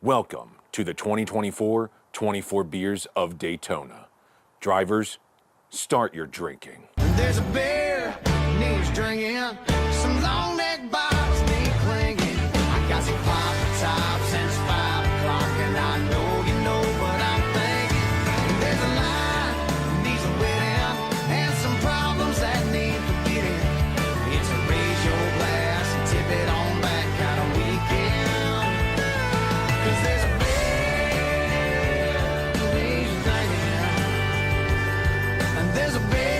Welcome to the 2024 24 Beers of Daytona. Drivers, start your drinking. There's a bear needs drinking, some long neck bobs need clinging. I got some pop top since 5 o'clock, and I know you know what I'm thinking. There's a line needs a wedding, and some problems that need forgetting. It's a raise your glass and tip it on back kind of weekend. 'Cause there's a bear who needs drinking, and there's a bear.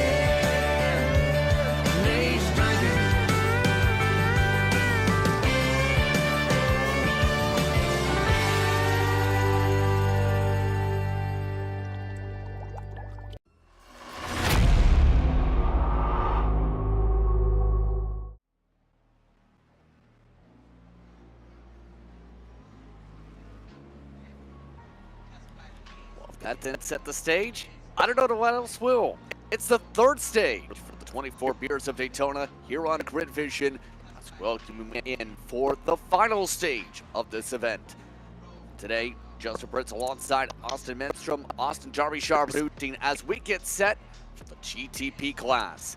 That didn't set the stage. I don't know what else will. It's the third stage for the 24 Beers of Daytona here on Grid Vision. Let's welcome you in for the final stage of this event. Today, Justin Britz alongside Austin Menstrom, Austin Jarvis Sharp rooting as we get set for the GTP class.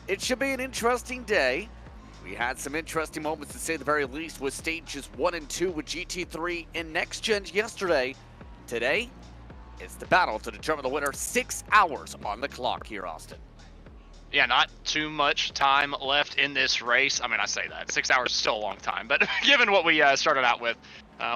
It should be an interesting day. We had some interesting moments to say the very least with stages 1 and 2 with GT3 and Next Gen yesterday. Today, it's the battle to determine the winner. 6 hours on the clock here, Austin. Yeah, not too much time left in this race. I mean, I say that. 6 hours is still a long time, but given what we started out with,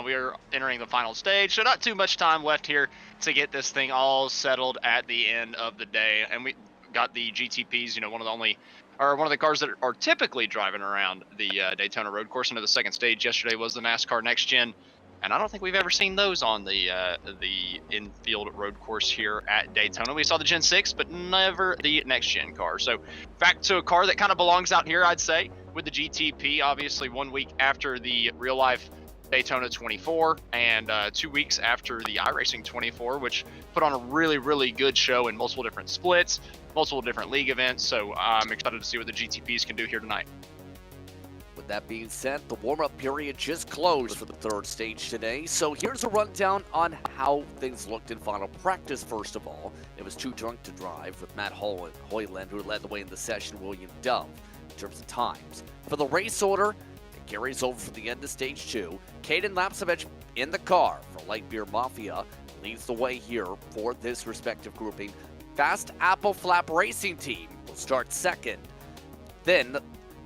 we are entering the final stage, so not too much time left here to get this thing all settled at the end of the day. And we got the GTPs, you know, one of the cars that are typically driving around the Daytona road course into the second stage. Yesterday was the NASCAR Next Gen. And I don't think we've ever seen those on the infield road course here at Daytona. We saw the Gen 6, but never the Next Gen car. So back to a car that kind of belongs out here, I'd say, with the GTP, obviously 1 week after the real-life Daytona 24 and 2 weeks after the iRacing 24, which put on a really, really good show in multiple different splits, multiple different league events. So I'm excited to see what the GTPs can do here tonight. With that being said, the warm-up period just closed for the third stage today. So here's a rundown on how things looked in final practice. First of all, it was Too Drunk to Drive with Matt Hoyland, who led the way in the session, William Dove, in terms of times. For the race order, it carries over from the end of stage 2. Caden Lapsevich in the car for Light Beer Mafia leads the way here for this respective grouping. Fast Apple Flap Racing Team will start second. Then,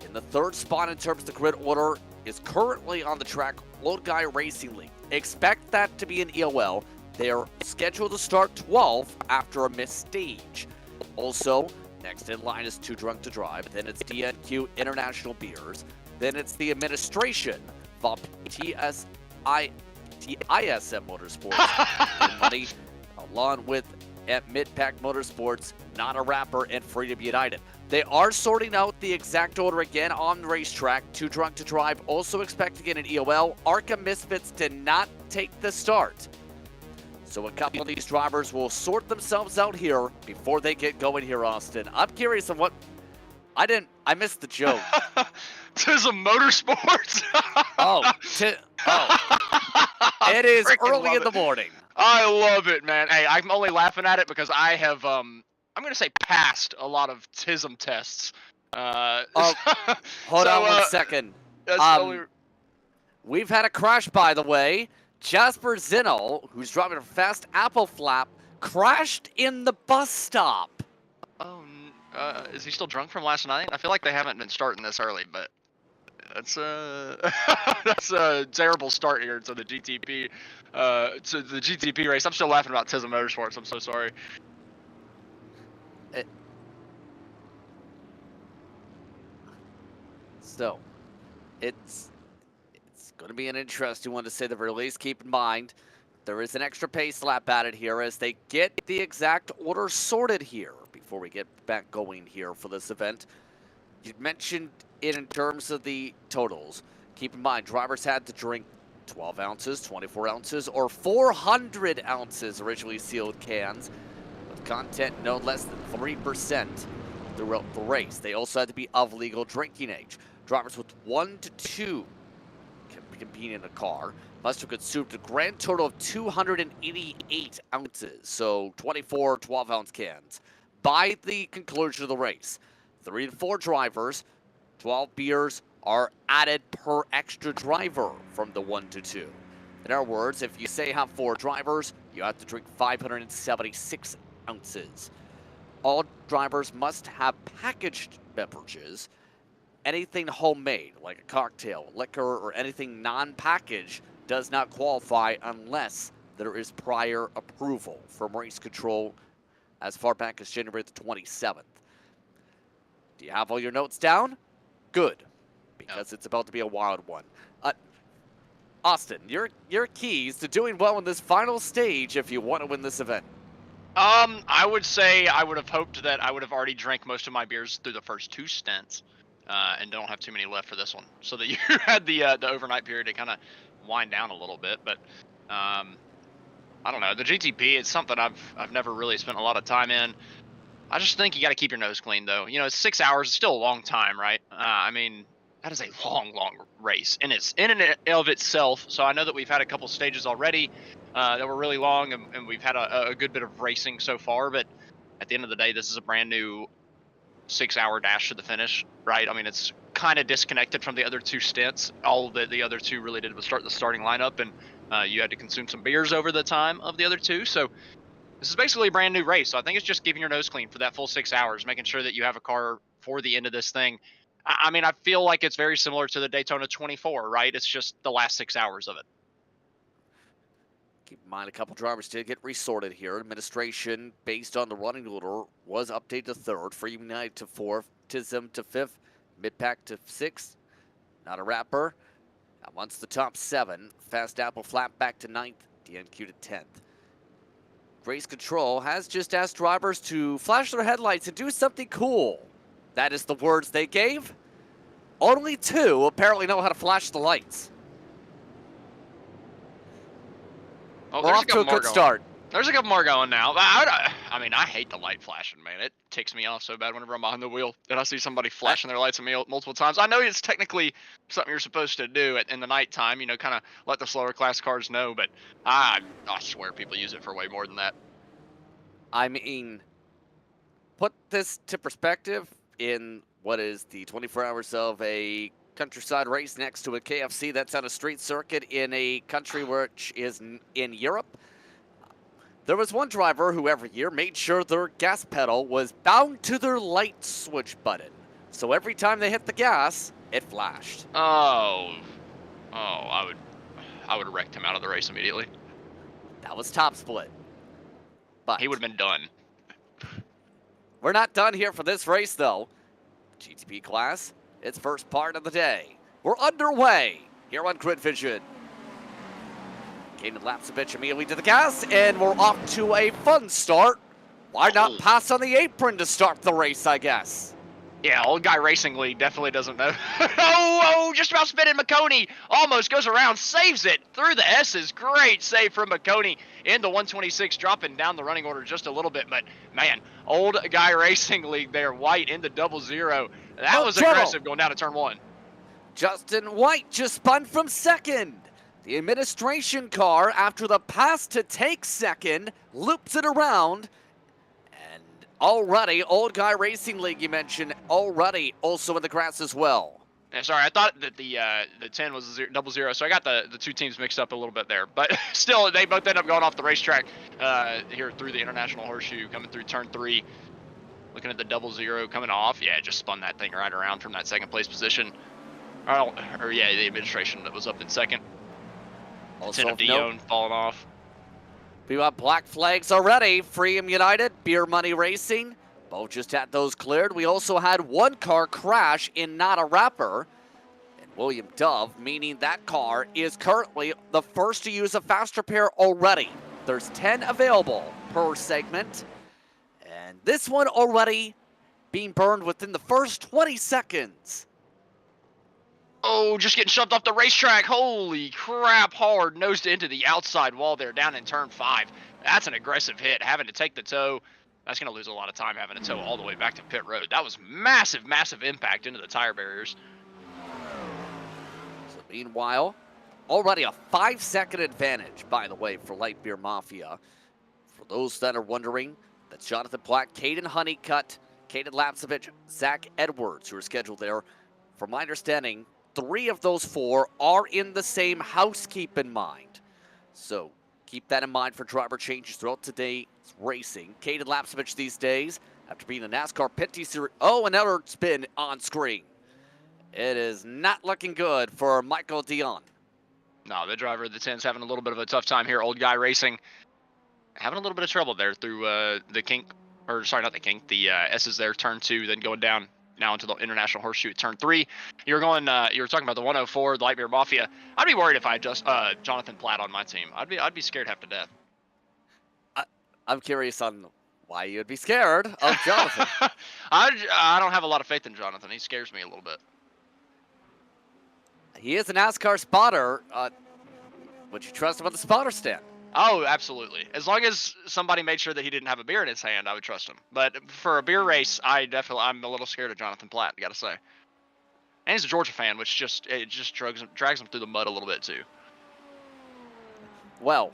in the third spot in terms of the grid order is currently on the track Load Guy Racing League. Expect that to be an EOL. They are scheduled to start 12th after a missed stage. Also, next in line is Too Drunk to Drive. Then it's DNQ International Beers. Then it's the administration from TISM Motorsports. Money, along with at Mid-Pack Motorsports, Not a Rapper, and Freedom United. They are sorting out the exact order again on the racetrack. Too Drunk to Drive also expecting an EOL. Arkham Misfits did not take the start. So a couple of these drivers will sort themselves out here before they get going here, Austin. I'm curious of what... I missed the joke. TISM Motorsports. It is Freaking early in the morning. I love it, man. Hey, I'm only laughing at it because I have, I'm going to say passed a lot of TISM tests. Hold on 1 second. We've had a crash, by the way. Jasper Zinno, who's driving a Fast Apple Flap, crashed in the bus stop. Oh, is he still drunk from last night? I feel like they haven't been starting this early, but that's that's a terrible start here to the GTP race. I'm still laughing about TISM Motorsports. I'm so sorry. So, it's going to be an interesting one to say the very least. Keep in mind, there is an extra pace lap added here as they get the exact order sorted here before we get back going here for this event. You mentioned it in terms of the totals. Keep in mind, drivers had to drink 12 ounces, 24 ounces, or 400 ounces originally sealed cans with content no less than 3% throughout the race. They also had to be of legal drinking age. Drivers with 1 to 2 can compete in a car. must have consumed a grand total of 288 ounces, so 24 12-ounce cans, by the conclusion of the race. 3 to 4 drivers, 12 beers are added per extra driver from the 1 to 2. In other words, if you say have 4 drivers, you have to drink 576 ounces. All drivers must have packaged beverages. Anything homemade, like a cocktail, liquor, or anything non-packaged, does not qualify unless there is prior approval from race control as far back as January the 27th. Do you have all your notes down? Good, because it's about to be a wild one. Austin, your keys to doing well in this final stage if you want to win this event. I would say I would have hoped that I would have already drank most of my beers through the first 2 stints, and don't have too many left for this one, so that you had the overnight period to kind of wind down a little bit. But I don't know, the GTP is something I've never really spent a lot of time in. I just think you got to keep your nose clean, though. You know, it's 6 hours, it's still a long time, right? I mean, that is a long race, and it's in and of itself. So I know that we've had a couple stages already that were really long, and we've had a good bit of racing so far. But at the end of the day, this is a brand new 6-hour dash to the finish, right? I mean, it's kind of disconnected from the other 2 stints. All that the other 2 really did was start the starting lineup, and you had to consume some beers over the time of the other 2. So this is basically a brand new race. So I think it's just keeping your nose clean for that full 6 hours, making sure that you have a car for the end of this thing. I mean, I feel like it's very similar to the Daytona 24, right? It's just the last 6 hours of it. Keep in mind, a couple drivers did get resorted here. Administration, based on the running order, was updated to 3rd, Freedom United to 4th, Tism to 5th, Midpack to 6th, Not a Rapper. Amongst the top 7, Fast Apple flat back to 9th, DNQ to 10th. Race Control has just asked drivers to flash their headlights and do something cool. That is the words they gave. Only 2 apparently know how to flash the lights. Oh, We're off to a good start. There's a couple more going now. I mean, I hate the light flashing, man. It ticks me off so bad whenever I'm behind the wheel that I see somebody flashing their lights at me multiple times. I know it's technically something you're supposed to do in the nighttime, you know, kind of let the slower class cars know, but I swear people use it for way more than that. I mean, put this to perspective in what is the 24 hours of a countryside race next to a KFC that's on a street circuit in a country which is in Europe. There was one driver who every year made sure their gas pedal was bound to their light switch button. So every time they hit the gas, it flashed. I would have wrecked him out of the race immediately. That was top split. But he would have been done. We're not done here for this race, though. GTP class, its first part of the day. We're underway here on Grid Vision. Gain laps a bit immediately to the gas, and we're off to a fun start. Why not pass on the apron to start the race, I guess? Yeah, Old Guy Racing League definitely doesn't know. Oh, just about spinning McConey. Almost goes around, saves it through the S's. Great save from McConey in the 126, dropping down the running order just a little bit. But, man, Old Guy Racing League there, White into 0-0. That was aggressive going down to turn 1. Justin White just spun from 2nd. The administration car, after the pass to take 2nd, loops it around. Already, Old Guy Racing League, you mentioned, already also in the grass as well. Yeah, sorry, I thought that the 10 was 0-0, so I got the 2 teams mixed up a little bit there. But still, they both end up going off the racetrack here through the International Horseshoe, coming through turn 3. Looking at the 0-0 coming off. Yeah, just spun that thing right around from that 2nd place position. The administration that was up in 2nd. Also 10 of Dion falling off. We got black flags already. Freedom United, Beer Money Racing, both just had those cleared. We also had one car crash in Not a Rapper, and William Dove, meaning that car is currently the first to use a fast repair already. There's 10 available per segment, and this one already being burned within the first 20 seconds. Oh, just getting shoved off the racetrack. Holy crap, hard. Nosed into the outside wall there down in turn 5. That's an aggressive hit, having to take the tow. That's going to lose a lot of time having to tow all the way back to pit road. That was massive, massive impact into the tire barriers. So meanwhile, Already a 5-second advantage, by the way, for Light Beer Mafia. For those that are wondering, that's Jonathan Platt, Caden Honeycutt, Caden Lapsevich, Zach Edwards, who are scheduled there. From my understanding, 3 of those 4 are in the same house, keep in mind. So keep that in mind for driver changes throughout today's racing. Caden Lapsevich these days, after being a NASCAR Pinty Series. Oh, another spin on screen. It is not looking good for Michael Dion. No, the driver of the 10's having a little bit of a tough time here. Old guy racing, having a little bit of trouble there through the kink, or sorry, not the kink, the S's there, turn 2, then going down now into the International Horseshoe at turn 3. You were talking about the 104, the Light Beer Mafia. I'd be worried if I had just Jonathan Platt on my team. I'd be scared half to death. I'm curious on why you'd be scared of Jonathan. I don't have a lot of faith in Jonathan. He scares me a little bit. He is a NASCAR spotter. Would you trust him on the spotter stand? Oh, absolutely. As long as somebody made sure that he didn't have a beer in his hand, I would trust him. But for a beer race, I'm a little scared of Jonathan Platt, I gotta say. And he's a Georgia fan, which just drags him through the mud a little bit too. Well,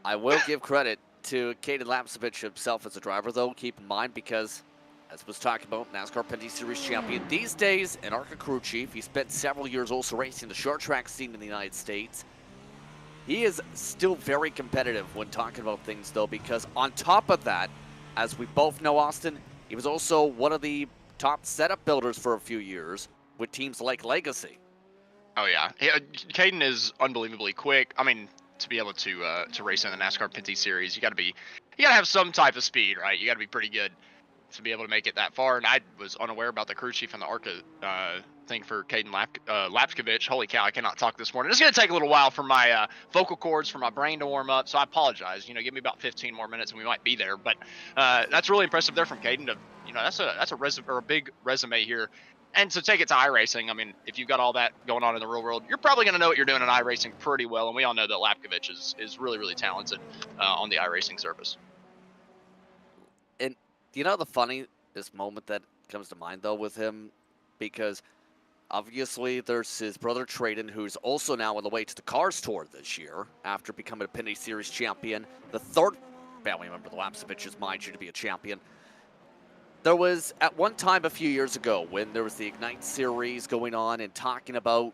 I will give credit to Caden Lapsevich himself as a driver, though. Keep in mind, because as was talking about, NASCAR Pinty Series champion these days, an ARCA crew chief. He spent several years also racing the short track scene in the United States. He is still very competitive when talking about things, though, because on top of that, as we both know, Austin, he was also one of the top setup builders for a few years with teams like Legacy. Oh yeah, Caden is unbelievably quick. I mean, to be able to race in the NASCAR Pinty Series, you gotta have some type of speed, right? You gotta be pretty good to be able to make it that far. And I was unaware about the crew chief and the ARCA thing for Caden Lapsevich. Holy cow, I cannot talk this morning. It's going to take a little while for my vocal cords, for my brain to warm up, so I apologize. Give me about 15 more minutes and we might be there. But that's really impressive there from Caden. That's a big resume here. And to take it to iRacing, I mean, if you've got all that going on in the real world, you're probably going to know what you're doing in iRacing pretty well. And we all know that Lapsevich is really, really talented on the iRacing surface. And the funniest moment that comes to mind, though, with him, because obviously there's his brother Trayden, who's also now on the way to the Cars Tour this year after becoming a Pinty Series champion, the third family member of the Lapseviches, mind you, to be a champion. There was, at one time a few years ago, when there was the Ignite Series going on and talking about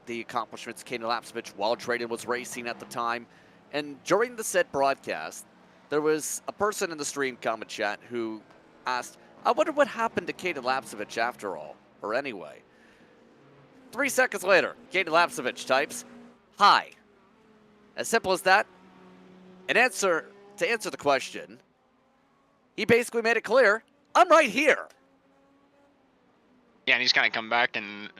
the accomplishments of Caden Lapsevich while Trayden was racing at the time, and during the said broadcast, there was a person in the stream comment chat who asked, I wonder what happened to Caden Lapsevich after all, or anyway. 3 seconds later, Caden Lapsevich types, hi. As simple as that. To answer the question, he basically made it clear, I'm right here. Yeah, and he's kind of come back and,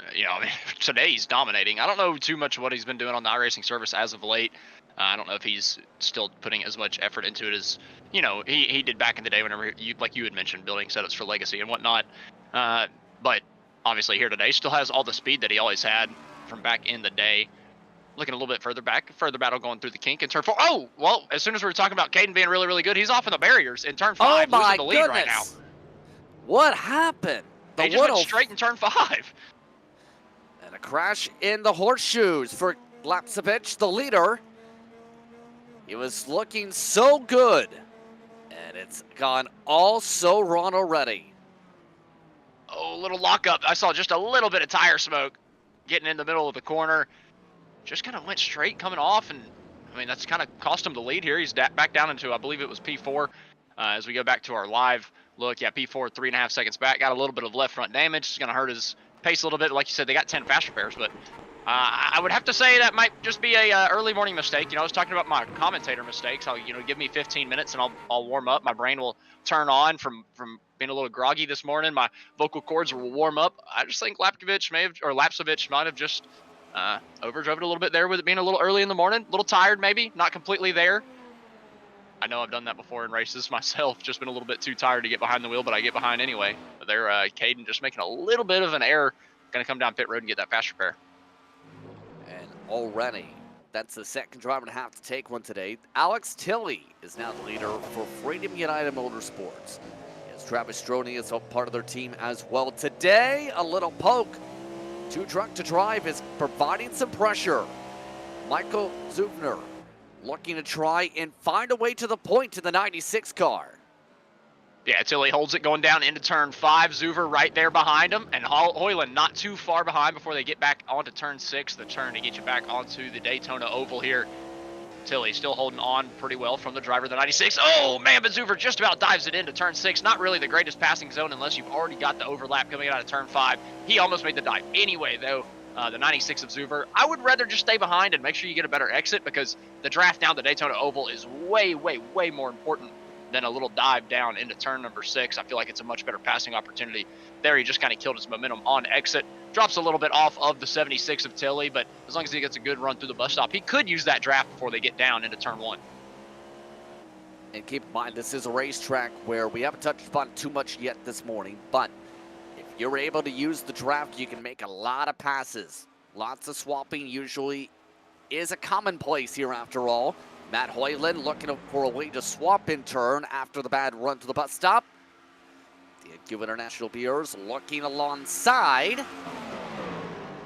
today he's dominating. I don't know too much of what he's been doing on the iRacing service as of late. I don't know if he's still putting as much effort into it as, he did back in the day whenever, like you had mentioned, building setups for Legacy and whatnot. But obviously here today still has all the speed that he always had from back in the day. Looking a little bit further battle going through the kink in turn 4. Oh, well, as soon as we were talking about Caden being really, really good, he's off in the barriers in turn 5, losing the lead right now. What happened? They just went straight in turn 5. And a crash in the horseshoes for Lapsevich, the leader. He was looking so good, and it's gone all so wrong already. Oh, little lockup. I saw just a little bit of tire smoke getting in the middle of the corner. Just kind of went straight coming off, and I mean, that's kind of cost him the lead here. He's back down into, I believe it was P4. As we go back to our live look, yeah, P4, 3.5 seconds back. Got a little bit of left front damage. It's going to hurt his pace a little bit. Like you said, they got 10 fast repairs, but I would have to say that might just be a early morning mistake. I was talking about my commentator mistakes. I'll, give me 15 minutes and I'll warm up. My brain will turn on from being a little groggy this morning. My vocal cords will warm up. I just think Lapsevich might have just overdrove it a little bit there with it being a little early in the morning. A little tired maybe, not completely there. I know I've done that before in races myself, just been a little bit too tired to get behind the wheel, but I get behind anyway. But there, Caden just making a little bit of an error. Going to come down pit road and get that fast repair. And already, that's the second driver to have to take one today. Alex Tilley is now the leader for Freedom United Motorsports. Yes, Travis Stroni is a part of their team as well. Today, a little poke. Too drunk to drive is providing some pressure. Michael Zuvner looking to try and find a way to the point in the 96 car. Yeah, Tilly holds it going down into turn 5. Zuver right there behind him, and Hoyland not too far behind before they get back onto turn 6, the turn to get you back onto the Daytona Oval here. Tilly still holding on pretty well from the driver of the 96. Oh, man, but Zuver just about dives it into turn 6. Not really the greatest passing zone unless you've already got the overlap coming out of turn 5. He almost made the dive anyway, though. The 96 of Zuver. I would rather just stay behind and make sure you get a better exit because the draft down the Daytona Oval is way, way, way more important than a little dive down into turn number 6. I feel like it's a much better passing opportunity. There he just kind of killed his momentum on exit. Drops a little bit off of the 76 of Tilly, but as long as he gets a good run through the bus stop, he could use that draft before they get down into turn 1. And keep in mind, this is a racetrack where we haven't touched upon too much yet this morning, but if you're able to use the draft, you can make a lot of passes. Lots of swapping usually is a commonplace here after all. Matt Hoyland looking for a way to swap in turn after the bad run to the bus stop. The IQ International Beers looking alongside.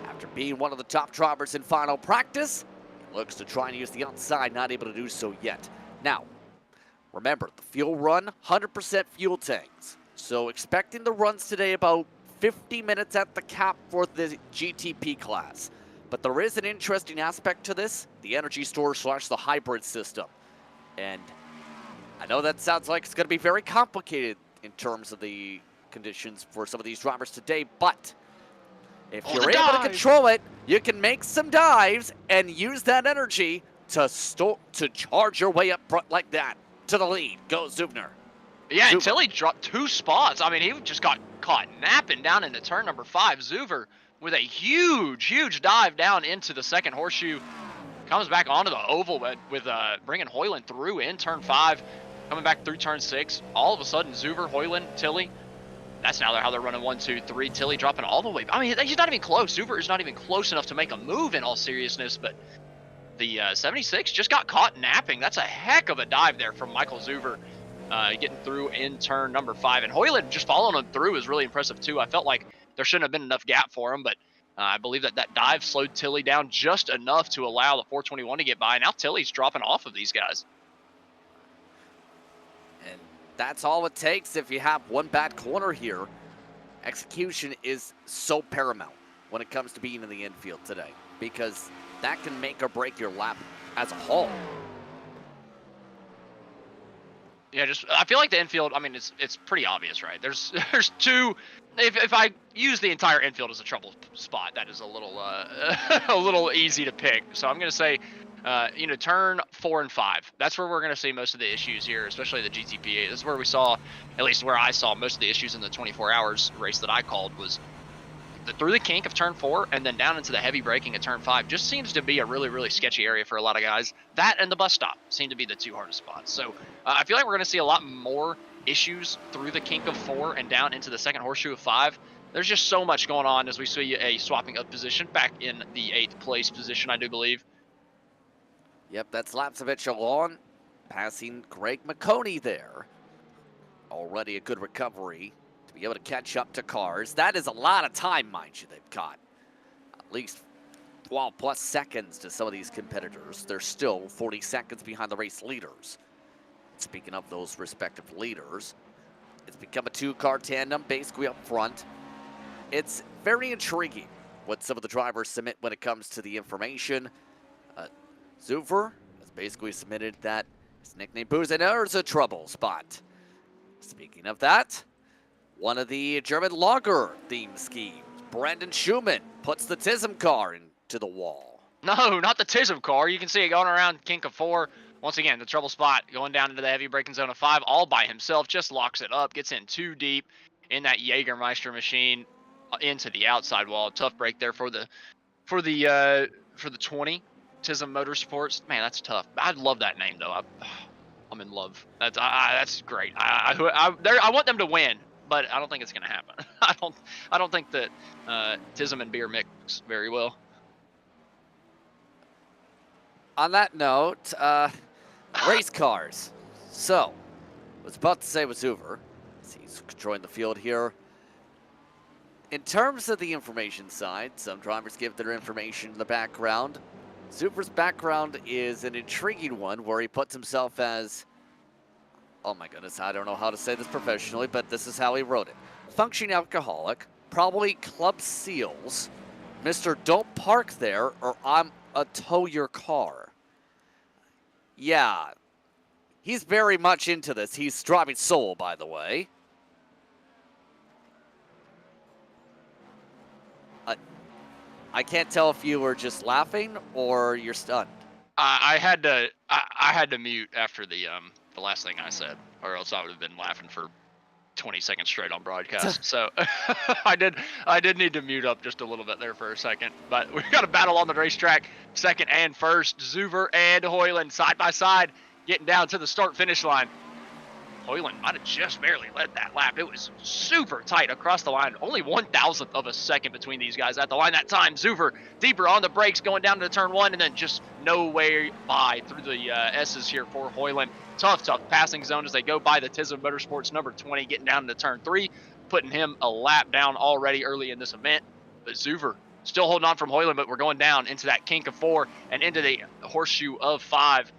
After being one of the top drivers in final practice, he looks to try and use the outside, not able to do so yet. Now, remember, the fuel run, 100% fuel tanks. So expecting the runs today about 50 minutes at the cap for the GTP class. But there is an interesting aspect to this, the energy store / the hybrid system. And I know that sounds like it's going to be very complicated in terms of the conditions for some of these drivers today, but if you're able to control it, you can make some dives and use that energy to charge your way up front like that. To the lead goes Zubner. Yeah, and Tilly dropped 2 spots. I mean, he just got caught napping down into turn number 5. Zuver with a huge, huge dive down into the second horseshoe. Comes back onto the oval with bringing Hoyland through in turn 5. Coming back through turn 6. All of a sudden, Zuver, Hoyland, Tilly. That's now how they're running 1, 2, 3. Tilly dropping all the way. I mean, he's not even close. Zuver is not even close enough to make a move in all seriousness, but the 76 just got caught napping. That's a heck of a dive there from Michael Zuver. Getting through in turn number 5. And Hoyland just following him through is really impressive too. I felt like there shouldn't have been enough gap for him, but I believe that dive slowed Tilly down just enough to allow the 421 to get by. Now Tilly's dropping off of these guys. And that's all it takes if you have one bad corner here. Execution is so paramount when it comes to being in the infield today, because that can make or break your lap as a whole. Yeah, I feel like the infield, I mean, it's pretty obvious, right? There's 2. If I use the entire infield as a trouble spot, that is a little a little easy to pick. So I'm going to say, turn 4 and 5. That's where we're going to see most of the issues here, especially the GTP. This is where we saw, at least where I saw most of the issues in the 24 hours race that I called, was through the kink of turn 4 and then down into the heavy braking at turn 5. Just seems to be a really, really sketchy area for a lot of guys. That and the bus stop seem to be the 2 hardest spots. So I feel like we're going to see a lot more issues through the kink of 4 and down into the second horseshoe of 5. There's just so much going on as we see a swapping of position back in the 8th place position, I do believe. Yep, that's Lapsevich along, passing Greg McConey there. Already a good recovery to be able to catch up to cars. That is a lot of time, mind you, they've got. At least 12 plus seconds to some of these competitors. They're still 40 seconds behind the race leaders. Speaking of those respective leaders, it's become a 2-car tandem basically up front. It's very intriguing what some of the drivers submit when it comes to the information. Zuver has basically submitted that his nickname Boozener is a trouble spot. Speaking of that, one of the German lager theme schemes, Brandon Schumann, puts the Tism car into the wall. No, not the Tism car. You can see it going around kink of 4. Once again, the trouble spot going down into the heavy braking zone of 5 all by himself. Just locks it up, gets in too deep in that Jägermeister machine into the outside wall. Tough break there for the 20 Tism Motorsports. Man, that's tough. I love that name though. I'm in love. That's great. I want them to win, but I don't think it's going to happen. I don't think that Tism and beer mix very well. On that note, race cars. So, I was about to say with Zuver, he's controlling the field here. In terms of the information side, some drivers give their information in the background. Zuber's background is an intriguing one where he puts himself as, oh my goodness, I don't know how to say this professionally, but this is how he wrote it. Functioning alcoholic, probably club seals, Mr. Don't Park There or I'm a tow your car. Yeah, he's very much into this. He's driving solo, by the way. I can't tell if you were just laughing or you're stunned. I had to mute after the last thing I said, or else I would have been laughing for 20 seconds straight on broadcast. So I did need to mute up just a little bit there for a second. But we've got a battle on the racetrack, second and first. Zuber and Hoyland side by side, getting down to the start-finish line. Hoyland might have just barely led that lap. It was super tight across the line. Only 1,000th of a second between these guys at the line that time. Zuber deeper on the brakes going down to turn one, and then just no way by through the S's here for Hoyland. Tough passing zone as they go by the Tism Motorsports number 20, getting down to turn 3, putting him a lap down already early in this event. But Zuber still holding on from Hoyland, but we're going down into that kink of 4 and into the horseshoe of 5.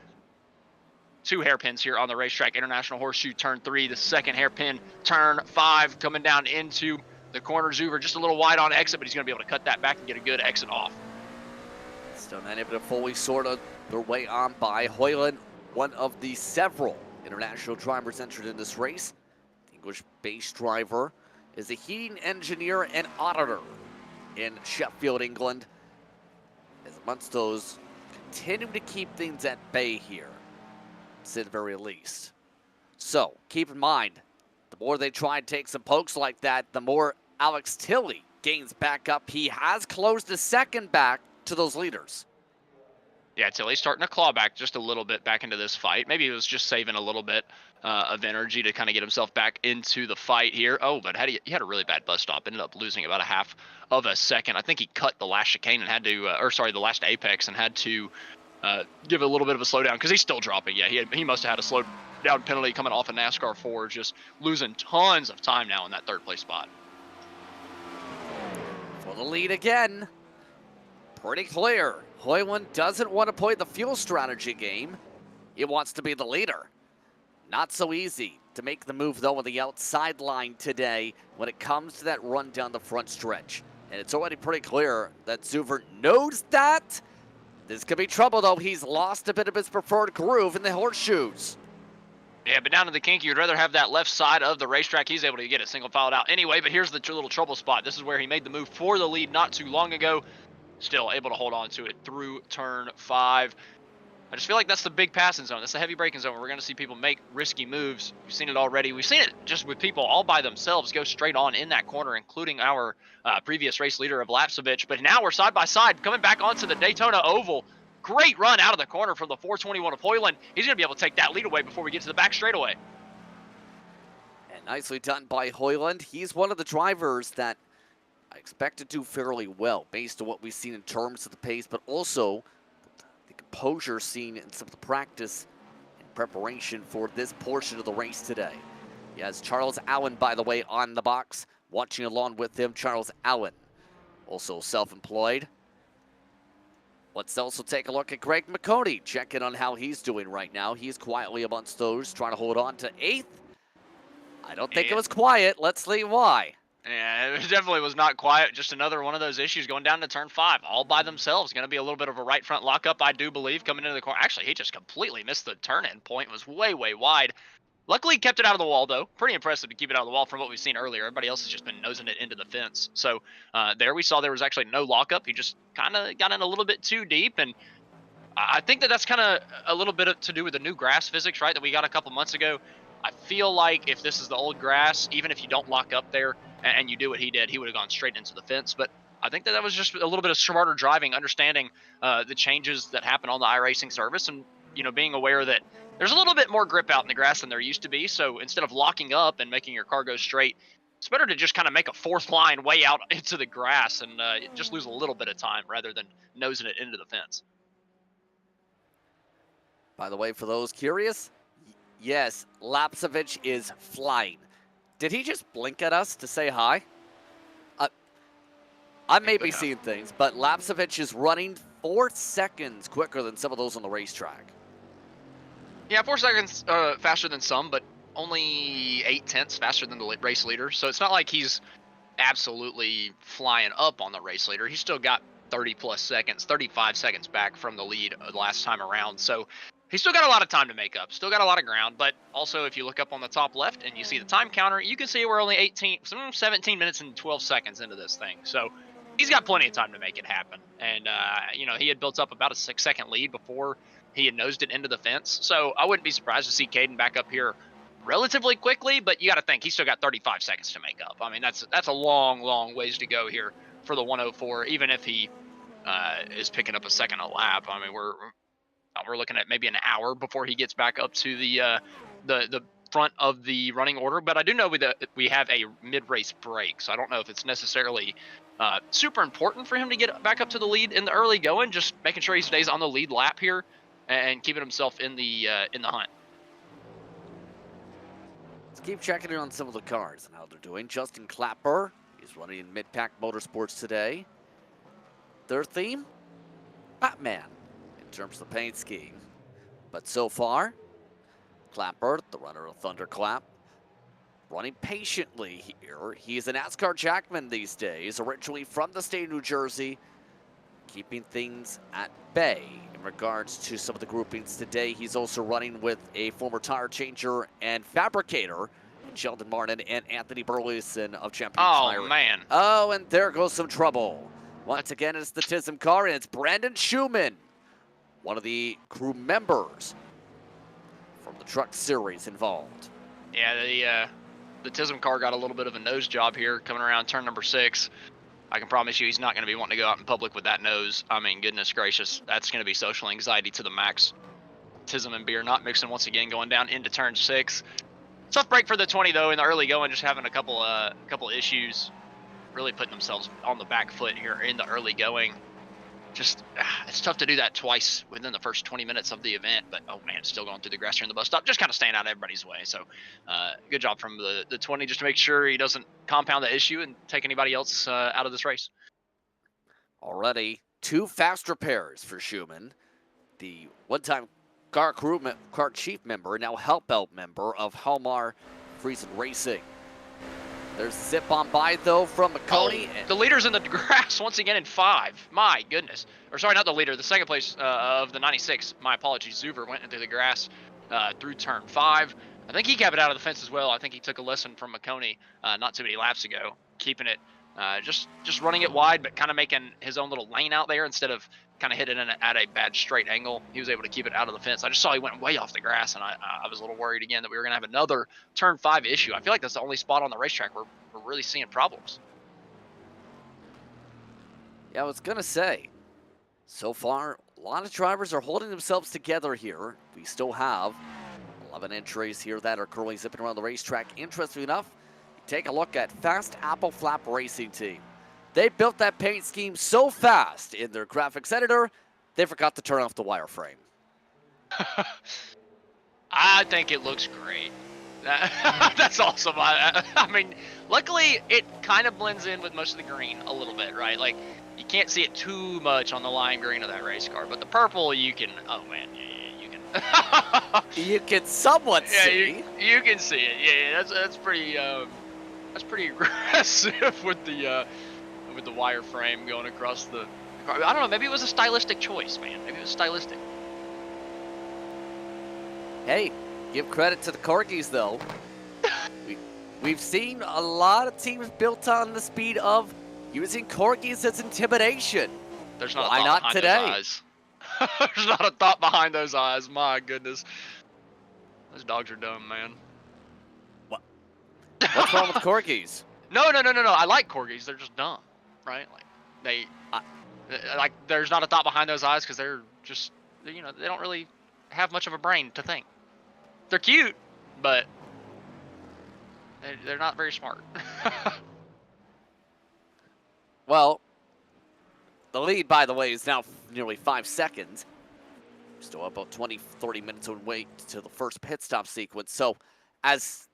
2 hairpins here on the racetrack. International Horseshoe turn 3, the second hairpin turn 5, coming down into the corner. Zuber just a little wide on exit, but he's going to be able to cut that back and get a good exit off. Still not able to fully sort of their way on by Hoyland, one of the several international drivers entered in this race. English-based driver is a heating engineer and auditor in Sheffield, England. As amongst those, continue to keep things at bay here, to the very least. So keep in mind, the more they try and take some pokes like that, the more Alex Tilley gains back up. He has closed a second back to those leaders. Yeah, Tilley's starting to claw back just a little bit back into this fight. Maybe he was just saving a little bit of energy to kind of get himself back into the fight here. Oh, but he had a really bad bus stop. Ended up losing about a half of a second. I think he cut the last chicane and had to, the last apex and had to give it a little bit of a slowdown because he's still dropping. Yeah, he must have had a slow down penalty coming off of NASCAR 4, just losing tons of time now in that third place spot. For the lead again. Pretty clear. Hoyland doesn't want to play the fuel strategy game. He wants to be the leader. Not so easy to make the move, though, on the outside line today when it comes to that run down the front stretch. And it's already pretty clear that Zuber knows that. This could be trouble, though. He's lost a bit of his preferred groove in the horseshoes. Yeah, but down to the kink, you'd rather have that left side of the racetrack. He's able to get it single filed out anyway, but here's the little trouble spot. This is where he made the move for the lead not too long ago. Still able to hold on to it through turn 5. I just feel like that's the big passing zone. That's the heavy braking zone where we're going to see people make risky moves. We've seen it already. We've seen it just with people all by themselves go straight on in that corner, including our previous race leader of Lapsevich. But now we're side by side coming back onto the Daytona Oval. Great run out of the corner from the 421 of Hoyland. He's going to be able to take that lead away before we get to the back straightaway. And nicely done by Hoyland. He's one of the drivers that I expect to do fairly well based on what we've seen in terms of the pace, but also the composure seen in some of the practice and preparation for this portion of the race today. He has Charles Allen, by the way, on the box, watching along with him. Charles Allen, also self-employed. Let's also take a look at Greg McConey, checking on how he's doing right now. He's quietly amongst those, trying to hold on to 8th. I don't think it was quiet. Let's see why. Yeah, it definitely was not quiet. Just another one of those issues going down to turn 5, all by themselves. Going to be a little bit of a right front lockup, I do believe, coming into the corner. Actually, he just completely missed the turn-in point. It was way, way wide. Luckily, he kept it out of the wall, though. Pretty impressive to keep it out of the wall from what we've seen earlier. Everybody else has just been nosing it into the fence. So there we saw there was actually no lockup. He just kind of got in a little bit too deep. And I think that that's kind of a little bit to do with the new grass physics, right, that we got a couple months ago. I feel like if this is the old grass, even if you don't lock up there and you do what he did, he would have gone straight into the fence. But I think that that was just a little bit of smarter driving, understanding the changes that happen on the iRacing service and, you know, being aware that there's a little bit more grip out in the grass than there used to be. So instead of locking up and making your car go straight, it's better to just kind of make a fourth line way out into the grass and just lose a little bit of time rather than nosing it into the fence. By the way, for those curious, yes, Lapsevich is flying. Did he just blink at us to say hi? I may be seeing things, but Lapsevich is running 4 seconds quicker than some of those on the racetrack. Yeah, 4 seconds faster than some, but only 8/10 faster than the race leader. So it's not like he's absolutely flying up on the race leader. He's still got 30 plus seconds, 35 seconds back from the lead last time around. So he's still got a lot of time to make up, still got a lot of ground. But also, if you look up on the top left and you see the time counter, you can see we're only 17 minutes and 12 seconds into this thing. So he's got plenty of time to make it happen. And, he had built up about a 6-second lead before he had nosed it into the fence. So I wouldn't be surprised to see Caden back up here relatively quickly, but you got to think he's still got 35 seconds to make up. I mean, that's a long ways to go here for the 104, even if he is picking up a second a lap. I mean, we're looking at maybe an hour before he gets back up to the front of the running order. But I do know we have a mid-race break, so I don't know if it's necessarily super important for him to get back up to the lead in the early going. Just making sure he stays on the lead lap here and keeping himself in the hunt. Let's keep checking in on some of the cars and how they're doing. Justin Clapper, he's running in Mid-Pack Motorsports today. Their theme? Batman, in terms of the paint scheme. But so far, Clapper, the runner of Thunderclap, running patiently here. He's a NASCAR Jackman these days, originally from the state of New Jersey, keeping things at bay in regards to some of the groupings today. He's also running with a former tire changer and fabricator, Sheldon Martin and Anthony Burleson of Champion Tire. Oh, man. Oh, and there goes some trouble. Once again, it's the TISM car, and it's Brandon Schumann, one of the crew members from the truck series involved. Yeah, the TISM car got a little bit of a nose job here coming around turn number 6. I can promise you he's not going to be wanting to go out in public with that nose. I mean, goodness gracious, that's going to be social anxiety to the max. TISM and beer not mixing once again, going down into turn 6. Tough break for the 20 though in the early going, just having a couple issues, really putting themselves on the back foot here in the early going. Just it's tough to do that twice within the first 20 minutes of the event, but oh man, still going through the grass here in the bus stop, just kind of staying out of everybody's way. So good job from the 20, just to make sure he doesn't compound the issue and take anybody else out of this race. Already 2 fast repairs for Schumann, the one-time car chief member, now help out member of Halmar Friesen Racing. There's a zip on by, though, from McConey. Oh, the leader's in the grass once again in 5. My goodness. Or sorry, not the leader. The second place of the 96. My apologies. Zuber went into the grass through turn 5. I think he kept it out of the fence as well. I think he took a lesson from McConey not too many laps ago, keeping it just running it wide, but kind of making his own little lane out there instead of kind of hitting it at a bad straight angle. He was able to keep it out of the fence. I just saw he went way off the grass, and I was a little worried again that we were going to have another turn 5 issue. I feel like that's the only spot on the racetrack where we're really seeing problems. Yeah, I was going to say, so far, a lot of drivers are holding themselves together here. We still have 11 entries here that are currently zipping around the racetrack. Interesting enough, take a look at Fast Apple Flap Racing Team. They built that paint scheme so fast in their graphics editor, they forgot to turn off the wireframe. I think it looks great. That's awesome. I mean, luckily, it kind of blends in with most of the green a little bit, right? Like, you can't see it too much on the lime green of that race car, but the purple, you can, oh man, yeah, you can. You can somewhat see. You can see it. Yeah, that's pretty aggressive with the wireframe going across the car. I don't know, maybe it was a stylistic choice, man. Maybe it was stylistic. Hey, give credit to the Corgis, though. We've seen a lot of teams built on the speed of using Corgis as intimidation. There's not Why a thought not behind today? those eyes. There's not a thought behind those eyes. My goodness. Those dogs are dumb, man. What's wrong with Corgis? No. I like Corgis. They're just dumb, right? Like like there's not a thought behind those eyes because they're just, they don't really have much of a brain to think. They're cute, but they're not very smart. Well, the lead, by the way, is now nearly 5 seconds. Still about 20, 30 minutes away to the first pit stop sequence. So, as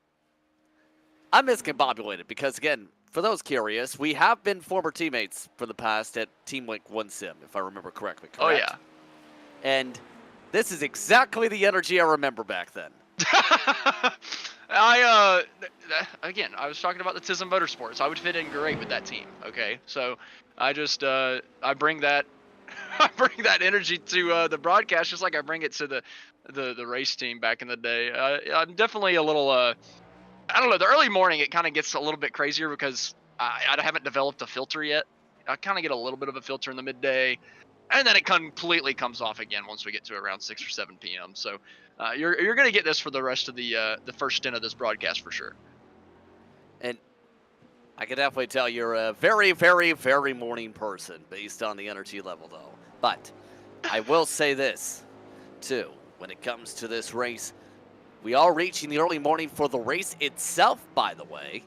I'm miscombobulated because, again, for those curious, we have been former teammates for the past at Team Link 1 Sim, if I remember correctly, correct? Oh, yeah. And this is exactly the energy I remember back then. Again, I was talking about the Tism Motorsports. I would fit in great with that team. Okay, so I just I bring that I bring that energy to the broadcast, just like I bring it to the race team back in the day. I'm definitely a little I don't know. The early morning it kind of gets a little bit crazier because I haven't developed a filter yet. I kind of get a little bit of a filter in the midday, and then it completely comes off again once we get to around 6 or 7 p.m. So you're going to get this for the rest of the first stint of this broadcast for sure. And I can definitely tell you're a very, very, very morning person based on the energy level, though. But I will say this, too. When it comes to this race, we are reaching the early morning for the race itself, by the way.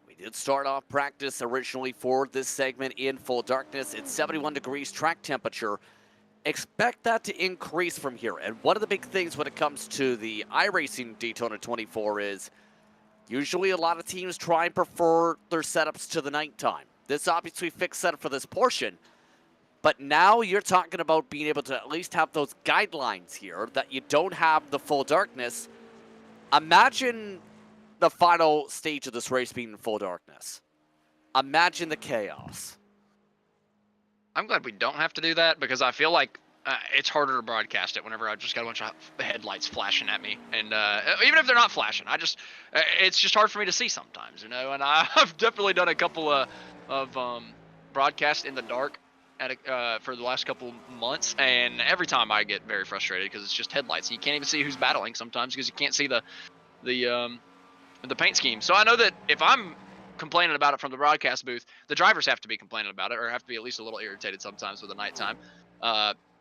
We did start off practice originally for this segment in full darkness. It's 71 degrees track temperature. Expect that to increase from here. And one of the big things when it comes to the iRacing Daytona 24 is usually a lot of teams try and prefer their setups to the nighttime. This obviously fixed setup for this portion, but now you're talking about being able to at least have those guidelines here that you don't have the full darkness. Imagine the final stage of this race being in full darkness. Imagine the chaos. I'm glad we don't have to do that because I feel like it's harder to broadcast it whenever I just got a bunch of headlights flashing at me, and even if they're not flashing, it's just hard for me to see sometimes, you know. And I've definitely done a couple of broadcasts in the dark for the last couple months, and every time I get very frustrated because it's just headlights. You can't even see who's battling sometimes because you can't see the paint scheme. So I know that if I'm complaining about it from the broadcast booth, the drivers have to be complaining about it or have to be at least a little irritated sometimes with the nighttime.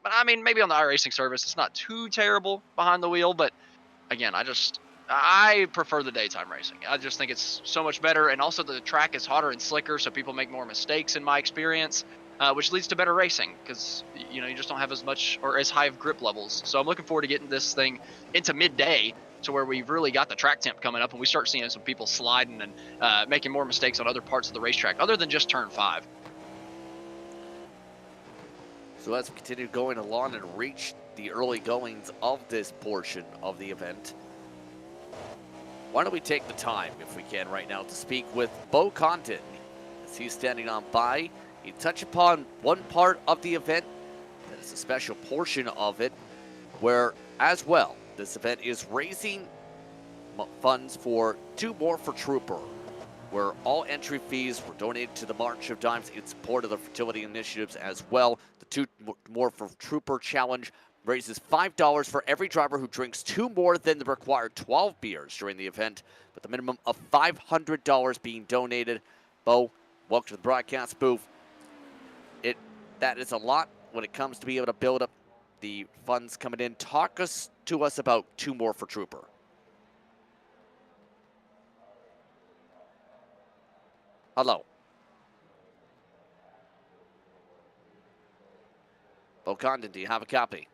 But I mean, maybe on the iRacing service, it's not too terrible behind the wheel. But again, I prefer the daytime racing. I just think it's so much better. And also the track is hotter and slicker, so people make more mistakes in my experience, which leads to better racing because, you know, you just don't have as much or as high of grip levels. So I'm looking forward to getting this thing into midday to where we've really got the track temp coming up and we start seeing some people sliding and making more mistakes on other parts of the racetrack other than just turn 5. So as we continue going along and reach the early goings of this portion of the event, why don't we take the time, if we can right now, to speak with Bo Condon as he's standing on by. He touched upon one part of the event that is a special portion of it where, as well, this event is raising funds for Two More for Trooper, where all entry fees were donated to the March of Dimes in support of the fertility initiatives as well. The Two More for Trooper challenge raises $5 for every driver who drinks 2 more than the required 12 beers during the event, with a minimum of $500 being donated. Bo, welcome to the broadcast booth. That is a lot when it comes to being able to build up the funds coming in. Talk to us about Two More for Trooper. Hello. Bo Condon, do you have a copy?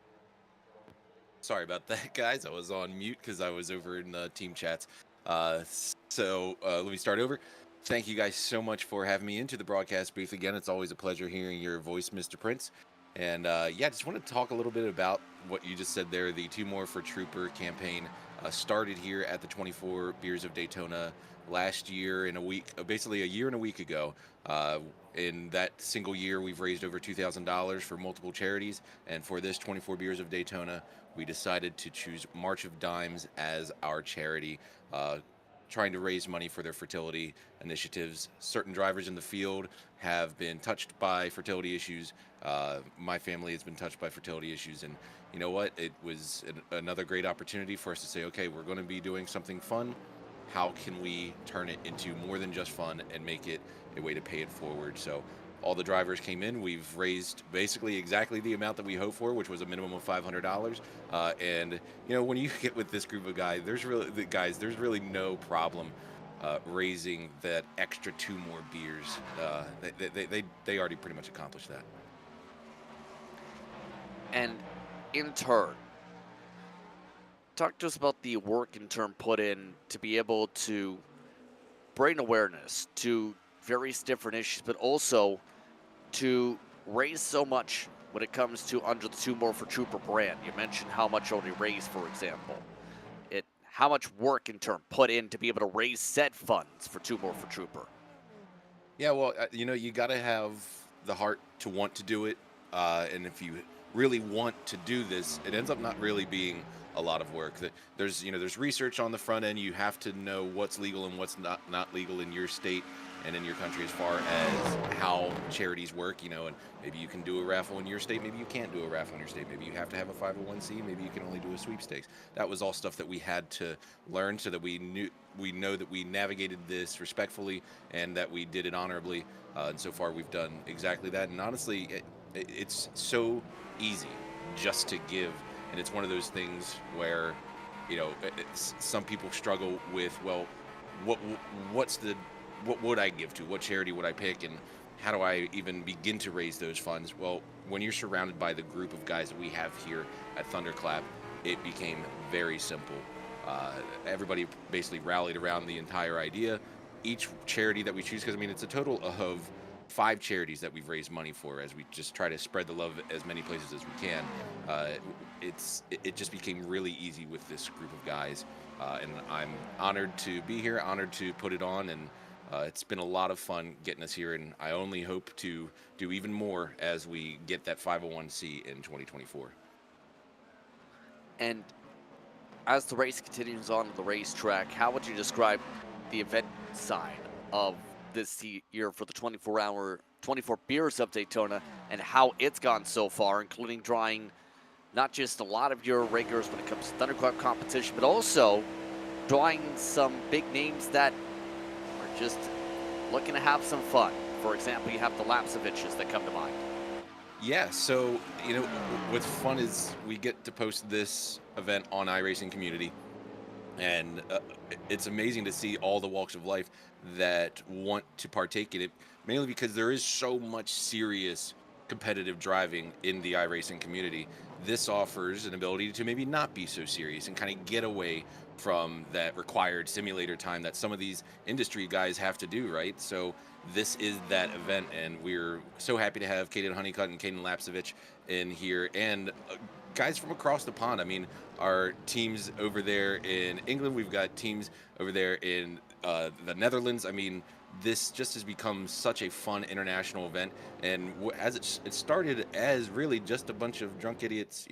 Sorry about that, guys. I was on mute because I was over in team chats. Let me start over. Thank you guys so much for having me into the broadcast booth again. It's always a pleasure hearing your voice, Mr. Prince. And yeah, just want to talk a little bit about what you just said there. The Two More for Trooper campaign started here at the 24 Beers of Daytona last year in a week, basically a year and a week ago. In that single year, we've raised over $2,000 for multiple charities. And for this 24 Beers of Daytona, we decided to choose March of Dimes as our charity, trying to raise money for their fertility initiatives. Certain drivers in the field have been touched by fertility issues. My family has been touched by fertility issues, and you know what? It was another great opportunity for us to say, okay, we're going to be doing something fun. How can we turn it into more than just fun and make it a way to pay it forward? So all the drivers came in. We've raised basically exactly the amount that we hoped for, which was a minimum of $500. And you know, when you get with this group of guys, there's really no problem raising that extra 2 more beers. They already pretty much accomplished that. And in turn, talk to us about the work in turn put in to be able to bring awareness, to various different issues, but also to raise so much when it comes to under the Two More for Trooper brand. You mentioned how much already raised, for example. How much work in turn put in to be able to raise said funds for Two More for Trooper. Yeah, well, you got to have the heart to want to do it. And if you really want to do this, it ends up not really being a lot of work. There's research on the front end. You have to know what's legal and what's not legal in your state and in your country as far as how charities work, and maybe you can do a raffle in your state, maybe you can't do a raffle in your state, maybe you have to have a 501c, maybe you can only do a sweepstakes. That was all stuff that we had to learn so that we know that we navigated this respectfully and that we did it honorably. And so far we've done exactly that. And honestly, it's so easy just to give. And it's one of those things where, some people struggle with, well, what would I give to? What charity would I pick? And how do I even begin to raise those funds? Well, when you're surrounded by the group of guys that we have here at Thunderclap, it became very simple. Everybody basically rallied around the entire idea. Each charity that we choose, because it's a total of 5 charities that we've raised money for, as we just try to spread the love as many places as we can. It just became really easy with this group of guys, and I'm honored to be here, honored to put it on, and it's been a lot of fun getting us here, and I only hope to do even more as we get that 501c in 2024. And as the race continues on the racetrack, how would you describe the event side of this year for the 24 Beers of Daytona and how it's gone so far, including drawing not just a lot of your regulars when it comes to Thunderclap competition, but also drawing some big names that are just looking to have some fun. For example, you have the Lapsoviches that come to mind. Yeah, so, what's fun is we get to post this event on iRacing Community, and it's amazing to see all the walks of life that want to partake in it, mainly because there is so much serious competitive driving in the iRacing community. This offers an ability to maybe not be so serious and kind of get away from that required simulator time that some of these industry guys have to do, right? So this is that event, and we're so happy to have Caden Honeycutt and Caden Lapsovich in here, and guys from across the pond. Our teams over there in England, we've got teams over there in the Netherlands. This just has become such a fun international event, and as it started as really just a bunch of drunk idiots,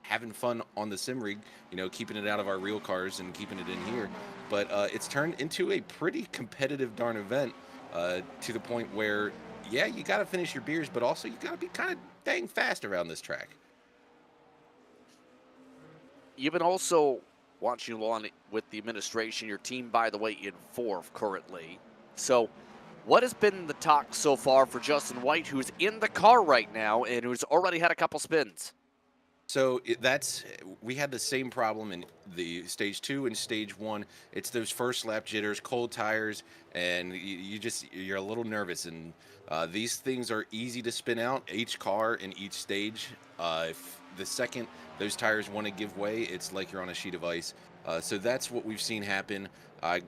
having fun on the sim rig, keeping it out of our real cars and keeping it in here, but it's turned into a pretty competitive darn event, to the point where, yeah, you got to finish your beers, but also you got to be kind of dang fast around this track. You've been also watching along with the administration, your team, by the way, in 4th currently. So what has been the talk so far for Justin White, who's in the car right now and who's already had a couple spins? So we had the same problem in the stage 2 and stage 1. It's those first lap jitters, cold tires, and you're a little nervous. And these things are easy to spin out. Each car in each stage, if the second those tires want to give way, it's like you're on a sheet of ice. So that's what we've seen happen.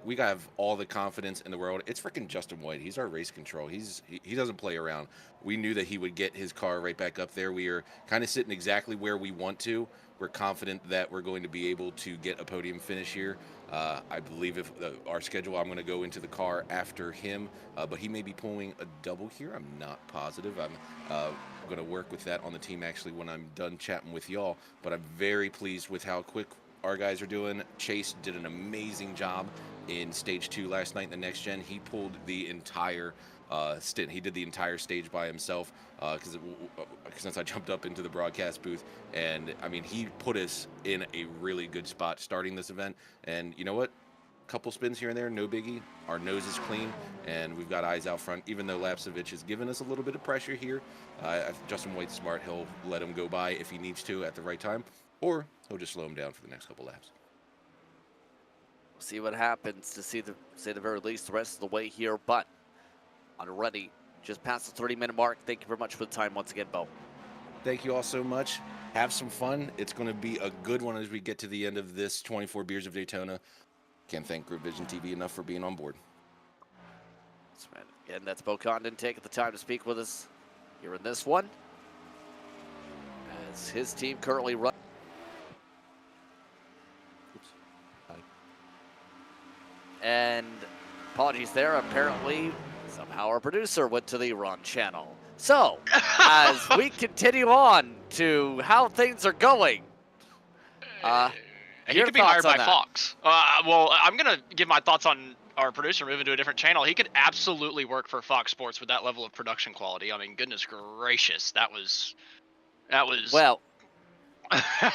We have all the confidence in the world. It's freaking Justin White. He's our race control. He doesn't play around. We knew that he would get his car right back up there. We are kind of sitting exactly where we want to. We're confident that we're going to be able to get a podium finish here. I believe if our schedule, I'm going to go into the car after him, but he may be pulling a double here. I'm not positive. I'm going to work with that on the team actually when I'm done chatting with y'all, but I'm very pleased with how quick our guys are doing. Chase did an amazing job in stage 2 last night in the next gen. He pulled the entire stint. He did the entire stage by himself, because since I jumped up into the broadcast booth, and he put us in a really good spot starting this event. And you know what? Couple spins here and there, no biggie. Our nose is clean, and we've got eyes out front. Even though Lapsovich has given us a little bit of pressure here, Justin White's smart. He'll let him go by if he needs to at the right time, or he'll just slow him down for the next couple laps. We'll see what happens, to say the very least, the rest of the way here. But already just past the 30-minute mark. Thank you very much for the time once again, Bo. Thank you all so much. Have some fun. It's going to be a good one as we get to the end of this 24 Beers of Daytona. Can't thank Group Vision TV enough for being on board. And that's Bo Condon taking the time to speak with us here in this one. As his team currently runs. And apologies there, apparently somehow our producer went to the wrong channel. So, as we continue on to how things are going, He your could be hired thoughts by on that? Fox. Well, I'm going to give my thoughts on our producer moving to a different channel. He could absolutely work for Fox Sports with that level of production quality. I mean, goodness gracious, that was Well,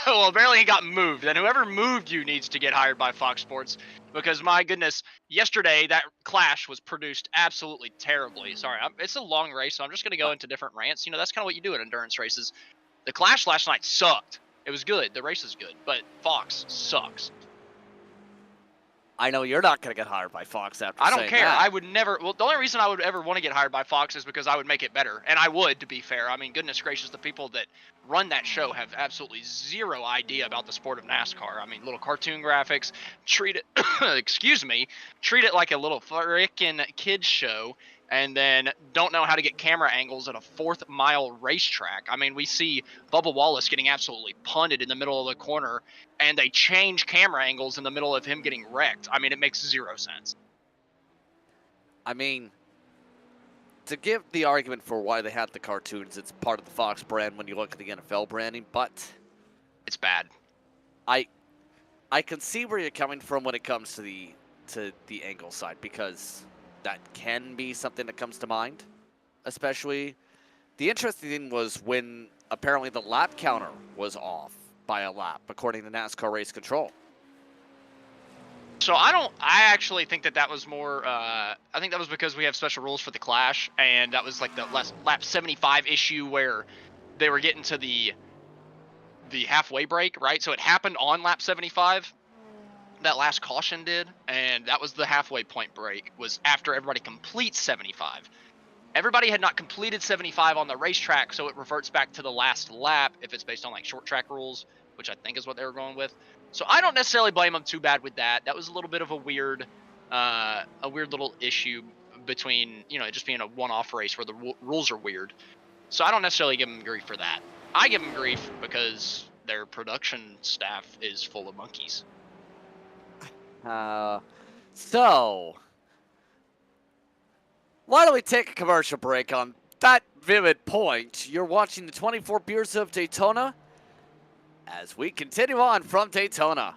well, apparently he got moved, and whoever moved you needs to get hired by Fox Sports, because my goodness, yesterday that clash was produced absolutely terribly. Sorry, it's a long race, so I'm just going to go into different rants. You know, that's kind of what you do in endurance races. The clash last night sucked. It was good. The race is good, but Fox sucks. I know you're not going to get hired by Fox after I don't saying care. that. I would never. Well, the only reason I would ever want to get hired by Fox is because I would make it better, and I would, to be fair. I mean, goodness gracious, the people that run that show have absolutely zero idea about the sport of NASCAR. I mean, little cartoon graphics, treat it, excuse me, treat it like a little frickin' kids show, and then don't know how to get camera angles at a fourth-mile racetrack. I mean, we see Bubba Wallace getting absolutely punted in the middle of the corner, and they change camera angles in the middle of him getting wrecked. I mean, it makes zero sense. I mean, to give the argument for why they had the cartoons, it's part of the Fox brand when you look at the NFL branding, but It's bad. I can see where you're coming from when it comes to the angle side, because that can be something that comes to mind. Especially, the interesting thing was when apparently the lap counter was off by a lap, according to NASCAR Race Control. So I actually think that was more, I think that was because we have special rules for the Clash, and that was like the lap 75 issue where they were getting to the halfway break, right? So it happened on lap 75, that last caution did, and that was the halfway point break, was after everybody completes 75. Everybody had not completed 75 on the racetrack, so it reverts back to the last lap if it's based on like short track rules, which I think is what they were going with. So I don't necessarily blame them too bad with that. That was a little bit of a weird little issue between, you know, just being a one-off race where the rules are weird. So I don't necessarily give them grief for that. I give them grief because their production staff is full of monkeys. So, why don't we take a commercial break on that vivid point? You're watching the 24 Beers of Daytona as we continue on from Daytona.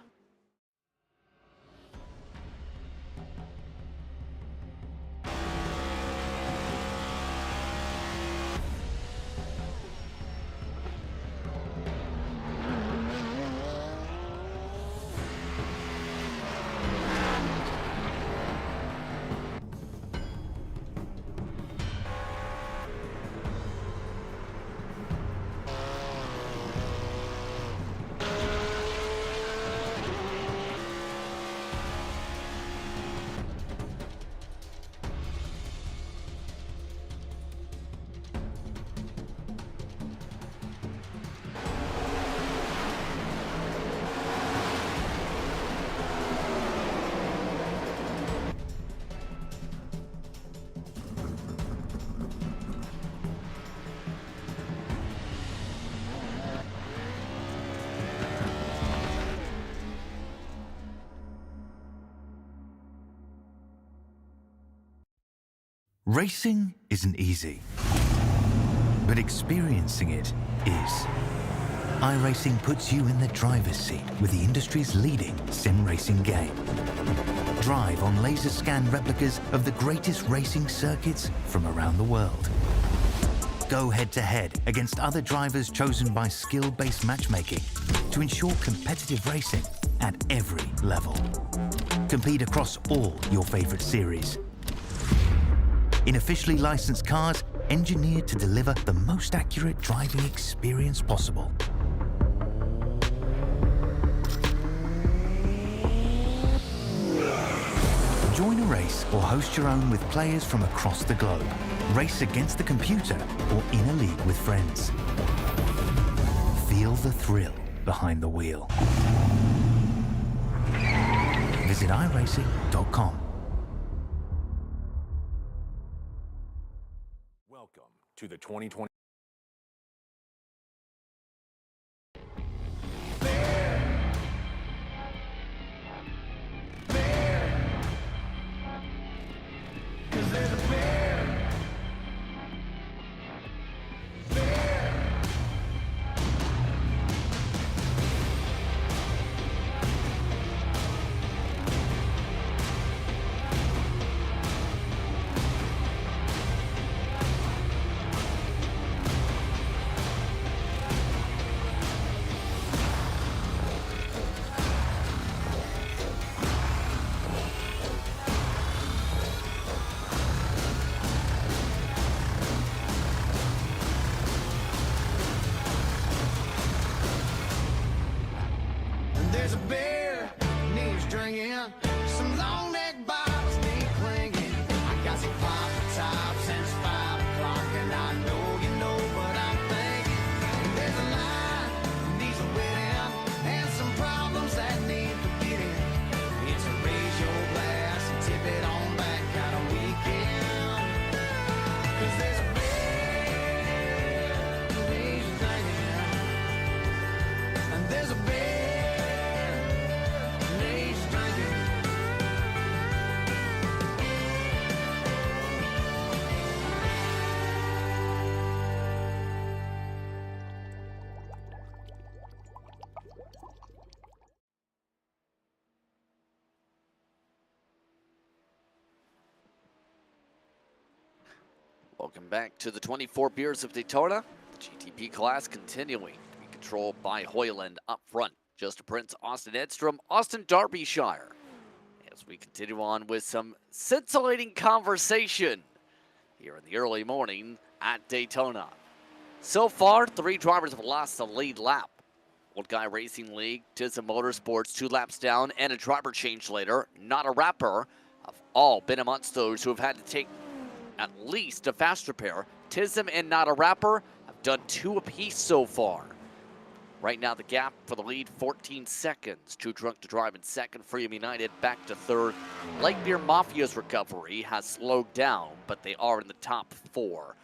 Racing isn't easy, but experiencing it is. iRacing puts you in the driver's seat with the industry's leading sim racing game. Drive on laser scan replicas of the greatest racing circuits from around the world. Go head-to-head against other drivers chosen by skill-based matchmaking to ensure competitive racing at every level. Compete across all your favorite series. In officially licensed cars, engineered to deliver the most accurate driving experience possible. Join a race or host your own with players from across the globe. Race against the computer or in a league with friends. Feel the thrill behind the wheel. Visit iRacing.com. Welcome to the 2020. There's a bear needs drinking, some long neck bottles need clinging. I got some pop top since 5 o'clock, and I know you know what I'm thinking. There's a line that needs a wedding, and some problems that need forgetting. It's a raise your glass and tip it on back kind of weekend. 'Cause there's a bear who needs drinking, and there's a bear. Welcome back to the 24 Beers of Daytona. The GTP class continuing to be controlled by Hoyland up front. Just Prince, Austin Edstrom, Austin Derbyshire. As we continue on with some scintillating conversation here in the early morning at Daytona. So far, 3 drivers have lost the lead lap. Old Guy Racing League, Tism Motorsports 2 laps down, and a driver change later. Not a Rapper have all been amongst those who have had to take at least a fast repair. Tism and Not a Rapper have done 2 apiece so far. Right now, the gap for the lead, 14 seconds. Too Drunk to Drive in second. Freedom United back to third. Light Beer Mafia's recovery has slowed down, but they are in the top 4.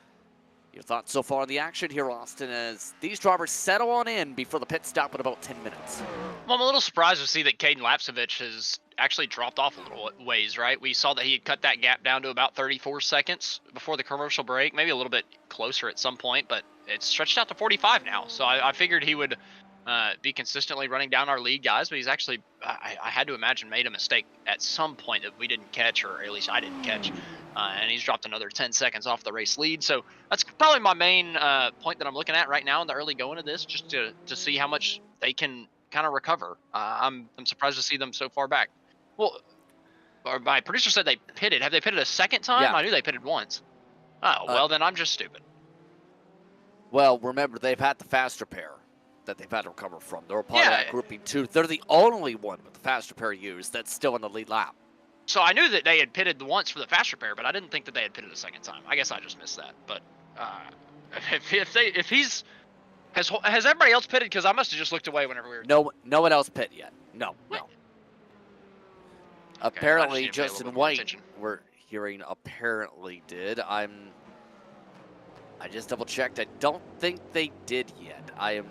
Your thoughts so far on the action here, Austin, as these drivers settle on in before the pit stop in about 10 minutes? Well, I'm a little surprised to see that Caden Lapsevich has actually dropped off a little ways, right? We saw that he had cut that gap down to about 34 seconds before the commercial break, maybe a little bit closer at some point, but it's stretched out to 45 now. So I figured he would be consistently running down our lead guys, but he's actually, I had to imagine, made a mistake at some point that we didn't catch, or at least I didn't catch. And he's dropped another 10 seconds off the race lead. So that's probably my main point that I'm looking at right now in the early going of this, just to see how much they can kind of recover. I'm surprised to see them so far back. Well, or my producer said they pitted. Have they pitted a second time? Yeah. I knew they pitted once. Oh, well, then I'm just stupid. Well, remember, they've had the fast repair that they've had to recover from. They're a part of Yeah. that grouping, too. They're the only one with the fast repair used that's still in the lead lap. So I knew that they had pitted once for the fast repair, but I didn't think that they had pitted a second time. I guess I just missed that. But has everybody else pitted? Because I must have just looked away whenever we were. No one else pit yet. No. Okay, Apparently, I just need to pay a little Justin bit more White, attention. we're hearing, apparently did. I just double checked. I don't think they did yet. I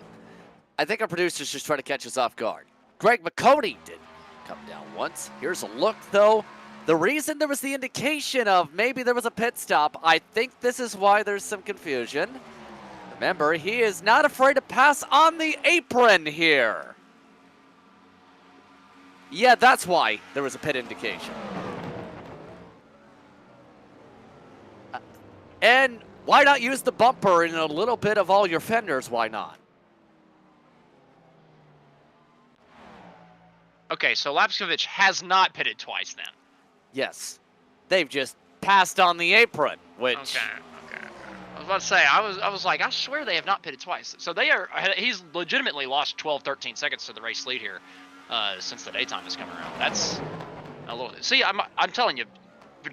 think our producer's just trying to catch us off guard. Greg McConey did come down once. Here's a look, though. The reason there was the indication of maybe there was a pit stop, I think this is why there's some confusion. Remember, he is not afraid to pass on the apron here. Yeah, that's why there was a pit indication. And why not use the bumper in a little bit of all your fenders? Why not? Okay, so Lapsevich has not pitted twice then. Yes. They've just passed on the apron, which... Okay. I was about to say, I was like, I swear they have not pitted twice. So he's legitimately lost 12, 13 seconds to the race lead here since the daytime has come around. That's a little... See, I'm telling you,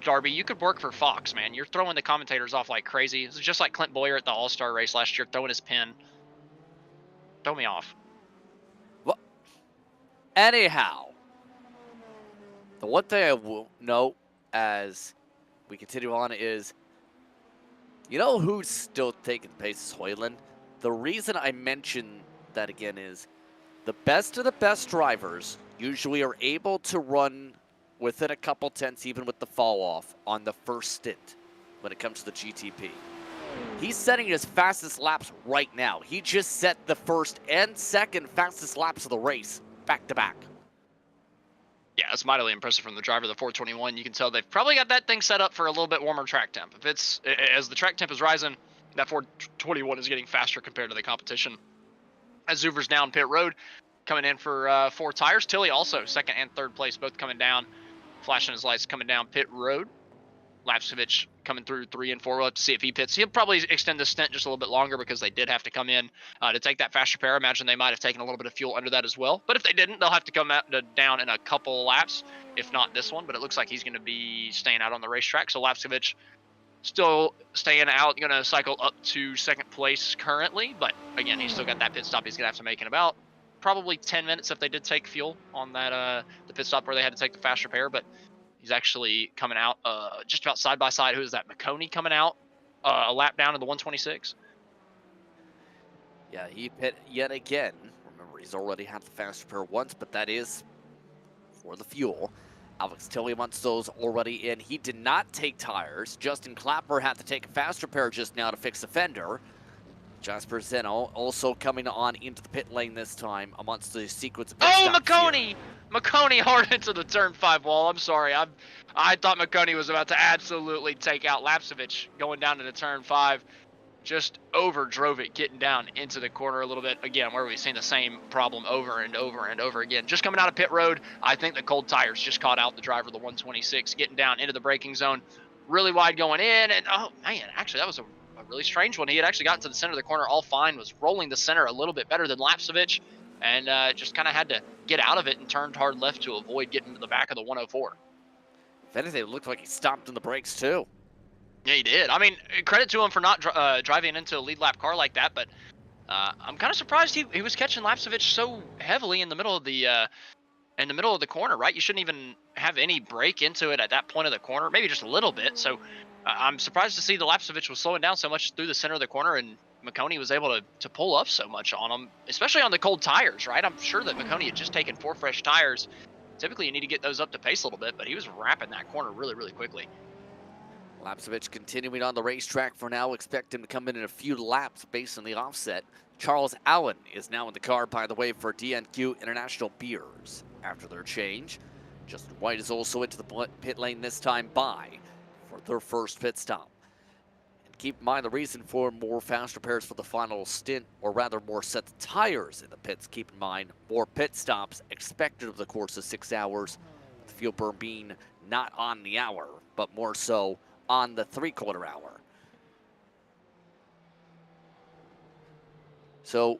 Darby, you could work for Fox, man. You're throwing the commentators off like crazy. It's just like Clint Boyer at the All-Star race last year, throwing his pin. Throw me off. Well, anyhow, the one thing I will note as we continue on is, You know who's still taking the pace is Hoyland. The reason I mention that again is the best of the best drivers usually are able to run within a couple tenths, even with the fall off on the first stint when it comes to the GTP. He's setting his fastest laps right now. He just set the first and second fastest laps of the race back to back. Yeah, it's mightily impressive from the driver of the 421. You can tell they've probably got that thing set up for a little bit warmer track temp. If it's as the track temp is rising, that 421 is getting faster compared to the competition. As Zuver's down pit road, coming in for 4 tires. Tilly also second and third place, both coming down, flashing his lights coming down pit road. Lapsevich coming through 3 and 4. We'll have to see if he pits. He'll probably extend the stint just a little bit longer because they did have to come in to take that faster pair. I imagine they might have taken a little bit of fuel under that as well. But if they didn't, they'll have to come out down in a couple laps, if not this one. But it looks like he's going to be staying out on the racetrack. So Lapsevich still staying out, going to cycle up to second place currently. But again, he's still got that pit stop he's going to have to make in about probably 10 minutes if they did take fuel on that the pit stop where they had to take the faster pair. But he's actually coming out just about side by side. Who is that? McConey coming out a lap down in the 126. Yeah, he pit yet again. Remember, he's already had the faster pair once, but that is for the fuel. Alex Tilley wants those already in. He did not take tires. Justin Clapper had to take a faster pair just now to fix the fender. Jasper Zeno also coming on into the pit lane this time amongst the sequence of pit stops McConey! here. McConey hard into the turn 5 wall. I'm sorry. I thought McConey was about to absolutely take out Lapsevich going down to the turn 5. Just over drove it, getting down into the corner a little bit. Again, where we've seen the same problem over and over and over again. Just coming out of pit road, I think the cold tires just caught out the driver of the 126, getting down into the braking zone. Really wide going in, and oh man, actually that was a really strange one. He had actually gotten to the center of the corner all fine, was rolling the center a little bit better than Lapsevich, and just kind of had to get out of it and turned hard left to avoid getting to the back of the 104. If anything, it looked like he stopped in the brakes too. Yeah, he did. I mean, credit to him for not driving into a lead lap car like that, but I'm kind of surprised he was catching Lapsevich so heavily in the middle of the corner, right? You shouldn't even have any brake into it at that point of the corner, maybe just a little bit. So I'm surprised to see the Lapsevich was slowing down so much through the center of the corner, and McConey was able to pull up so much on him, especially on the cold tires, right? I'm sure that McConey had just taken 4 fresh tires. Typically, you need to get those up to pace a little bit, but he was wrapping that corner really, really quickly. Lapsevich continuing on the racetrack for now. Expect him to come in a few laps based on the offset. Charles Allen is now in the car, by the way, for DNQ International Beers. After their change, Justin White is also into the pit lane this time for their first pit stop. And keep in mind the reason for more faster pairs for the final stint, or rather more sets of tires in the pits. Keep in mind more pit stops expected over the course of 6 hours. The fuel burn being not on the hour, but more so on the 3/4 hour. So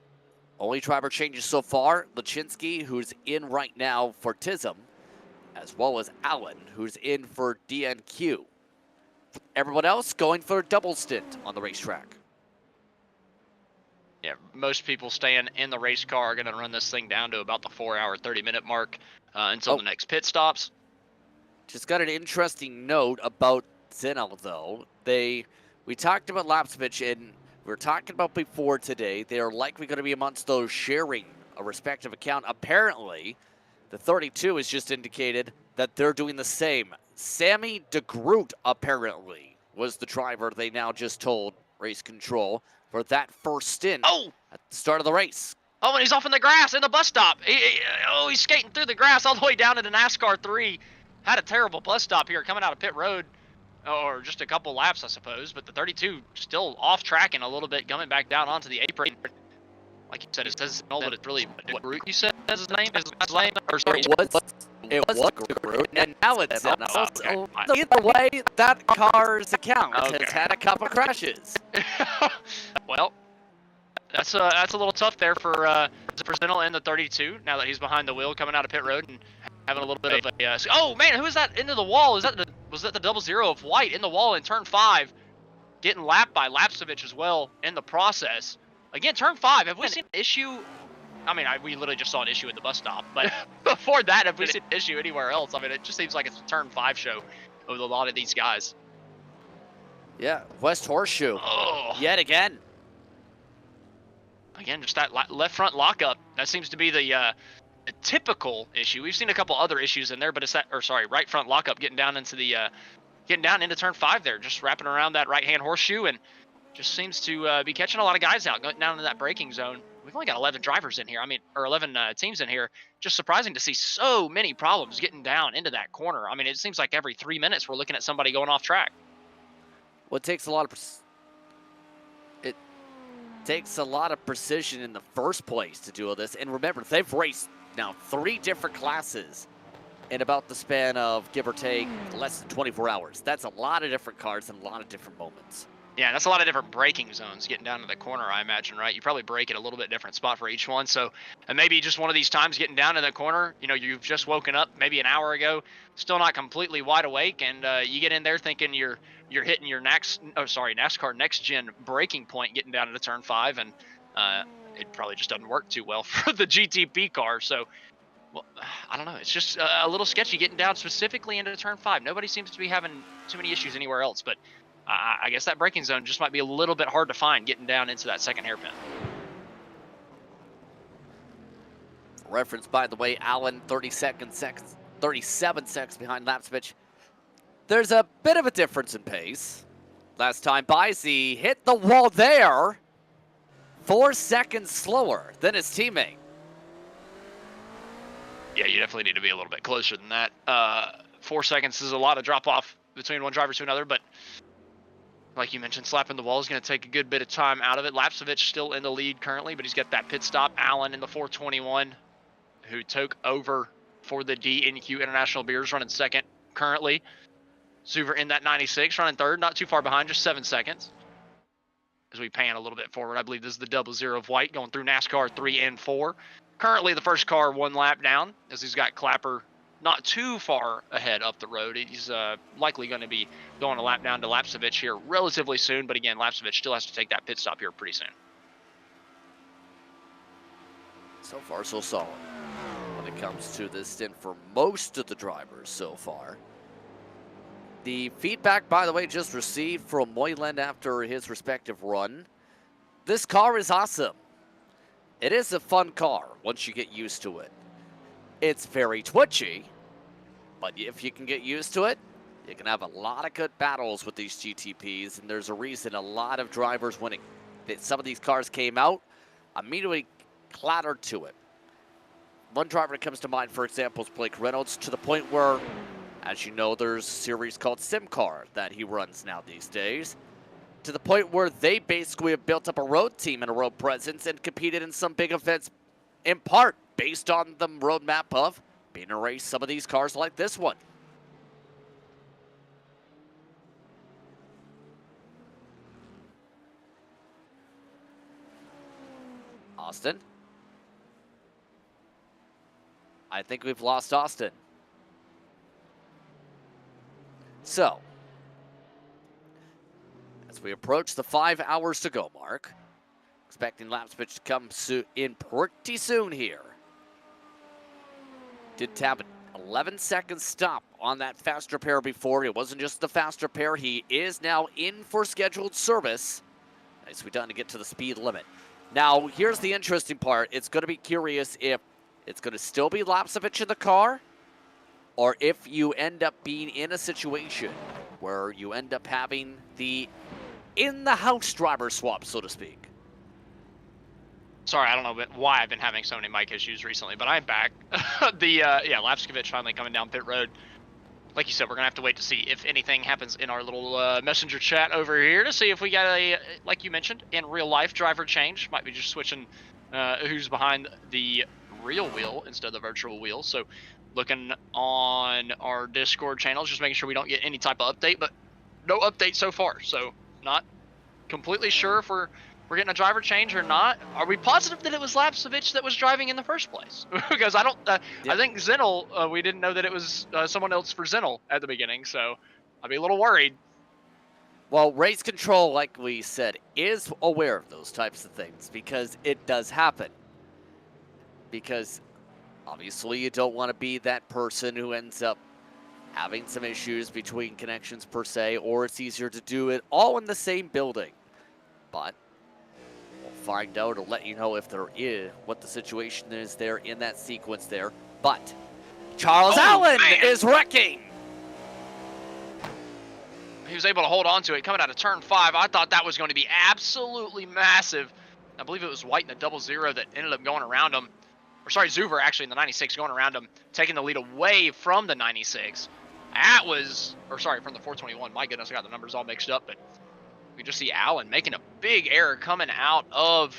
only driver changes so far. Lachinsky, who's in right now for Tism, as well as Allen, who's in for DNQ. Everyone else going for a double stint on the racetrack. Yeah, most people staying in the race car are going to run this thing down to about the 4-hour, 30-minute mark until the next pit stops. Just got an interesting note about Zeno, though. We talked about Lapsevich, and we were talking about before today. They are likely going to be amongst those sharing a respective account. Apparently, the 32 has just indicated that they're doing the same. Sammy DeGroot, apparently, was the driver they now just told race control for that first stint at the start of the race. Oh, and he's off in the grass in the bus stop. He's skating through the grass all the way down into NASCAR 3. Had a terrible bus stop here coming out of pit road, or just a couple laps, I suppose. But the 32 still off tracking a little bit, coming back down onto the apron. Like you said, it says no, but it's really DeGroot. You said his name? His name? Or sorry, It was DeGroot, and now it's Zeno. Okay. So either way, that car's account has had a couple crashes. Well, that's a little tough there for Zeno in the 32. Now that he's behind the wheel, coming out of pit road and having a little bit of a. Oh man, who is that into the wall? Was that the 00 of White in the wall in turn 5, getting lapped by Lapsevich as well in the process. Again, turn 5. Have we seen an issue? I mean, we literally just saw an issue at the bus stop, but before that, have we seen an issue anywhere else? I mean, it just seems like it's a turn 5 show with a lot of these guys. Yeah, West Horseshoe. Oh, Yet again. again, just that left front lockup. That seems to be the typical issue. We've seen a couple other issues in there, but it's that, or sorry, right front lockup getting down into the getting down into turn 5 there, just wrapping around that right-hand horseshoe, and just seems to be catching a lot of guys out, going down into that braking zone. We've only got 11 drivers in here. I mean, or 11 teams in here. Just surprising to see so many problems getting down into that corner. I mean, it seems like every 3 minutes we're looking at somebody going off track. Well, it takes a lot of precision in the first place to do all this. And remember, they've raced now 3 different classes in about the span of, give or take, less than 24 hours. That's a lot of different cars and a lot of different moments. Yeah, that's a lot of different braking zones getting down to the corner, I imagine, right? You probably brake at a little bit different spot for each one. So, and maybe just one of these times getting down to the corner, you know, you've just woken up maybe an hour ago, still not completely wide awake, and you get in there thinking you're hitting your NASCAR next gen braking point getting down into turn 5, and it probably just doesn't work too well for the GTP car. So, well, I don't know. It's just a little sketchy getting down specifically into turn 5. Nobody seems to be having too many issues anywhere else, but I guess that braking zone just might be a little bit hard to find getting down into that second hairpin. Reference, by the way, Allen 37 seconds behind Lapsvich. There's a bit of a difference in pace. Last time Bizey hit the wall there, 4 seconds slower than his teammate. Yeah, you definitely need to be a little bit closer than that. 4 seconds is a lot of drop off between one driver to another, but like you mentioned, slapping the wall is going to take a good bit of time out of it. Lapsevich still in the lead currently, but he's got that pit stop. Allen in the 421, who took over for the DNQ International Beers, running second currently. Zuver in that 96, running third, not too far behind, just 7 seconds. As we pan a little bit forward, I believe this is the 00 of white going through NASCAR 3 and 4. Currently, the first car 1 lap down, as he's got Clapper not too far ahead up the road. He's likely going to be going a lap down to Lapsevich here relatively soon, but again, Lapsevich still has to take that pit stop here pretty soon. So far, so solid when it comes to this stint for most of the drivers so far. The feedback, by the way, just received from Moyland after his respective run. This car is awesome. It is a fun car once you get used to it. It's very twitchy, but if you can get used to it, you can have a lot of good battles with these GTPs, and there's a reason a lot of drivers, when some of these cars came out, immediately clattered to it. One driver that comes to mind, for example, is Blake Reynolds, to the point where, as you know, there's a series called SimCar that he runs now these days, to the point where they basically have built up a road team and a road presence and competed in some big events, in part based on the roadmap of being to race some of these cars like this one. Austin? I think we've lost Austin. So, as we approach the 5 hours to go mark, expecting Lapsvich to come in pretty soon here. Did have an 11-second stop on that fast repair before. It wasn't just the fast repair. He is now in for scheduled service. Nicely done to get to the speed limit. Now, here's the interesting part. It's going to be curious if it's going to still be Lapsevich in the car, or if you end up being in a situation where you end up having the in-the-house driver swap, so to speak. Sorry, I don't know why I've been having so many mic issues recently, but I'm back. Lapsevich finally coming down pit road. Like you said, we're going to have to wait to see if anything happens in our little messenger chat over here to see if we got a, like you mentioned, in real life driver change. Might be just switching who's behind the real wheel instead of the virtual wheel. So looking on our Discord channels, just making sure we don't get any type of update, but no update so far. So not completely sure if we're getting a driver change or not. Are we positive that it was Lapsevich that was driving in the first place? Because I don't, I think Zenil, we didn't know that it was someone else for Zenil at the beginning, so I'd be a little worried. Well, race control, like we said, is aware of those types of things because it does happen. Because obviously you don't want to be that person who ends up having some issues between connections per se, or it's easier to do it all in the same building. But we'll find out or let you know if there is, what the situation is there in that sequence there. But Charles Allen is wrecking. He was able to hold on to it coming out of turn 5. I thought that was going to be absolutely massive. I believe it was White in the 0-0 that ended up going around him. Or sorry, Zuver actually in the 96 going around him, taking the lead away from the 96. That was, or sorry, from the 421. My goodness, I got the numbers all mixed up. But we just see Allen making a big error coming out of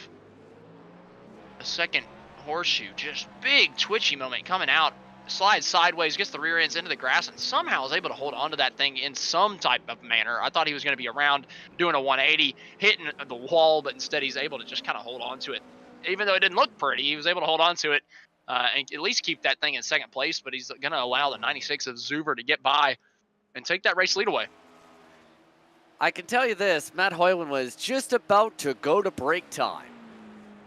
the second horseshoe. Just big twitchy moment coming out. Slides sideways, gets the rear ends into the grass, and somehow is able to hold on to that thing in some type of manner. I thought he was going to be around doing a 180, hitting the wall, but instead he's able to just kind of hold on to it. Even though it didn't look pretty, he was able to hold on to it and at least keep that thing in second place, but he's going to allow the 96 of Zuver to get by and take that race lead away. I can tell you this, Matt Hoyland was just about to go to break time.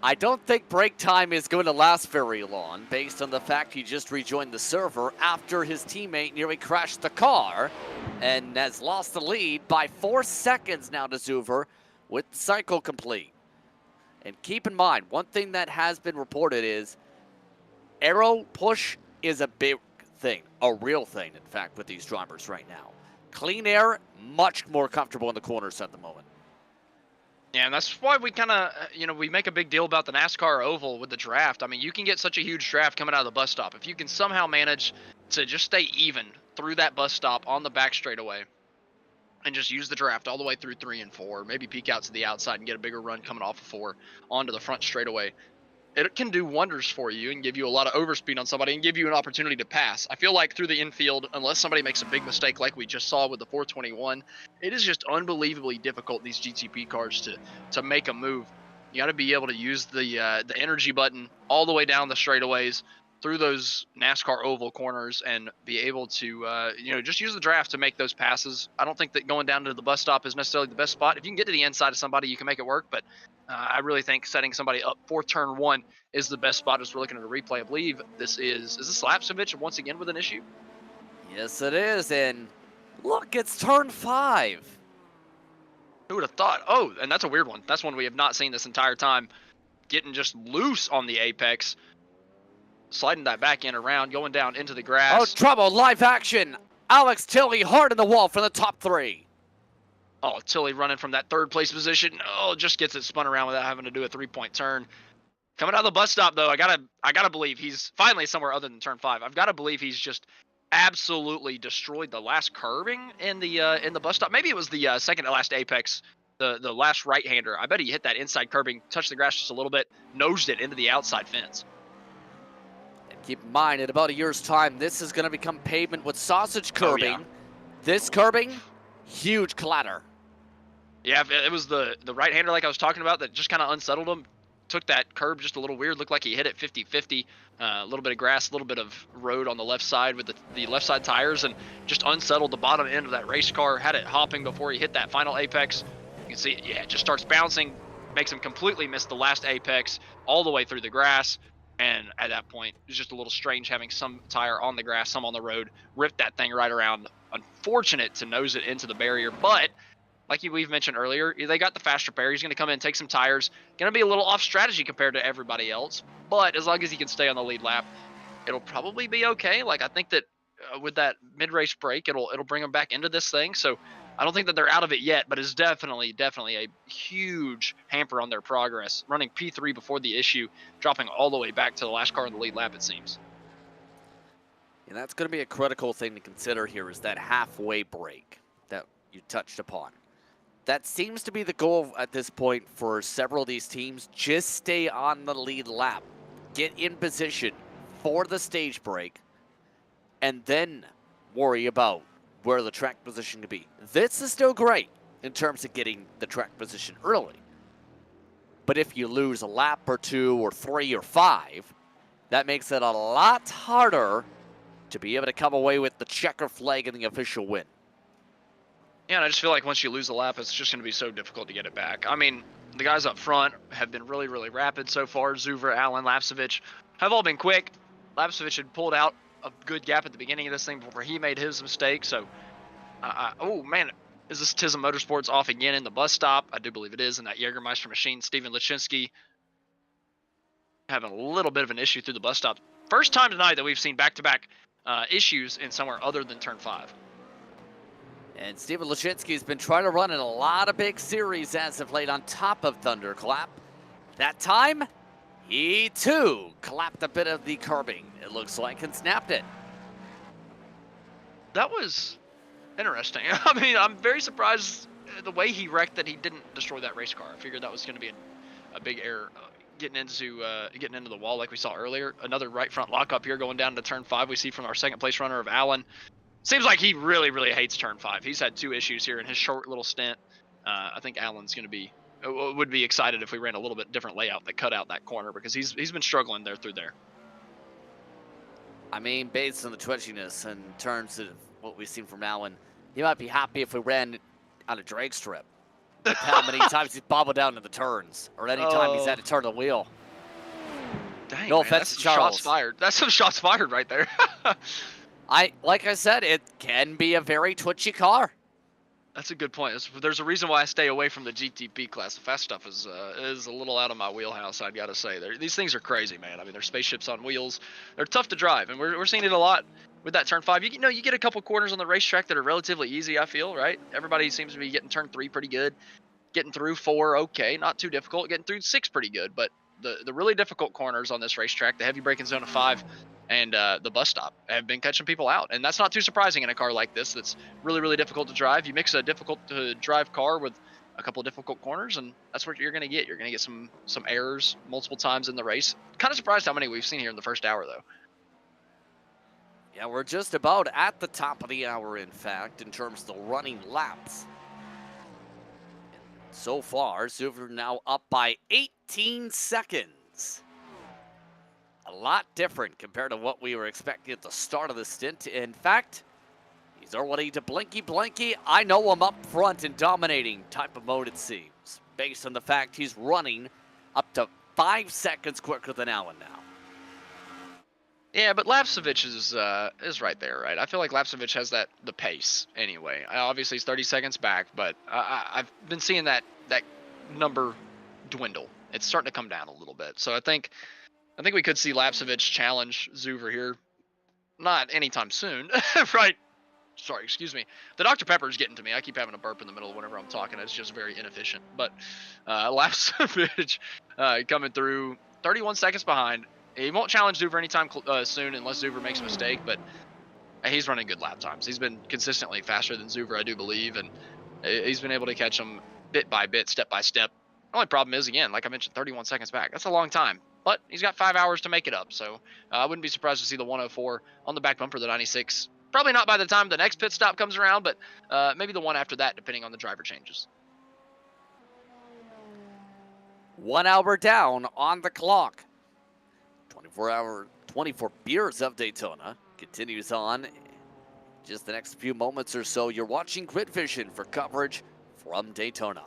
I don't think break time is going to last very long based on the fact he just rejoined the server after his teammate nearly crashed the car and has lost the lead by 4 seconds now to Zuver with the cycle complete. And keep in mind, one thing that has been reported is aero push is a big thing, a real thing, in fact, with these drivers right now. Clean air, much more comfortable in the corners at the moment. Yeah, and that's why we kind of, we make a big deal about the NASCAR oval with the draft. I mean, you can get such a huge draft coming out of the bus stop. If you can somehow manage to just stay even through that bus stop on the back straightaway and just use the draft all the way through 3 and 4, maybe peek out to the outside and get a bigger run coming off of 4 onto the front straightaway, it can do wonders for you and give you a lot of overspeed on somebody and give you an opportunity to pass. I feel like through the infield, unless somebody makes a big mistake like we just saw with the 421, it is just unbelievably difficult, these GTP cars, to make a move. You got to be able to use the energy button all the way down the straightaways through those NASCAR oval corners and be able to, just use the draft to make those passes. I don't think that going down to the bus stop is necessarily the best spot. If you can get to the inside of somebody, you can make it work, but I really think setting somebody up for turn 1 is the best spot as we're looking at a replay. I believe this is this Lapsovich once again with an issue? Yes, it is, and look, it's turn 5. Who would have thought? Oh, and that's a weird one. That's one we have not seen this entire time. Getting just loose on the apex, sliding that back end around, going down into the grass. Oh, trouble, live action. Alex Tilley hard in the wall for the top 3. Oh, Tilley running from that 3rd place position. Oh, just gets it spun around without having to do a 3-point turn. Coming out of the bus stop, though, I gotta believe he's finally somewhere other than turn 5. I've got to believe he's just absolutely destroyed the last curbing in the bus stop. Maybe it was the second to last apex, the last right-hander. I bet he hit that inside curbing, touched the grass just a little bit, nosed it into the outside fence. And keep in mind, in about a year's time, this is going to become pavement with sausage curbing. Oh, yeah. This curbing, huge clatter. Yeah, it was the right-hander like I was talking about that just kind of unsettled him. Took that curb just a little weird. Looked like he hit it 50-50. A little bit of grass, a little bit of road on the left side with the left side tires, and just unsettled the bottom end of that race car. Had it hopping before he hit that final apex. You can see it, yeah, it just starts bouncing. Makes him completely miss the last apex all the way through the grass. And at that point, it was just a little strange having some tire on the grass, some on the road. Ripped that thing right around. Unfortunate to nose it into the barrier, but like we've mentioned earlier, they got the faster pair. He's going to come in, take some tires. Going to be a little off strategy compared to everybody else, but as long as he can stay on the lead lap, it'll probably be okay. Like, I think that with that mid-race break, it'll bring them back into this thing. So I don't think that they're out of it yet, but it's definitely a huge hamper on their progress. Running P3 before the issue, dropping all the way back to the last car in the lead lap, it seems. And that's going to be a critical thing to consider here, is that halfway break that you touched upon. That seems to be the goal at this point for several of these teams. Just stay on the lead lap. Get in position for the stage break, and then worry about where the track position could be. This is still great in terms of getting the track position early. But if you lose a lap or 2 or 3 or 5, that makes it a lot harder to be able to come away with the checker flag and the official win. Yeah, and I just feel like once you lose a lap, it's just going to be so difficult to get it back. I mean, the guys up front have been really, really rapid so far. Zuver, Allen, Lapsovich have all been quick. Lapsovich had pulled out a good gap at the beginning of this thing before he made his mistake. So, oh man, is this Tism Motorsports off again in the bus stop? I do believe it is in that Jägermeister machine. Steven Leszczynski having a little bit of an issue through the bus stop. First time tonight that we've seen back-to-back issues in somewhere other than turn 5. And Steven Leszczynski's been trying to run in a lot of big series as of late on top of Thunderclap. That time, he too clapped a bit of the curbing, it looks like, and snapped it. That was interesting. I mean, I'm very surprised the way he wrecked that he didn't destroy that race car. I figured that was going to be a big error. Getting into the wall like we saw earlier. Another right front lock up here going down to turn 5. We see from our second place runner of Allen. Seems like he really, really hates turn 5. He's had 2 issues here in his short little stint. I think Allen's going to be would be excited if we ran a little bit different layout that cut out that corner, because he's been struggling through there. I mean, based on the twitchiness in terms of what we've seen from Allen, he might be happy if we ran on a drag strip. With how many times he's bobbled down to the turns, or any time he's had to turn the wheel. Dang, no man, offense that's to some Charles. shots fired. That's some shots fired right there. Like I said, it can be a very twitchy car. That's a good point. There's a reason why I stay away from the GTP class. The fast stuff is a little out of my wheelhouse, I'd got to say. These things are crazy, man. I mean, they're spaceships on wheels. They're tough to drive, and we're seeing it a lot with that turn 5. You know, you get a couple corners on the racetrack that are relatively easy, I feel, right? Everybody seems to be getting turn 3 pretty good. Getting through 4, okay, not too difficult. Getting through 6, pretty good. But the really difficult corners on this racetrack, the heavy braking zone of 5 and the bus stop, have been catching people out. And that's not too surprising in a car like this that's really, really difficult to drive. You mix a difficult to drive car with a couple of difficult corners, and that's what you're going to get. You're going to get some errors multiple times in the race. Kind of surprised how many we've seen here in the first hour, though. Yeah, we're just about at the top of the hour, in fact, in terms of the running laps. So far, Zuver now up by 18 seconds. A lot different compared to what we were expecting at the start of the stint. In fact, he's already to blinky. I know him up front and dominating type of mode, it seems, based on the fact he's running up to 5 seconds quicker than Allen now. Yeah, but Lapsevich is right there, right? I feel like Lapsevich has the pace anyway. Obviously, he's 30 seconds back, but I've been seeing that number dwindle. It's starting to come down a little bit. So I think we could see Lapsevich challenge Zuver here. Not anytime soon, right? Sorry, excuse me. The Dr. Pepper is getting to me. I keep having a burp in the middle whenever I'm talking. It's just very inefficient. But Lapsevich coming through 31 seconds behind. He won't challenge Zuver anytime soon unless Zuver makes a mistake, but he's running good lap times. He's been consistently faster than Zuver, I do believe, and he's been able to catch him bit by bit, step by step. The only problem is, again, like I mentioned, 31 seconds back. That's a long time, but he's got 5 hours to make it up, so I wouldn't be surprised to see the 104 on the back bumper, the 96. Probably not by the time the next pit stop comes around, but maybe the one after that, depending on the driver changes. 1 hour down on the clock. 24 beers of Daytona continues on. Just the next few moments or so, you're watching Grid Vision for coverage from Daytona.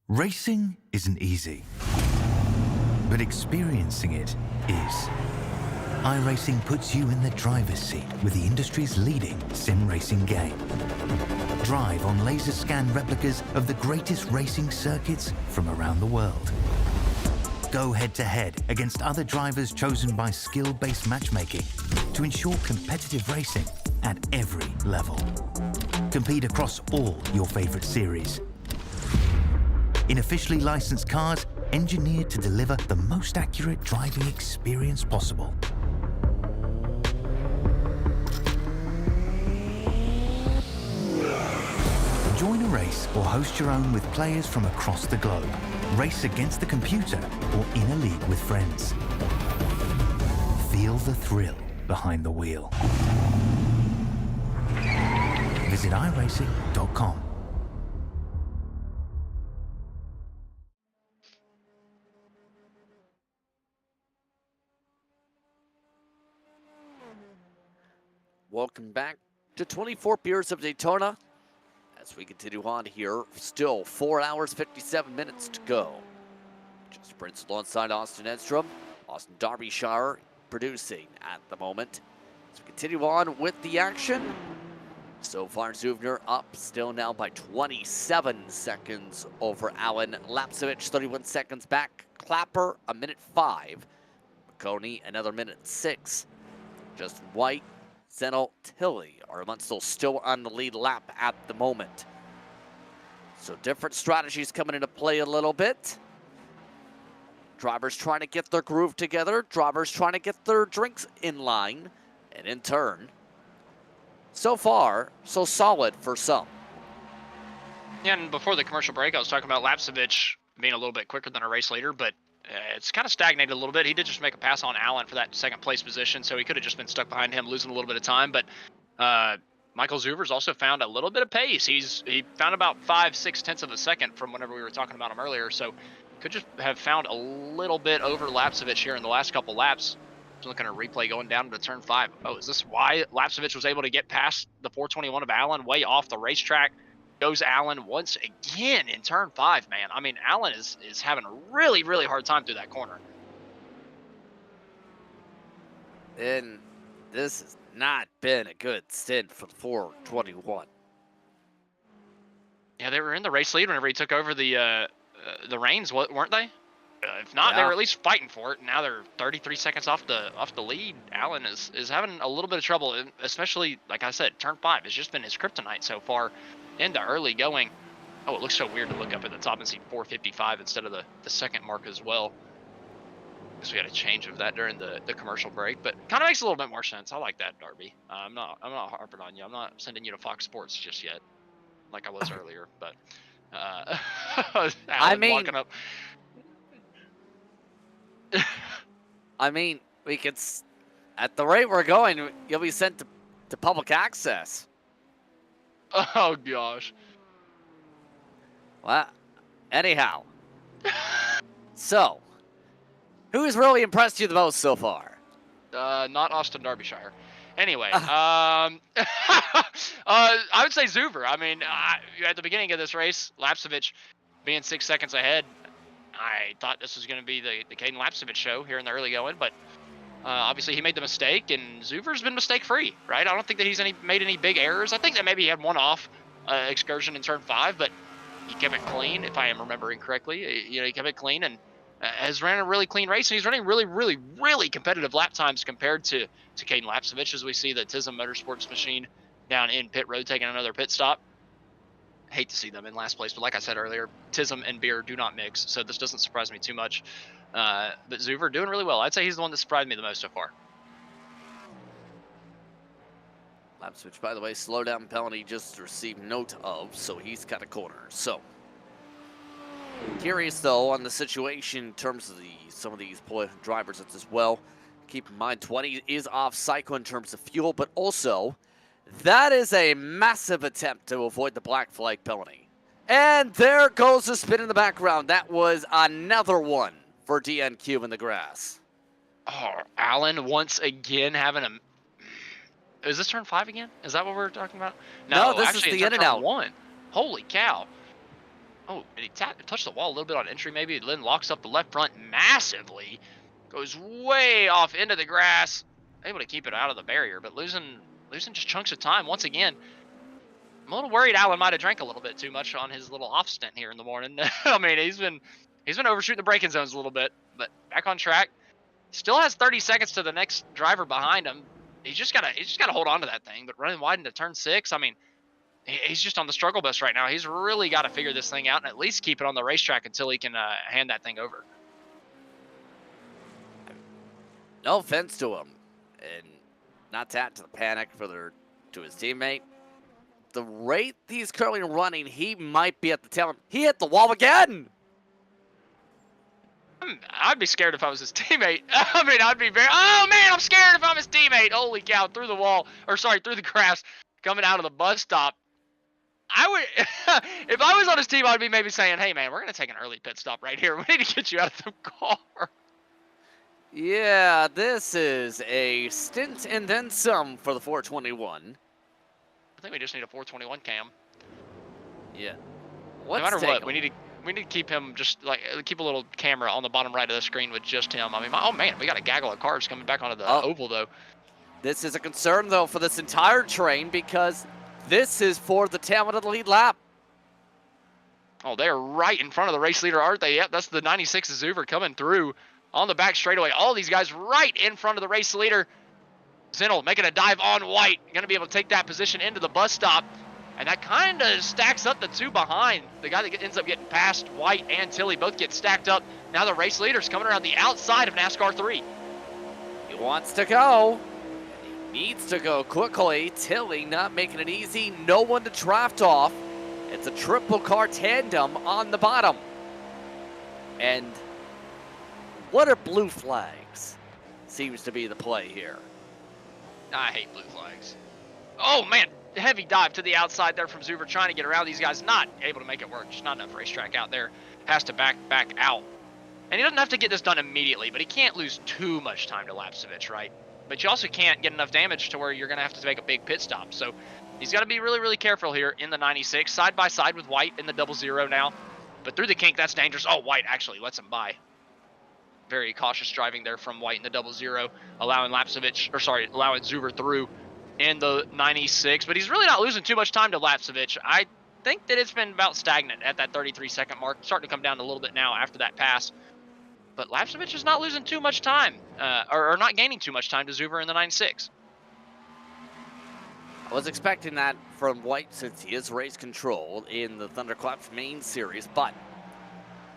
Racing isn't easy, but experiencing it is. iRacing puts you in the driver's seat with the industry's leading sim racing game. Drive on laser scan replicas of the greatest racing circuits from around the world. Go head-to-head against other drivers chosen by skill-based matchmaking to ensure competitive racing at every level. Compete across all your favorite series. In officially licensed cars, engineered to deliver the most accurate driving experience possible. Join a race or host your own with players from across the globe. Race against the computer or in a league with friends. Feel the thrill behind the wheel. Visit iRacing.com. Welcome back to 24 Beers of Daytona. As we continue on here, still 4 hours, 57 minutes to go. Just sprints alongside Austin Edstrom. Austin Derbyshire producing at the moment. As we continue on with the action. So far, Zuvner up still now by 27 seconds over Alan Lapsevich, 31 seconds back. Clapper, a minute 5. McConey, another minute 6. Justin White, Zeno, Tilly are still on the lead lap at the moment. So different strategies coming into play a little bit. Drivers trying to get their groove together. Drivers trying to get their drinks in line. And in turn, so far, so solid for some. Yeah, and before the commercial break, I was talking about Lapsevich being a little bit quicker than a race leader, but it's kind of stagnated a little bit. He did just make a pass on Allen for that second place position, so he could have just been stuck behind him, losing a little bit of time. But Michael Zuver's also found a little bit of pace. He found about 5/6 of a second from whenever we were talking about him earlier, so could just have found a little bit over Lapsevich here in the last couple laps. Just looking at a replay going down to turn 5. Oh, is this why Lapsevich was able to get past the 421 of Allen way off the racetrack? Goes Allen once again in turn 5, man. I mean, Allen is having a really, really hard time through that corner. And this has not been a good stint for the 421. Yeah, they were in the race lead whenever he took over the reins, weren't they? If not, they were at least fighting for it. Now they're 33 seconds off the lead. Allen is having a little bit of trouble, especially, like I said, turn 5 has just been his kryptonite so far into early going. Oh, it looks so weird to look up at the top and see 455 instead of the second mark as well. Guess we had a change of that during the commercial break, but kind of makes a little bit more sense. I like that, Darby. I'm not harping on you. I'm not sending you to Fox Sports just yet, like I was earlier. But I mean, walking up. I mean, we could, at the rate we're going, you'll be sent to public access. Oh gosh. Well, anyhow. So, who's really impressed you the most so far? Not Austin Derbyshire. Anyway, I would say Zuver. I mean, at the beginning of this race, Lapsevich being 6 seconds ahead, I thought this was going to be the Caden Lapsevich show here in the early going, but obviously he made the mistake, and Zuver's been mistake-free, right? I don't think that he's made any big errors. I think that maybe he had one off excursion in turn 5, but he kept it clean, if I am remembering correctly. He kept it clean and has ran a really clean race, and he's running really, really, really competitive lap times compared to Caden Lapsevich, as we see the Tism Motorsports machine down in pit road taking another pit stop. Hate to see them in last place, but like I said earlier, Tism and beer do not mix, so this doesn't surprise me too much. But Zuver doing really well. I'd say he's the one that surprised me the most so far. Lap switch, by the way, slow down penalty just received note of, so he's got a corner. So, curious though on the situation in terms of some of these drivers as well. Keep in mind, 20 is off cycle in terms of fuel, but also that is a massive attempt to avoid the black flag penalty. And there goes the spin in the background. That was another one for DNQ in the grass. Oh, Allen once again having a... Is this turn 5 again? Is that what we're talking about? No, this actually, is the in and out. 1. Holy cow. Oh, and he touched the wall a little bit on entry maybe. Then locks up the left front massively. Goes way off into the grass. Able to keep it out of the barrier, but losing just chunks of time once again. I'm a little worried Allen might have drank a little bit too much on his little off stint here in the morning. I mean, he's been overshooting the braking zones a little bit. but back on track. Still has 30 seconds to the next driver behind him. He's just gotta hold on to that thing. But running wide into turn 6, I mean, he's just on the struggle bus right now. He's really got to figure this thing out and at least keep it on the racetrack until he can hand that thing over. No offense to him, and not to add to the panic to his teammate. The rate he's currently running, he might be at the tail end. He hit the wall again. I'd be scared if I was his teammate. I mean, I'd be oh man, I'm scared if I'm his teammate. Holy cow, through the wall, through the grass, coming out of the bus stop. I would, if I was on his team, I'd be maybe saying, hey man, we're going to take an early pit stop right here. We need to get you out of the car. Yeah, this is a stint and then some for the 421. I think we just need a 421 cam. Yeah. No matter what, we need to keep him keep a little camera on the bottom right of the screen with just him. I mean, oh man, we got a gaggle of cars coming back onto the oval though. This is a concern though for this entire train because this is for the tail end of the lead lap. Oh, they're right in front of the race leader, aren't they? Yep, that's the 96 Zuver coming through on the back straightaway. All these guys right in front of the race leader. Zinnel making a dive on White. Going to be able to take that position into the bus stop. And that kind of stacks up the two behind. The guy that ends up getting past White and Tilly both get stacked up. Now the race leader's coming around the outside of NASCAR 3. He wants to go. He needs to go quickly. Tilly not making it easy. No one to draft off. It's a triple car tandem on the bottom. And what are blue flags? Seems to be the play here. I hate blue flags. Oh man, heavy dive to the outside there from Zuber trying to get around these guys. Not able to make it work. Just not enough racetrack out there. Has to back out. And he doesn't have to get this done immediately, but he can't lose too much time to Lapsevich, right? But you also can't get enough damage to where you're going to have to make a big pit stop. So he's got to be really, really careful here in the 96. Side by side with White in the 00 now. But through the kink, that's dangerous. Oh, White actually lets him by. Very cautious driving there from White in the 00, allowing allowing Zuber through in the 96. But he's really not losing too much time to Lapsevich. I think that it's been about stagnant at that 33-second mark. Starting to come down a little bit now after that pass. But Lapsevich is not losing too much time, or not gaining too much time to Zuber in the 96. I was expecting that from White since he is race control in the Thunderclaps main series, but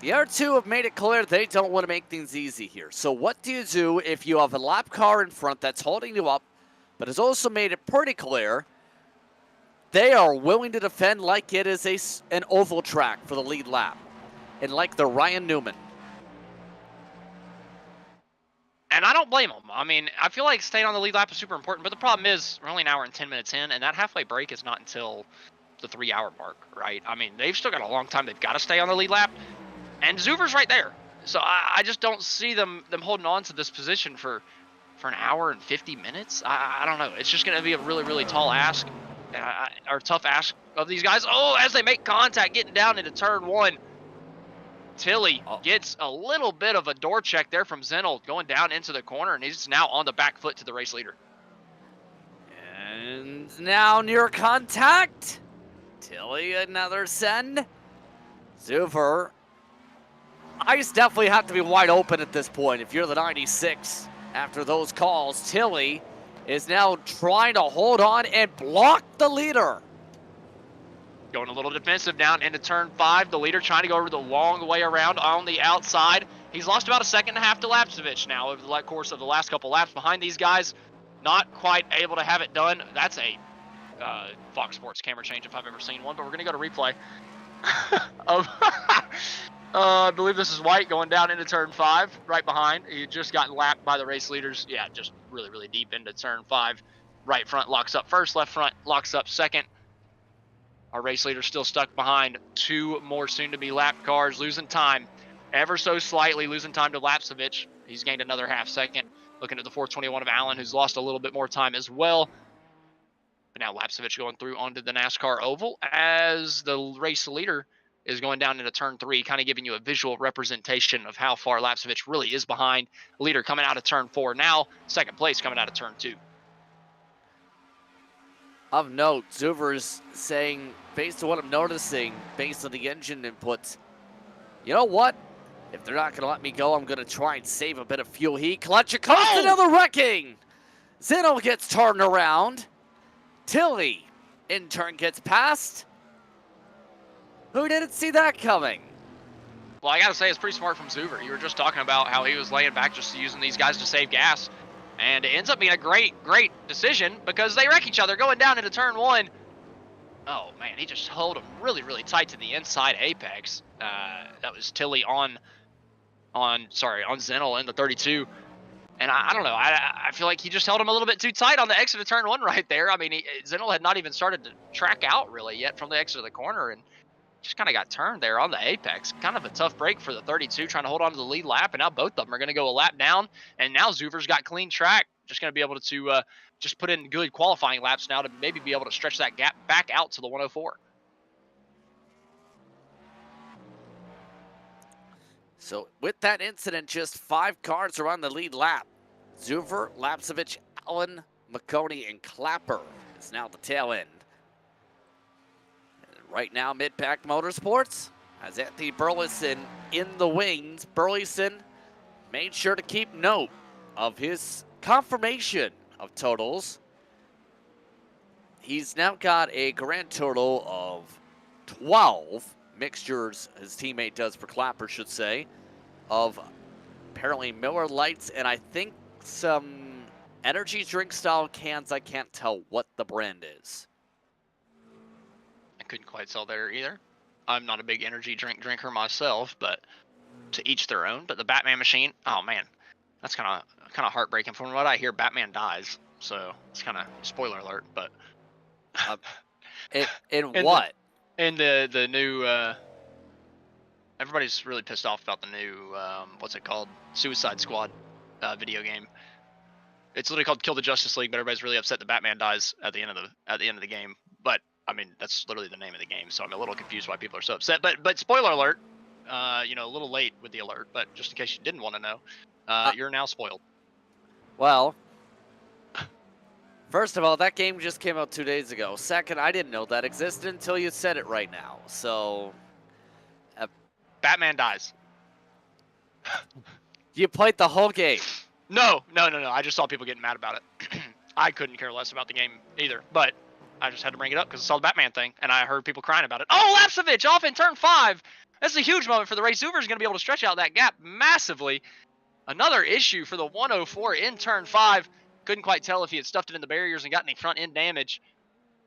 the other two have made it clear they don't want to make things easy here. So what do you do if you have a lap car in front that's holding you up, but has also made it pretty clear they are willing to defend like it is an oval track for the lead lap, and like the Ryan Newman. And I don't blame them. I mean, I feel like staying on the lead lap is super important, but the problem is we're only an hour and 10 minutes in, and that halfway break is not until the 3-hour mark, right? I mean, they've still got a long time. They've got to stay on the lead lap, and Zuber's right there. So I just don't see them holding on to this position for an hour and 50 minutes. I don't know. It's just going to be a really, really tall ask, or tough ask of these guys. Oh, as they make contact, getting down into turn 1. Tilly gets a little bit of a door check there from Zinnel going down into the corner, and he's now on the back foot to the race leader. And now near contact. Tilly, another send. Zuber. Eyes definitely have to be wide open at this point if you're the 96 after those calls. Tilly is now trying to hold on and block the leader. Going a little defensive down into turn 5. The leader trying to go over the long way around on the outside. He's lost about a second and a half to Lapsevich now over the course of the last couple laps behind these guys. Not quite able to have it done. That's a Fox Sports camera change if I've ever seen one, but we're going to go to replay. I believe this is White going down into turn 5, right behind. He just got lapped by the race leaders. Yeah, just really, really deep into turn 5. Right front locks up first, left front locks up second. Our race leader still stuck behind 2 more soon-to-be lap cars, losing time ever so slightly, losing time to Lapsevich. He's gained another half second. Looking at the 421 of Allen, who's lost a little bit more time as well. But now Lapsevich going through onto the NASCAR oval as the race leader is going down into turn 3, kind of giving you a visual representation of how far Lapsevich really is behind. Leader coming out of turn 4 now, second place coming out of turn 2. Of note, Zuber's saying, based on what I'm noticing, based on the engine inputs, you know what? If they're not going to let me go, I'm going to try and save a bit of fuel. He clutch it, comes Oh! another wrecking. Zinno gets turned around. Tilly, in turn, gets past. Who didn't see that coming? Well, I gotta say, it's pretty smart from Zuver. You were just talking about how he was laying back, just using these guys to save gas. And it ends up being a great decision because they wreck each other going down into turn 1. Oh, man, he just held him really, really tight to the inside apex. That was Tilly on Zenel in the 32. And I don't know, I feel like he just held him a little bit too tight on the exit of turn 1 right there. I mean, Zenel had not even started to track out really yet from the exit of the corner, and just kind of got turned there on the apex. Kind of a tough break for the 32, trying to hold on to the lead lap, and now both of them are going to go a lap down, and now Zuver's got clean track. Just going to be able to just put in good qualifying laps now to maybe be able to stretch that gap back out to the 104. So with that incident, just 5 cars are on the lead lap. Zuver, Lapsevich, Allen, McConey, and Clapper is now the tail end. And right now, Mid-Pack Motorsports has Anthony Burleson in the wings. Burleson made sure to keep note of his confirmation of totals. He's now got a grand total of 12 mixtures, his teammate does for Clapper, should say, of apparently Miller Lights and I think some energy drink style cans. I can't tell what the brand is. I couldn't quite tell there either. I'm not a big energy drinker myself, but to each their own. But the Batman machine, oh man, that's kind of heartbreaking. From what I hear, Batman dies, so it's kind of spoiler alert. But In what? In the new, everybody's really pissed off about the new what's it called, Suicide Squad video game. It's literally called Kill the Justice League, but everybody's really upset that Batman dies at the end of the game. But I mean, that's literally the name of the game, so I'm a little confused why people are so upset. But spoiler alert, you know, a little late with the alert, but just in case you didn't want to know, you're now spoiled. Well, first of all, that game just came out 2 days ago. Second, I didn't know that existed until you said it right now. So, Batman dies. you played the whole game. No. I just saw people getting mad about it. I couldn't care less about the game either, but I just had to bring it up because I saw the Batman thing, and I heard people crying about it. Oh, Lapsevich off in turn 5. That's a huge moment for the race. Zuver's going to be able to stretch out that gap massively. Another issue for the 104 in turn 5. Couldn't quite tell if he had stuffed it in the barriers and got any front end damage.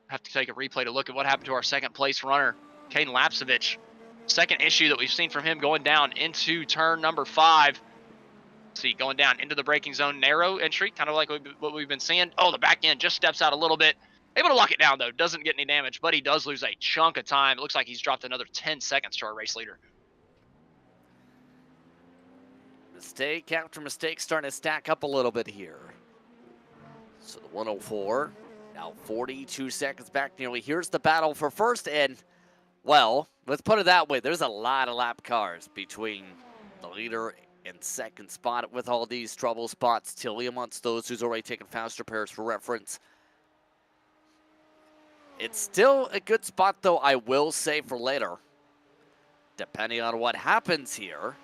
Have to take a replay to look at what happened to our second place runner, Caden Lapsevich. Second issue that we've seen from him going down into turn number 5. See, going down into the braking zone, narrow entry, kind of like what we've been seeing. Oh, the back end just steps out a little bit. Able to lock it down, though. Doesn't get any damage, but he does lose a chunk of time. It looks like he's dropped another 10 seconds to our race leader. Mistake after mistake starting to stack up a little bit here. So the 104, now 42 seconds back nearly. Here's the battle for first, and, well, let's put it that way. There's a lot of lap cars between the leader and second spot with all these trouble spots. Tilly amongst those who's already taken faster pairs for reference. It's still a good spot, though, I will say, for later. Depending on what happens here.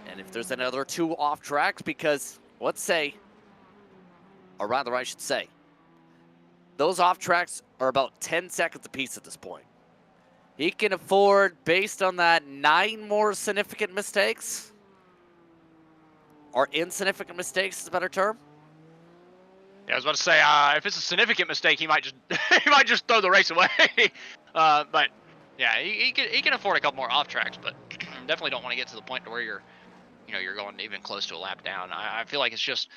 And if there's another 2 off tracks, because, let's say, or rather I should say, those off tracks are about 10 seconds apiece at this point. He can afford, based on that, 9 more significant mistakes. Or insignificant mistakes is a better term. Yeah, I was about to say, if it's a significant mistake, he might just throw the race away. But yeah, he can afford a couple more off tracks, but definitely don't want to get to the point to where you're going even close to a lap down. I feel like it's just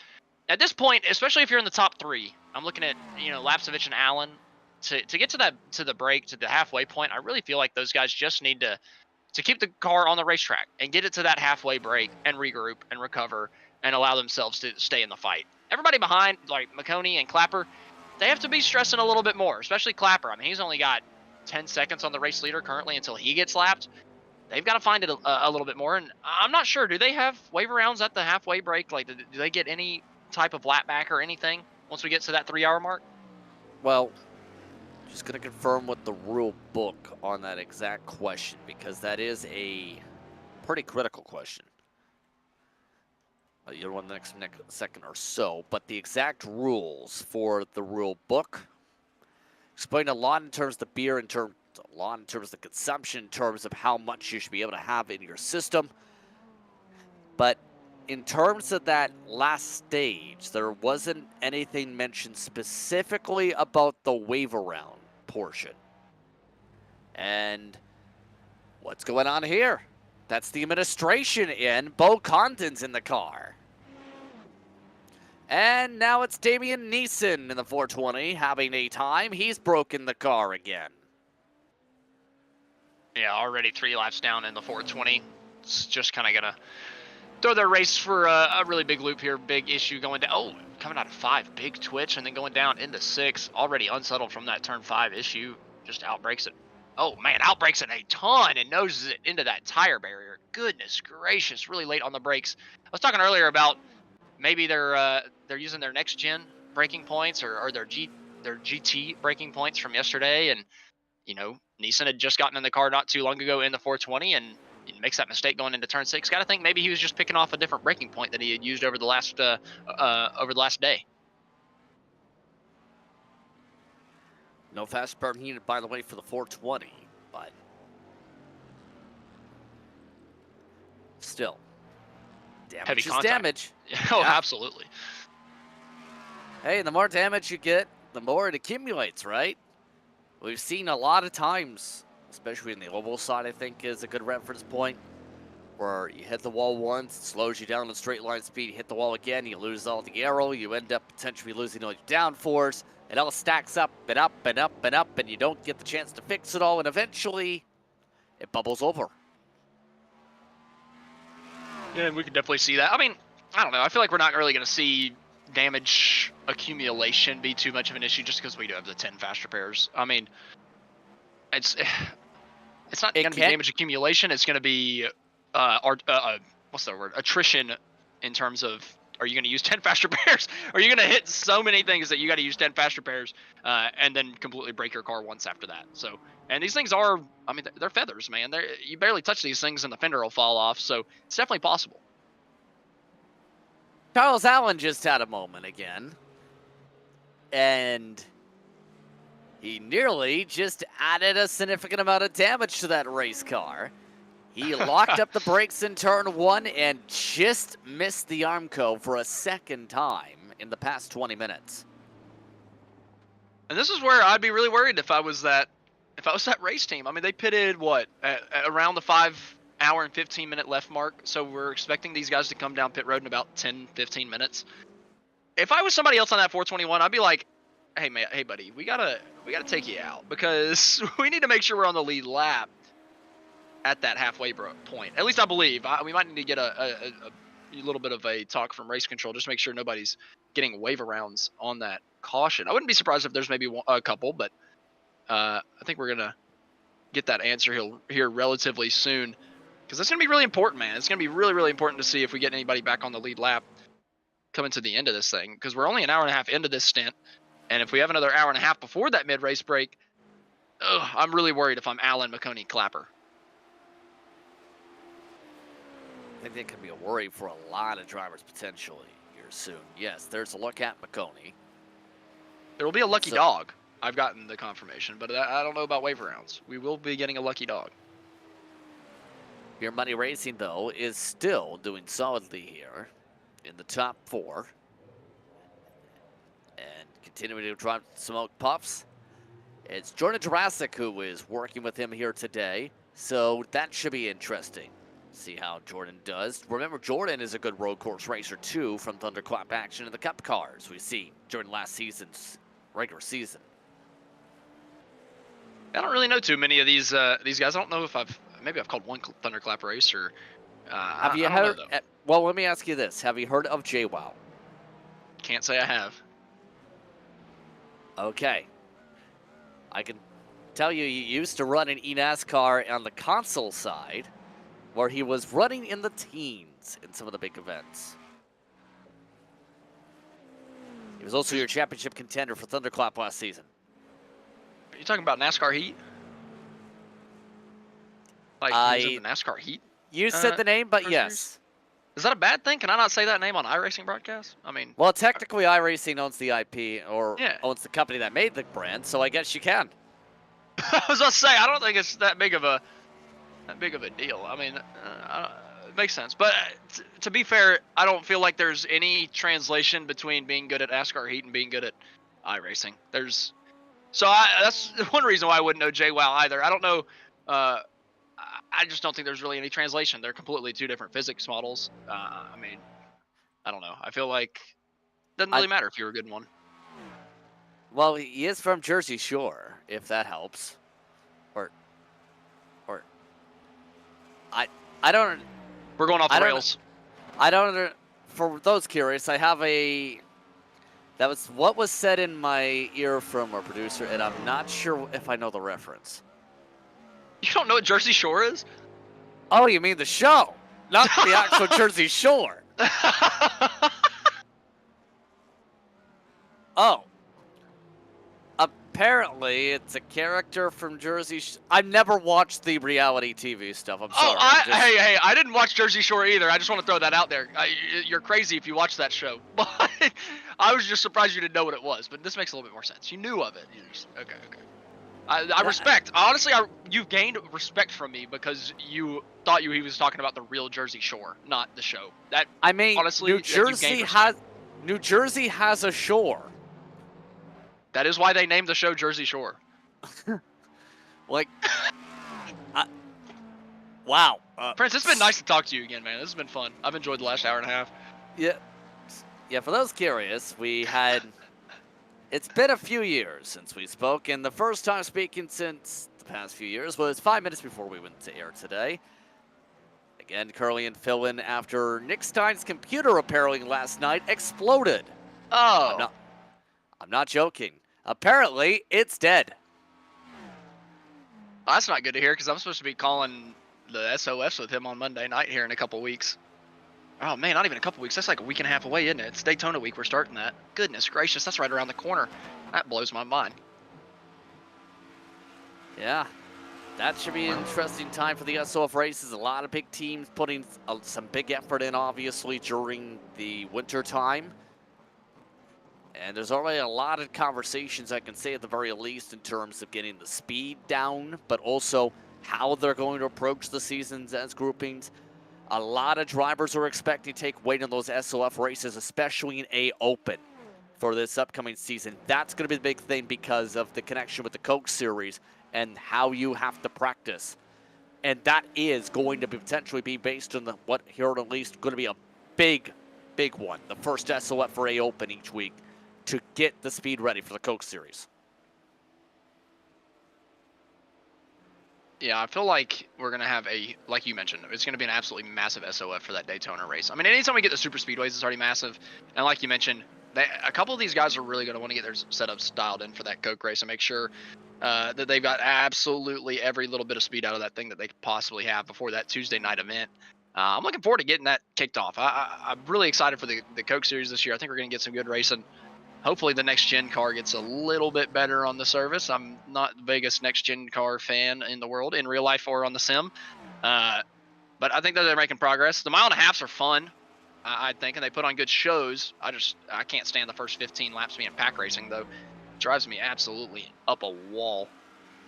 at this point, especially if you're in the top 3. I'm looking at Lapsevich and Allen to get to the break, to the halfway point. I really feel like those guys just need to keep the car on the racetrack and get it to that halfway break and regroup and recover and allow themselves to stay in the fight. Everybody behind, like McConey and Clapper, they have to be stressing a little bit more, especially Clapper. I mean, he's only got 10 seconds on the race leader currently until he gets lapped. They've got to find it a little bit more, and I'm not sure. Do they have waiver rounds at the halfway break? Like, do they get any type of lap back or anything once we get to that 3-hour mark? Well, just going to confirm with the rule book on that exact question, because that is a pretty critical question. You'll run the next second or so, but the exact rules for the rule book explain a lot in terms of the beer, a lot in terms of the consumption, in terms of how much you should be able to have in your system. But in terms of that last stage, there wasn't anything mentioned specifically about the wave around portion. And what's going on here? That's the administration in. Bo Condon's in the car. And now it's Damian Neeson in the 420 having a time. He's broken the car again. Yeah, already 3 laps down in the 420. It's just kind of going to throw their race for a really big loop here. Big issue going down. Oh, coming out of 5, big twitch, and then going down into 6. Already unsettled from that turn 5 issue. Just outbrakes it. Oh, man, outbrakes it a ton and noses it into that tire barrier. Goodness gracious, really late on the brakes. I was talking earlier about maybe they're using their next gen braking points or their GT braking points from yesterday, and you know, Neeson had just gotten in the car not too long ago in the 420 and he makes that mistake going into turn 6. Got to think maybe he was just picking off a different braking point that he had used over the last day. No fast burn unit, by the way, for the 420, but still, damage Heavy is contact. damage. Oh, Yeah. absolutely. Hey, the more damage you get, the more it accumulates, right? We've seen a lot of times, especially in the oval side, I think is a good reference point, where you hit the wall once, it slows you down in straight line speed, you hit the wall again, you lose all the aero, you end up potentially losing all your downforce. It all stacks up and up and up and up, and you don't get the chance to fix it all, and eventually it bubbles over. Yeah, we could definitely see that. I mean, I don't know. I feel like we're not really going to see damage accumulation be too much of an issue just because we do have the 10 fast repairs. I mean, it's not going to be damage accumulation. It's going to be what's the word? Attrition, in terms of, are you going to use 10 fast repairs? Are you going to hit so many things that you got to use 10 fast repairs and then completely break your car once after that? So, and these things are, I mean, they're feathers, man. You barely touch these things and the fender will fall off. So it's definitely possible. Charles Allen just had a moment again, and he nearly just added a significant amount of damage to that race car. He locked up the brakes in turn 1 and just missed the Armco for a second time in the past 20 minutes. And this is where I'd be really worried if I was that race team. I mean, they pitted at around the 5 hour and 15 minute left mark. So we're expecting these guys to come down pit road in about 10, 15 minutes. If I was somebody else on that 421, I'd be like, hey man, hey buddy, we gotta take you out because we need to make sure we're on the lead lap at that halfway point. At least I believe. We might need to get a little bit of a talk from race control, just make sure nobody's getting wave arounds on that caution. I wouldn't be surprised if there's maybe a couple, but I think we're gonna get that answer here relatively soon, because that's gonna be really important, man. It's gonna be really, really important to see if we get anybody back on the lead lap coming to the end of this thing, because we're only an hour and a half into this stint, and if we have another hour and a half before that mid-race break, I'm really worried if I'm Alan, McConey, Clapper. I think that could be a worry for a lot of drivers potentially here soon. Yes, there's a look at McConey. There will be a lucky dog. I've gotten the confirmation, but I don't know about wave rounds. We will be getting a lucky dog. Your Money Racing, though, is still doing solidly here in the top 4. And continuing to drive smoke puffs. It's Jordan Jurassic who is working with him here today. So that should be interesting. See how Jordan does. Remember, Jordan is a good road course racer, too, from Thunderclap action in the Cup cars we see during last season's regular season. I don't really know too many of these guys. I don't know if maybe I've called one Thunderclap race or. Have you heard? Well, let me ask you this: have you heard of JWoww? Can't say I have. Okay. I can tell you, he used to run an eNASCAR on the console side, where he was running in the teens in some of the big events. He was also your championship contender for Thunderclap last season. Are you talking about NASCAR Heat? Like he was in the NASCAR Heat? You said the name, but first yes. Is that a bad thing? Can I not say that name on iRacing broadcast? I mean, Well, technically, iRacing owns the IP or Yeah. owns the company that made the brand, so I guess you can. I was about to say, I don't think it's that big of a deal. I mean, it makes sense. But to be fair, I don't feel like there's any translation between being good at NASCAR Heat and being good at iRacing. That's one reason why I wouldn't know JWoww either. I don't know. I just don't think there's really any translation. They're completely two different physics models. I mean, I don't know. I feel like it doesn't really matter if you're a good in one. Well, he is from Jersey Shore, if that helps. Or I don't. We're going off the I don't- rails. I don't. For those curious, I have a. That was what was said in my ear from our producer, and I'm not sure if I know the reference. You don't know what Jersey Shore is? Oh, you mean the show, not the actual Jersey Shore. Oh. Apparently, it's a character from Jersey. I've never watched the reality TV stuff. I'm sorry. Hey, I didn't watch Jersey Shore either. I just want to throw that out there. You're crazy if you watch that show. But I was just surprised you didn't know what it was. But this makes a little bit more sense. You knew of it. Okay. I respect. Honestly, you've gained respect from me because you thought he was talking about the real Jersey Shore, not the show. That I mean, honestly, New Jersey has a shore. That is why they named the show Jersey Shore. Like, wow. Prince, it's been nice to talk to you again, man. This has been fun. I've enjoyed the last hour and a half. Yeah. For those curious, we had. It's been a few years since we spoke, and the first time speaking since the past few years was 5 minutes before we went to air today. Again, Curly and fill in after Nick Stein's computer apparently last night exploded. Oh. I'm not joking. Apparently, it's dead. Well, that's not good to hear because I'm supposed to be calling the SOS with him on Monday night here in a couple weeks. Oh, man, not even a couple weeks. That's like a week and a half away, isn't it? It's Daytona week. We're starting that. Goodness gracious, that's right around the corner. That blows my mind. Yeah. That should be an interesting time for the SOF races. A lot of big teams putting some big effort in, obviously, during the winter time. And there's already a lot of conversations, I can say at the very least, in terms of getting the speed down, but also how they're going to approach the seasons as groupings. A lot of drivers are expecting to take weight in those SOF races, especially in A Open for this upcoming season. That's going to be the big thing because of the connection with the Coke Series and how you have to practice. And that is going to potentially be based on what here at least going to be a big one. The first SOF for A Open each week to get the speed ready for the Coke Series. Yeah, I feel like we're going to have like you mentioned, it's going to be an absolutely massive SOF for that Daytona race. I mean, anytime we get the super speedways, it's already massive. And like you mentioned, a couple of these guys are really going to want to get their setups dialed in for that Coke race and make sure that they've got absolutely every little bit of speed out of that thing that they could possibly have before that Tuesday night event. I'm looking forward to getting that kicked off. I'm really excited for the Coke Series this year. I think we're going to get some good racing. Hopefully the next gen car gets a little bit better on the service. I'm not the biggest next gen car fan in the world, in real life or on the sim. But I think that they're making progress. The mile and a halves are fun, I think, and they put on good shows. I can't stand the first 15 laps being pack racing, though. It drives me absolutely up a wall.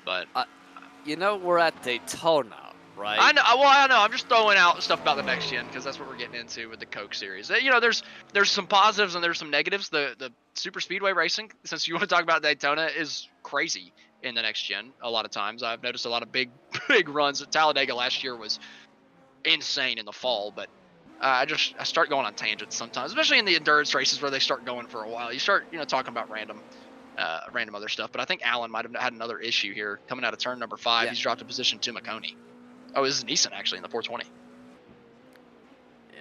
But you know, we're at Daytona, right? I know. Well, I know. I'm just throwing out stuff about the next gen because that's what we're getting into with the Coke Series. You know, there's some positives and there's some negatives. The super speedway racing, since you want to talk about Daytona, is crazy in the next gen. A lot of times, I've noticed a lot of big runs. Talladega last year was insane in the fall, but I start going on tangents sometimes, especially in the endurance races where they start going for a while. You start talking about random other stuff. But I think Allen might have had another issue here coming out of turn number 5. Yeah. He's dropped a position to McConey. Oh, this is Neeson actually in the 420.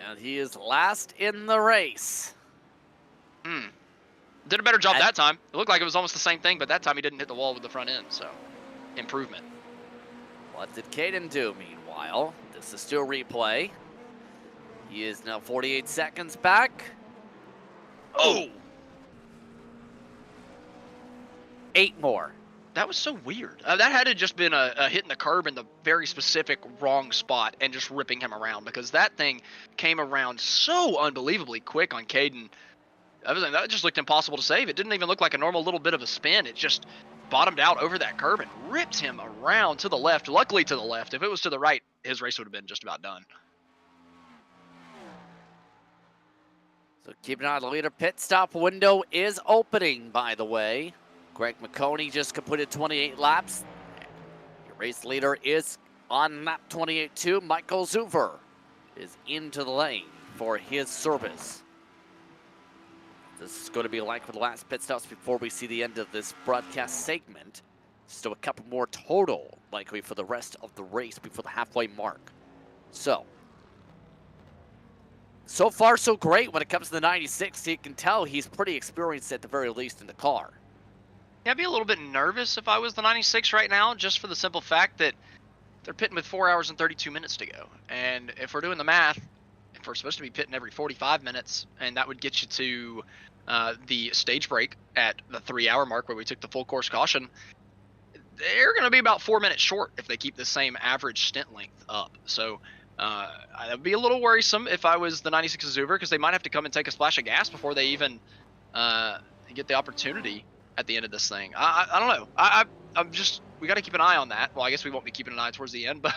And he is last in the race. Did a better job that time. It looked like it was almost the same thing, but that time he didn't hit the wall with the front end, so improvement. What did Caden do, meanwhile? This is still replay. He is now 48 seconds back. Oh! 8 more. That was so weird. That had to just been a hitting the curb in the very specific wrong spot and just ripping him around, because that thing came around so unbelievably quick on Caden. That just looked impossible to save. It didn't even look like a normal little bit of a spin. It just bottomed out over that curb and ripped him around to the left. Luckily to the left. If it was to the right, his race would have been just about done. So keep an eye on the leader. Pit stop window is opening, by the way. Greg McConey just completed 28 laps. Your race leader is on lap 28 too. Michael Zuver is into the lane for his service. This is going to be like for the last pit stops before we see the end of this broadcast segment. Still a couple more total, likely for the rest of the race before the halfway mark. So far so great when it comes to the 96. You can tell he's pretty experienced at the very least in the car. Yeah, I'd be a little bit nervous if I was the 96 right now, just for the simple fact that they're pitting with 4 hours and 32 minutes to go. And if we're doing the math, if we're supposed to be pitting every 45 minutes, and that would get you to the stage break at the 3-hour mark where we took the full course caution, they're going to be about 4 minutes short if they keep the same average stint length up. So I'd be a little worrisome if I was the 96 Zuver, because they might have to come and take a splash of gas before they even get the opportunity at the end of this thing. I don't know. I'm just, we got to keep an eye on that. Well, I guess we won't be keeping an eye towards the end, but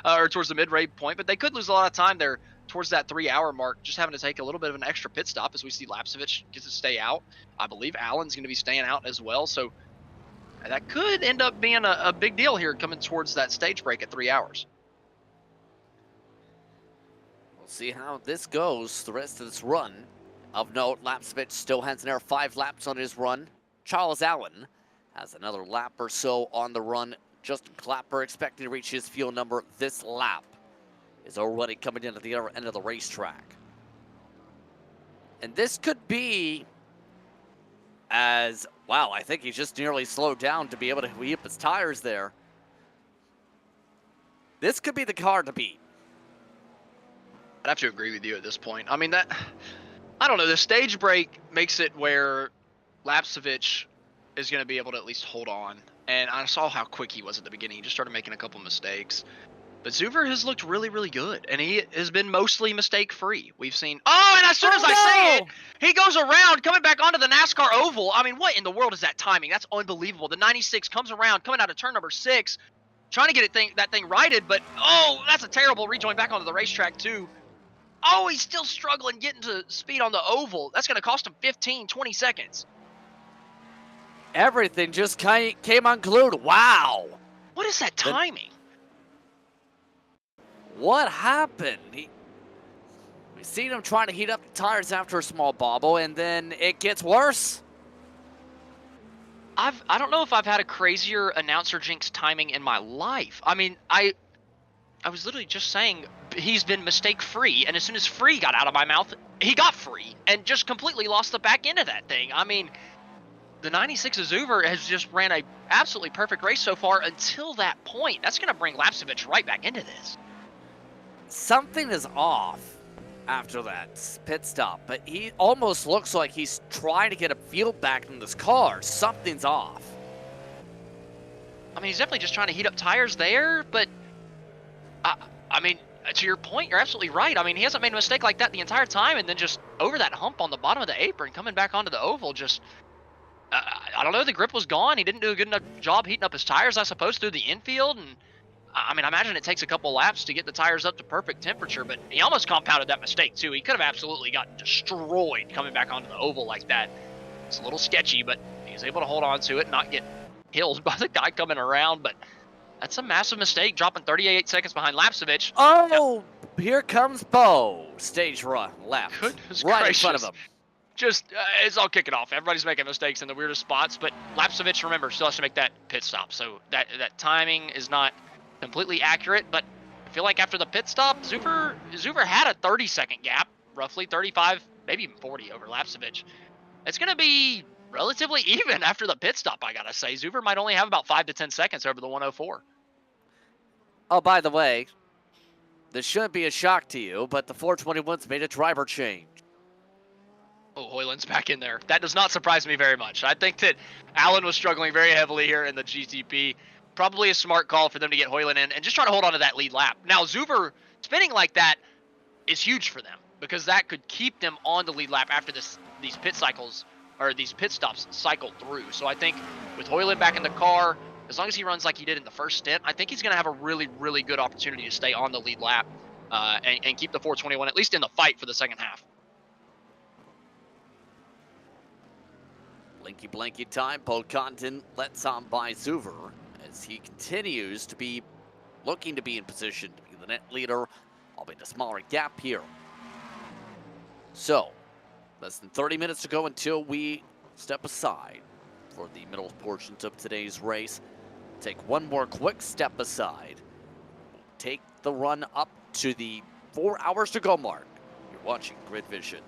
or towards the mid-rate point, but they could lose a lot of time there towards that 3-hour mark, just having to take a little bit of an extra pit stop as we see Lapsevich gets to stay out. I believe Allen's going to be staying out as well, so that could end up being a big deal here coming towards that stage break at 3 hours. We'll see how this goes the rest of this run. Of note, Lapsevich still has an air 5 laps on his run. Charles Allen has another lap or so on the run. Justin Clapper expecting to reach his fuel number this lap. Is already coming into the other end of the racetrack. And this could be wow, I think he's just nearly slowed down to be able to heat up his tires there. This could be the car to beat. I'd have to agree with you at this point. I mean, I don't know, the stage break makes it where Lapsevich is going to be able to at least hold on. And I saw how quick he was at the beginning. He just started making a couple mistakes. But Zuver has looked really, really good. And he has been mostly mistake-free. We've seen... Oh, and as soon as I say it, he goes around, coming back onto the NASCAR oval. I mean, what in the world is that timing? That's unbelievable. The 96 comes around, coming out of turn number 6, trying to get that thing righted. But, oh, that's a terrible rejoin back onto the racetrack, too. Oh, he's still struggling getting to speed on the oval. That's going to cost him 15, 20 seconds. Everything just came unglued. Wow. What is that timing? What happened? We've seen him trying to heat up the tires after a small bobble, and then it gets worse. I don't know if I've had a crazier announcer jinx timing in my life. I mean, I was literally just saying he's been mistake-free, and as soon as free got out of my mouth, he got free and just completely lost the back end of that thing. I mean, the 96 Zuver has just ran a absolutely perfect race so far until that point. That's going to bring Lapsevich right back into this. Something is off after that pit stop, but he almost looks like he's trying to get a feel back in this car. Something's off. I mean, he's definitely just trying to heat up tires there, but I mean, to your point, you're absolutely right. I mean, he hasn't made a mistake like that the entire time, and then just over that hump on the bottom of the apron, coming back onto the oval, just, I don't know, the grip was gone. He didn't do a good enough job heating up his tires, I suppose, through the infield, and I mean, I imagine it takes a couple laps to get the tires up to perfect temperature, but he almost compounded that mistake, too. He could have absolutely gotten destroyed coming back onto the oval like that. It's a little sketchy, but he was able to hold on to it and not get killed by the guy coming around, but that's a massive mistake, dropping 38 seconds behind Lapsevich. Oh, here comes Bo. Stage run left. Goodness right gracious. in front of him. Just, it's all kicking off. Everybody's making mistakes in the weirdest spots, but Lapsevich, remember, still has to make that pit stop. So that timing is not completely accurate, but I feel like after the pit stop, Zuver had a 30-second gap, roughly 35, maybe even 40 over Lapsevich. It's going to be relatively even after the pit stop, I got to say. Zuver might only have about 5 to 10 seconds over the 104. Oh, by the way, this shouldn't be a shock to you, but the 421's made a driver change. Oh, Hoyland's back in there. That does not surprise me very much. I think that Allen was struggling very heavily here in the GTP. Probably a smart call for them to get Hoyland in and just try to hold on to that lead lap. Now, Zuber spinning like that is huge for them because that could keep them on the lead lap after these pit cycles or these pit stops cycle through. So I think with Hoyland back in the car, as long as he runs like he did in the first stint, I think he's going to have a really, really good opportunity to stay on the lead lap and keep the 421 at least in the fight for the second half. Blinky blanky time. Paul Condon lets on by Zuver as he continues to be looking to be in position to be the net leader, albeit a smaller gap here. So, less than 30 minutes to go until we step aside for the middle portions of today's race. Take one more quick step aside. Take the run up to the 4 hours to go mark. You're watching Grid Vision.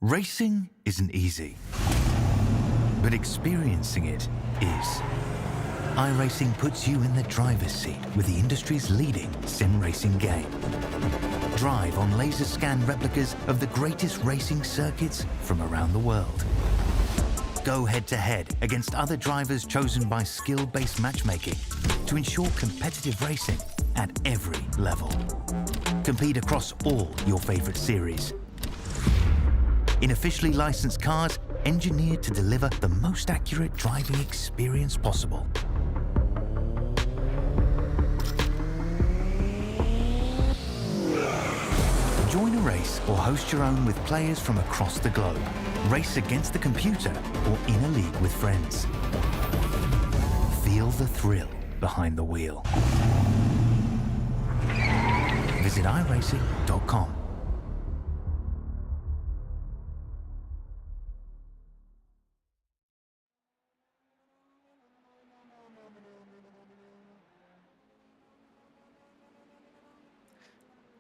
Racing isn't easy, but experiencing it is. iRacing puts you in the driver's seat with the industry's leading sim racing game. Drive on laser scan replicas of the greatest racing circuits from around the world. Go head to head against other drivers chosen by skill-based matchmaking to ensure competitive racing at every level. Compete across all your favorite series. In officially licensed cars, engineered to deliver the most accurate driving experience possible. Join a race or host your own with players from across the globe. Race against the computer or in a league with friends. Feel the thrill behind the wheel. Visit iRacing.com.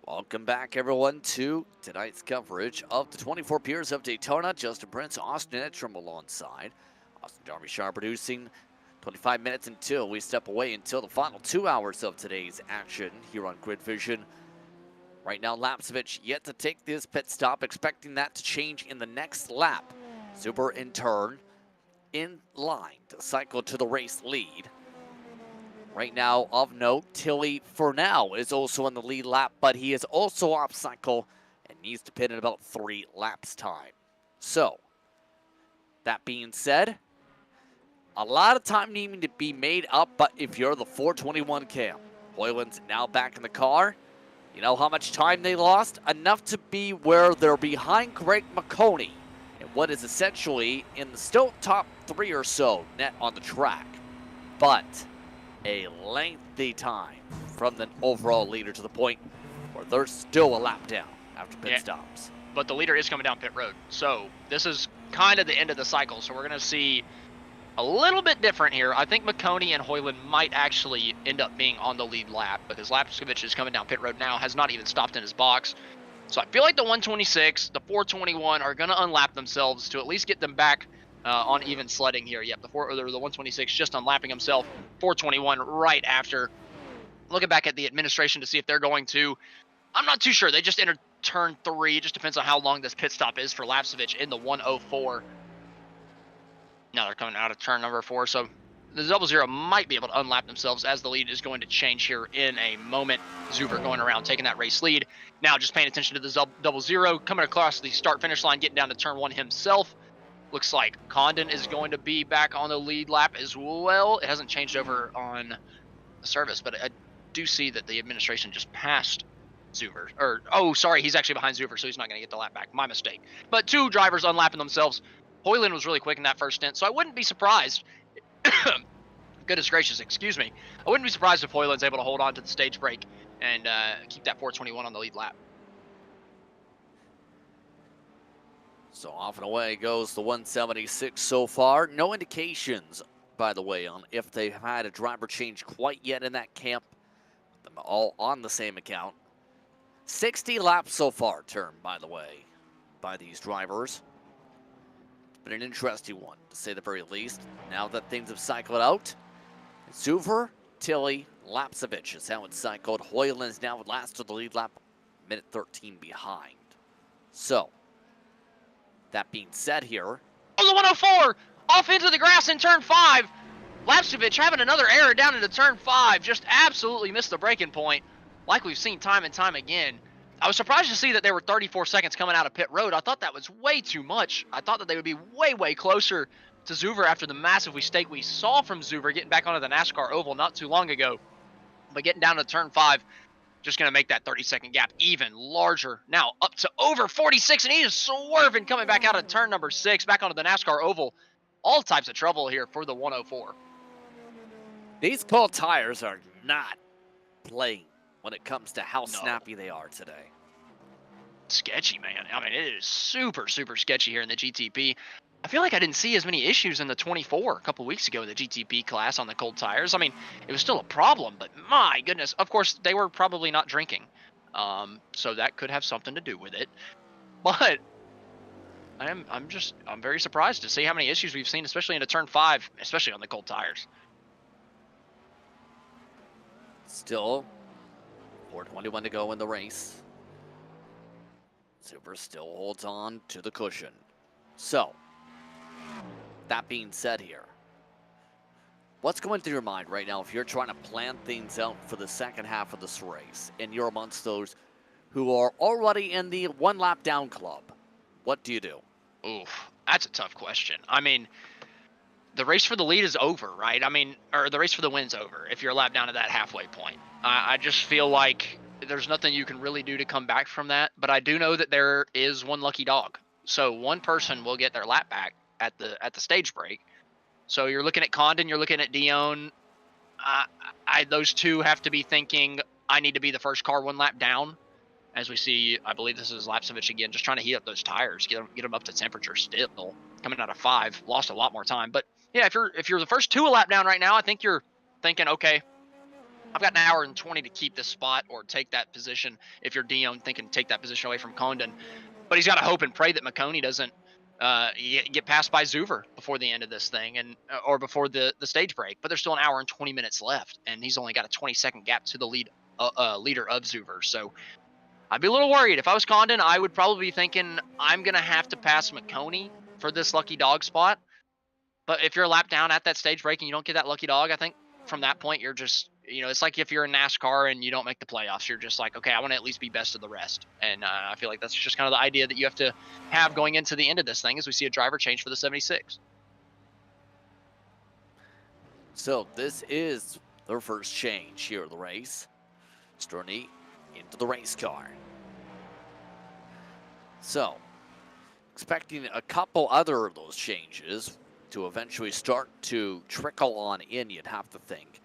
Welcome back, everyone, to tonight's coverage of the 24 Piers of Daytona. Justin Prince, Austin Edstrom alongside. Austin Darbyshire producing 25 minutes until we step away until the final 2 hours of today's action here on Grid Vision. Right now, Lapsevich yet to take this pit stop, expecting that to change in the next lap. Zuber, in turn, in line to cycle to the race lead. Right now, of note, Tilly, for now, is also in the lead lap, but he is also off cycle and needs to pit in about 3 laps time. So, that being said, a lot of time needing to be made up, but if you're the 421 cam, Hoyland's now back in the car. You know how much time they lost? Enough to be where they're behind Greg McConey in what is essentially in the still top 3 or so net on the track. But a lengthy time from the overall leader to the point where they're still a lap down after pit stops. But the leader is coming down pit road. So this is kind of the end of the cycle. So we're going to see a little bit different here. I think McConey and Hoyland might actually end up being on the lead lap because Lapsevich is coming down pit road now, has not even stopped in his box. So I feel like the 126, the 421 are going to unlap themselves to at least get them back on even sledding here. Yep, the 126 just unlapping himself. 421 right after. Looking back at the administration to see if they're going to. I'm not too sure. They just entered turn 3. It just depends on how long this pit stop is for Lapsevich in the 104. Now they're coming out of turn number 4. So the 00 might be able to unlap themselves as the lead is going to change here in a moment. Zuber going around taking that race lead. Now just paying attention to the 00 coming across the start-finish line, getting down to turn 1 himself. Looks like Condon is going to be back on the lead lap as well. It hasn't changed over on the service, but I do see that the administration just passed Zuber. Or, oh, sorry, he's actually behind Zuber, so he's not going to get the lap back. My mistake. But 2 drivers unlapping themselves. Hoyland was really quick in that first stint, so I wouldn't be surprised. Goodness gracious, excuse me. I wouldn't be surprised if Hoyland's able to hold on to the stage break and keep that 421 on the lead lap. So off and away goes the 176 so far. No indications, by the way, on if they've had a driver change quite yet in that camp. Them all on the same account. 60 laps so far turned, by the way, by these drivers. It's been an interesting one, to say the very least. Now that things have cycled out, Zuver, Tilly, Lapsevich is how it's cycled. Hoyland's now last to the lead lap, minute 13 behind. So, that being said here. Oh, the 104 off into the grass in turn 5. Lapsevich having another error down into turn 5. Just absolutely missed the breaking point, like we've seen time and time again. I was surprised to see that there were 34 seconds coming out of pit road. I thought that was way too much. I thought that they would be way, way closer to Zuber after the massive mistake we saw from Zuber getting back onto the NASCAR oval not too long ago. But getting down to turn 5, just going to make that 30-second gap even larger. Now up to over 46, and he is swerving coming back out of turn number 6, back onto the NASCAR oval. All types of trouble here for the 104. These cold tires are not playing when it comes to how snappy they are today. Sketchy, man. I mean, it is super, super sketchy here in the GTP. I feel like I didn't see as many issues in the 24 a couple weeks ago in the GTP class on the cold tires. I mean, it was still a problem, but my goodness. Of course, they were probably not drinking, so that could have something to do with it. But I'm very surprised to see how many issues we've seen, especially into turn 5, especially on the cold tires. Still, 4:21 to go in the race. Zuber still holds on to the cushion. So, that being said here, what's going through your mind right now if you're trying to plan things out for the second half of this race and you're amongst those who are already in the one lap down club? What do you do? Oof, that's a tough question. I mean, the race for the lead is over, right? I mean, or the race for the win's over if you're a lap down to that halfway point. I just feel like there's nothing you can really do to come back from that, but I do know that there is one lucky dog. So one person will get their lap back at the stage break. So you're looking at Condon, you're looking at Dion. Those two have to be thinking, I need to be the first car one lap down. As we see, I believe this is Lapsevich again, just trying to heat up those tires, get them up to temperature still. Coming out of 5, lost a lot more time. But yeah, if you're the first 2 a lap down right now, I think you're thinking, okay, I've got an hour and 20 to keep this spot or take that position. If you're Dion, thinking take that position away from Condon. But he's got to hope and pray that McConey doesn't get passed by Zuver before the end of this thing, and or before the stage break. But there's still an hour and 20 minutes left, and he's only got a 20-second gap to the leader of Zuver. So I'd be a little worried. If I was Condon, I would probably be thinking, I'm going to have to pass McConey for this lucky dog spot. But if you're a lap down at that stage break and you don't get that lucky dog, I think from that point, you're just, it's like if you're in NASCAR and you don't make the playoffs, you're just like, okay, I want to at least be best of the rest. And I feel like that's just kind of the idea that you have to have going into the end of this thing as we see a driver change for the 76. So this is their first change here in the race. Sterney into the race car. So, expecting a couple other of those changes to eventually start to trickle on in, you'd have to think.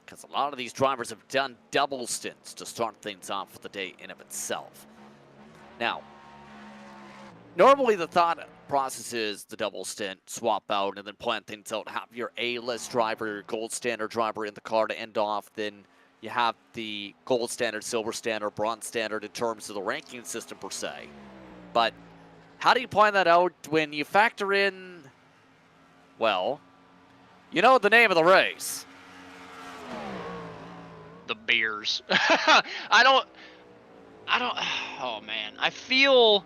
Because a lot of these drivers have done double stints to start things off for the day in of itself. Now, normally the thought process is the double stint, swap out, and then plan things out. Have your A-list driver, your gold standard driver in the car to end off. Then you have the gold standard, silver standard, bronze standard in terms of the ranking system per se. But how do you plan that out when you factor in, well, you know the name of the race? The beers. I don't, oh man. I feel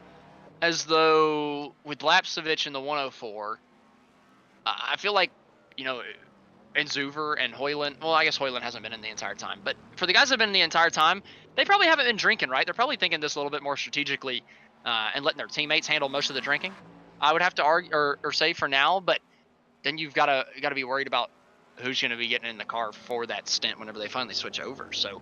as though with Lapsevich in the 104, I feel like, and Zuver and Hoyland, well, I guess Hoyland hasn't been in the entire time, but for the guys that have been in the entire time, they probably haven't been drinking, right? They're probably thinking this a little bit more strategically and letting their teammates handle most of the drinking. I would have to argue or say for now, but then you've got to be worried about who's going to be getting in the car for that stint whenever they finally switch over. So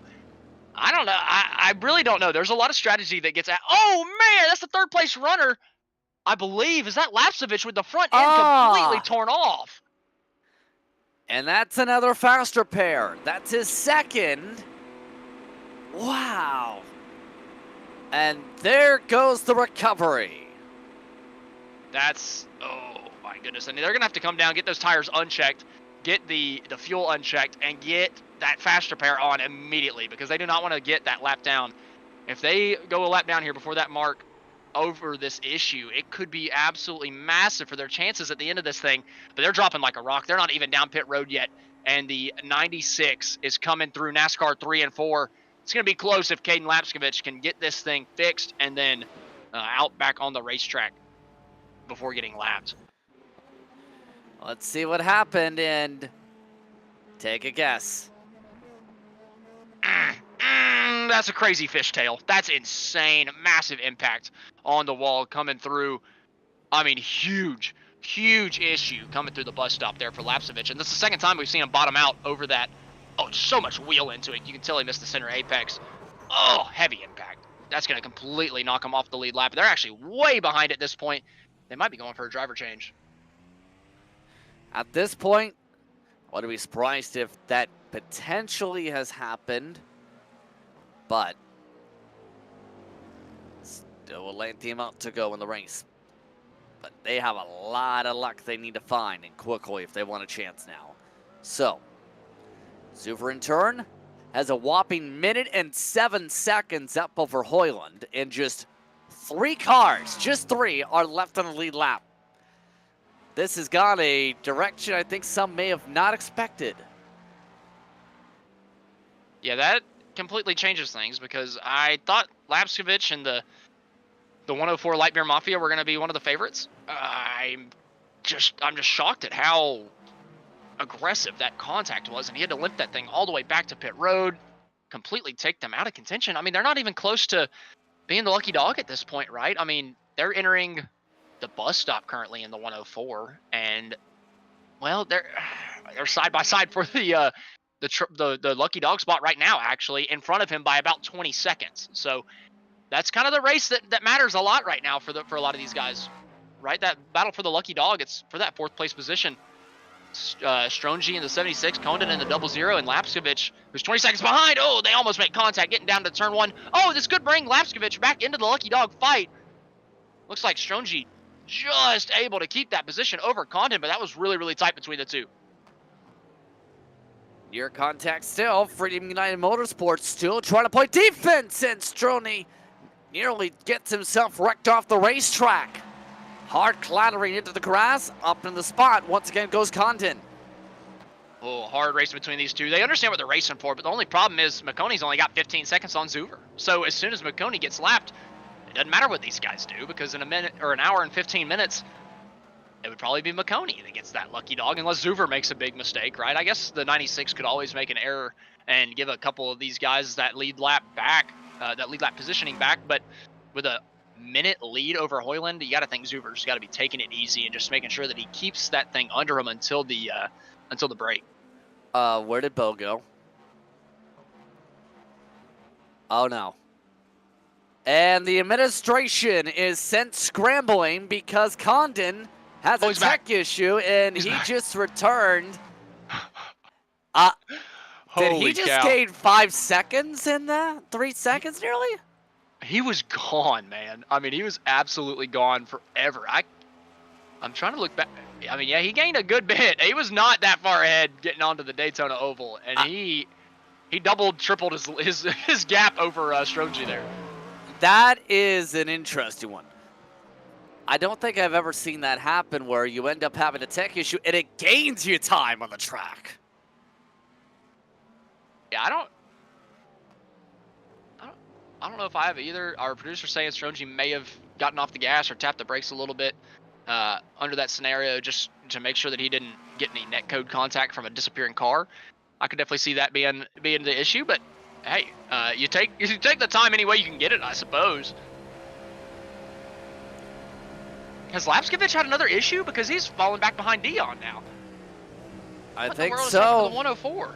I don't know. I really don't know. There's a lot of strategy that gets at. Oh man, that's the third place runner. I believe is that Lapsevich with the front end completely torn off. And that's another faster pair. That's his second. Wow. And there goes the recovery. That's, oh my goodness. And they're going to have to come down, get those tires unchecked, get the fuel unchecked, and get that faster pair on immediately because they do not want to get that lap down. If they go a lap down here before that mark over this issue, it could be absolutely massive for their chances at the end of this thing. But they're dropping like a rock. They're not even down pit road yet. And the 96 is coming through NASCAR 3 and 4. It's going to be close if Caden Lapskovich can get this thing fixed and then out back on the racetrack before getting lapped. Let's see what happened and take a guess. That's a crazy fishtail. That's insane. Massive impact on the wall coming through. I mean, huge issue coming through the bus stop there for Lapsevich. And this is the second time we've seen him bottom out over that. Oh, so much wheel into it. You can tell he missed the center apex. Oh, heavy impact. That's going to completely knock him off the lead lap. They're actually way behind at this point. They might be going for a driver change. At this point, I wouldn't be surprised if that potentially has happened. But still a lengthy amount to go in the race. But they have a lot of luck they need to find and quickly if they want a chance now. So, Zuver in turn has a whopping minute and 7 seconds up over Hoyland. And just 3 cars, just 3, are left on the lead lap. This has gone a direction I think some may have not expected. Yeah, that completely changes things because I thought Lapskovich and the 104 Light Beer Mafia were going to be one of the favorites. I'm just shocked at how aggressive that contact was, and he had to limp that thing all the way back to pit road, completely take them out of contention. I mean, they're not even close to being the lucky dog at this point, right? I mean, they're entering the bus stop currently in the 104, and well, they're side by side for the lucky dog spot right now, actually in front of him by about 20 seconds. So that's kind of the race that matters a lot right now for a lot of these guys, right? That battle for the lucky dog, it's for that 4th place position. Strongy in the 76, Condon in the 00, and Lapskovich, who's 20 seconds behind. Oh, they almost make contact getting down to turn 1. Oh, this could bring Lapskovich back into the lucky dog fight. Looks like Strongy just able to keep that position over Condon, but that was really, really tight between the two. Near contact still. Freedom United Motorsports still trying to play defense, and Stroney nearly gets himself wrecked off the racetrack. Hard clattering into the grass. Up in the spot once again goes Condon. Oh, hard race between these two. They understand what they're racing for, but the only problem is McConey's only got 15 seconds on Zuver. So as soon as McConey gets lapped, it doesn't matter what these guys do, because in a minute or an hour and 15 minutes, it would probably be McConey that gets that lucky dog, unless Zuver makes a big mistake, right? I guess the 96 could always make an error and give a couple of these guys that lead lap back, that lead lap positioning back, but with a minute lead over Hoyland, you got to think Zuver's got to be taking it easy and just making sure that he keeps that thing under him until the break. Where did Bo go? Oh no. And the administration is sent scrambling because Condon has a tech issue, and he just returned. Did he just gain 5 seconds in that? 3 seconds nearly? He was gone, man. I mean, he was absolutely gone forever. I'm trying to look back. I mean, yeah, he gained a good bit. He was not that far ahead getting onto the Daytona Oval, and he doubled, tripled his gap over Strongy there. That is an interesting one. I don't think I've ever seen that happen where you end up having a tech issue and it gains you time on the track. Yeah, I don't know if I have either. Our producer's saying Strongy may have gotten off the gas or tapped the brakes a little bit under that scenario just to make sure that he didn't get any netcode contact from a disappearing car. I could definitely see that being the issue, but hey, you take the time any way you can get it, I suppose. Has Lapskovich had another issue? Because he's falling back behind Dion now. I What in the think world is happening to so. the 104?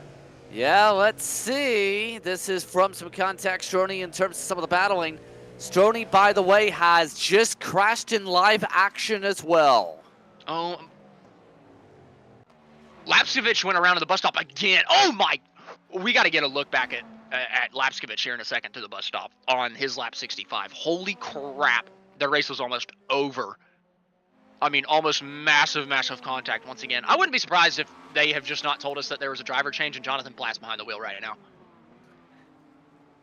Yeah, let's see. This is from some contact, Stroni, in terms of some of the battling. Stroni, by the way, has just crashed in live action as well. Oh, Lapskovich went around to the bus stop again. Oh my! We got to get a look back at Lapskovich here in a second to the bus stop on his lap 65. Holy crap! The race was almost over. I mean, almost massive contact once again. I wouldn't be surprised if they have just not told us that there was a driver change and Jonathan Platt's behind the wheel right now.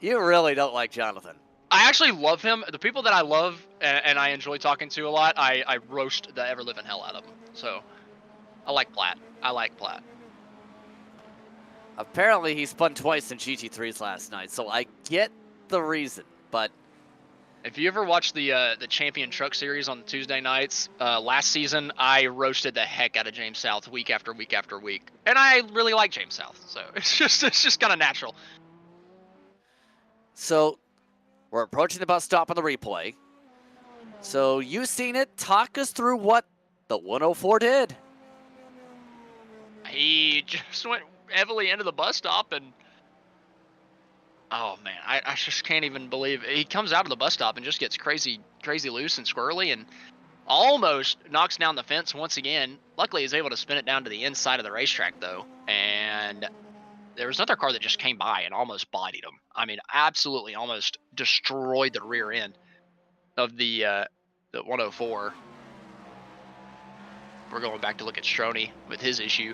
You really don't like Jonathan. I actually love him. The people that I love and I enjoy talking to a lot, I roast the ever-living hell out of them. So, I like Platt. Apparently, he spun twice in GT3s last night, so I get the reason, but if you ever watched the Champion Truck Series on Tuesday nights last season, I roasted the heck out of James South week after week after week, and I really like James South, so it's just kind of natural. So, we're approaching the bus stop on the replay. So, you've seen it. Talk us through what the 104 did. He just went heavily into the bus stop, and oh man, I just can't even believe it. He comes out of the bus stop and just gets crazy loose and squirrely, and almost knocks down the fence once again. Luckily, he's able to spin it down to the inside of the racetrack though, and there was another car that just came by and almost bodied him. I mean, absolutely almost destroyed the rear end of the 104. We're going back to look at Stroni with his issue.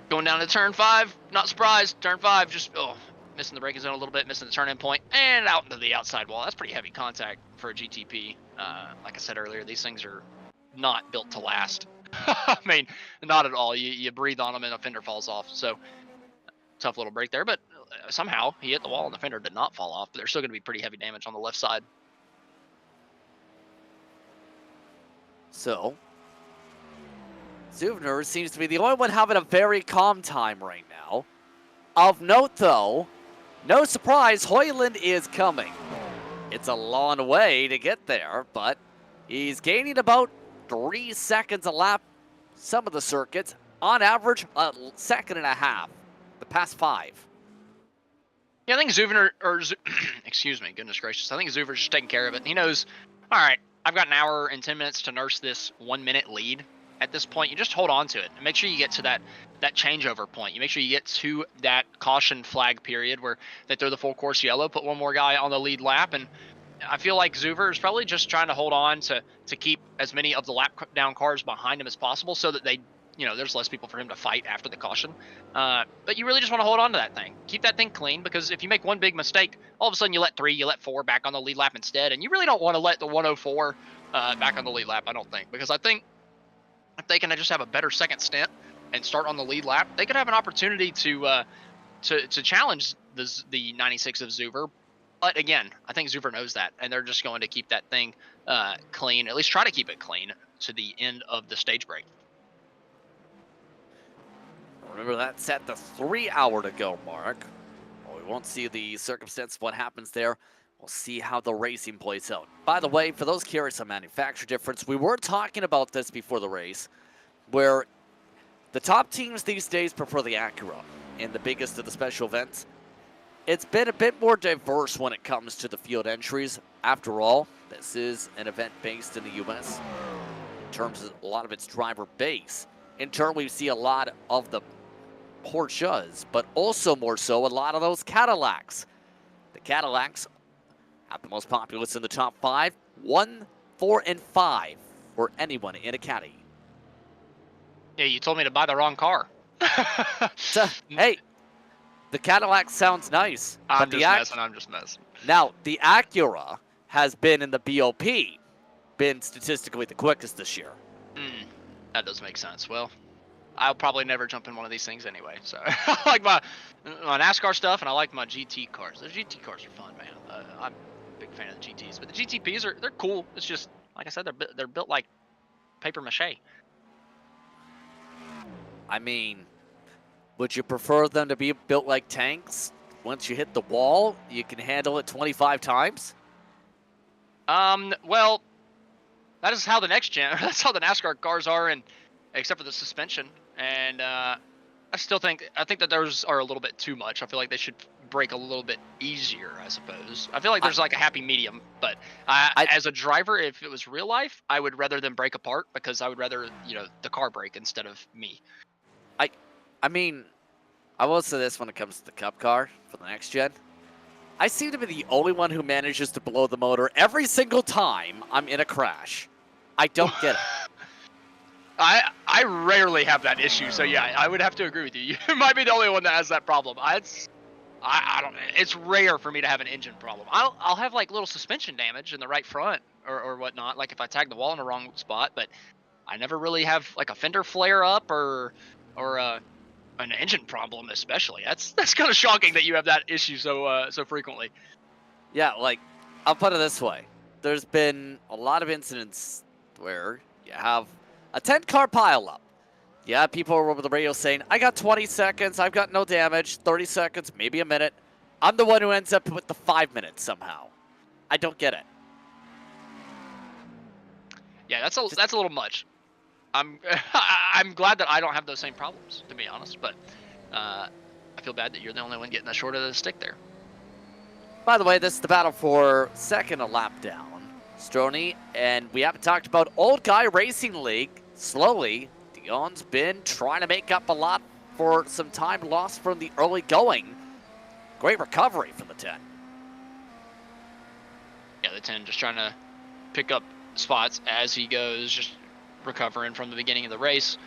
Going down to turn 5, not surprised. Turn 5, just missing the braking zone a little bit, missing the turn-in point, and out into the outside wall. That's pretty heavy contact for a GTP. Like I said earlier, these things are not built to last. I mean, not at all. You breathe on them and a fender falls off. So, tough little break there, but somehow he hit the wall and the fender did not fall off. But there's still going to be pretty heavy damage on the left side. So, Zuvner seems to be the only one having a very calm time right now. Of note, though, no surprise, Hoyland is coming. It's a long way to get there, but he's gaining about 3 seconds a lap. Some of the circuits, on average, a second and a half. The past 5. Yeah, I think Zuvner, excuse me, goodness gracious, I think Zuvner's just taking care of it. He knows, all right, I've got an hour and 10 minutes to nurse this 1 minute lead. At this point, you just hold on to it and make sure you get to that changeover point. You make sure you get to that caution flag period where they throw the full course yellow, put one more guy on the lead lap, and I feel like Zuver is probably just trying to hold on to keep as many of the lap down cars behind him as possible so that they, there's less people for him to fight after the caution. But you really just want to hold on to that thing. Keep that thing clean, because if you make one big mistake, all of a sudden you let 3, you let 4 back on the lead lap instead, and you really don't want to let the 104 back on the lead lap, I don't think, because I think if they can just have a better second stint and start on the lead lap, they could have an opportunity to challenge the 96 of Zuver. But again, I think Zuver knows that, and they're just going to keep that thing clean, at least try to keep it clean to the end of the stage break. Remember, that's at the 3 hour to go mark. Well, we won't see the circumstance of what happens there. We'll see how the racing plays out. By the way, for those curious on manufacturer difference, we were talking about this before the race, where the top teams these days prefer the Acura in the biggest of the special events. It's been a bit more diverse when it comes to the field entries. After all, this is an event based in the U.S. in terms of a lot of its driver base. In turn, we see a lot of the Porsches, but also more so a lot of those Cadillacs. The Cadillacs have the most populace in the top 5, 1, 4, and 5 for anyone in a Caddy. Yeah, you told me to buy the wrong car. So, hey, the Cadillac sounds nice. I'm but just messing. Now, the Acura has been in the BOP, been statistically the quickest this year. That does make sense. Well, I'll probably never jump in one of these things anyway. So I like my NASCAR stuff, and I like my GT cars. The GT cars are fun, man. I'm a big fan of the GTs, but the GTPs they're cool. It's just like I said, they're built like paper mache. I mean, would you prefer them to be built like tanks? Once you hit the wall, you can handle it 25 times? Well, that is how the next gen, that's how the NASCAR cars are, and except for the suspension. And I think that those are a little bit too much. I feel like they should break a little bit easier, I suppose. I feel like there's like a happy medium, but as a driver, if it was real life, I would rather them break apart because I would rather, the car break instead of me. I mean, I will say this when it comes to the Cup car for the next gen. I seem to be the only one who manages to blow the motor every single time I'm in a crash. I don't get it. I rarely have that issue, so yeah, I would have to agree with you. You might be the only one that has that problem. I don't. It's rare for me to have an engine problem. I'll have like little suspension damage in the right front or whatnot, like if I tag the wall in the wrong spot. But I never really have like a fender flare up or an engine problem, especially. That's kind of shocking that you have that issue so frequently. Yeah, like, I'll put it this way. There's been a lot of incidents where you have a 10-car pileup. Yeah, people are over the radio saying, I got 20 seconds, I've got no damage, 30 seconds, maybe a minute. I'm the one who ends up with the 5 minutes somehow. I don't get it. Yeah, that's a little much. I'm glad that I don't have those same problems, to be honest, but I feel bad that you're the only one getting the short of the stick there. By the way, this is the battle for second a lap down. Stroni, and we haven't talked about Old Guy Racing League. Slowly, Dion's been trying to make up a lot for some time lost from the early going. Great recovery for the 10. Yeah, the 10 just trying to pick up spots as he goes, just recovering from the beginning of the race.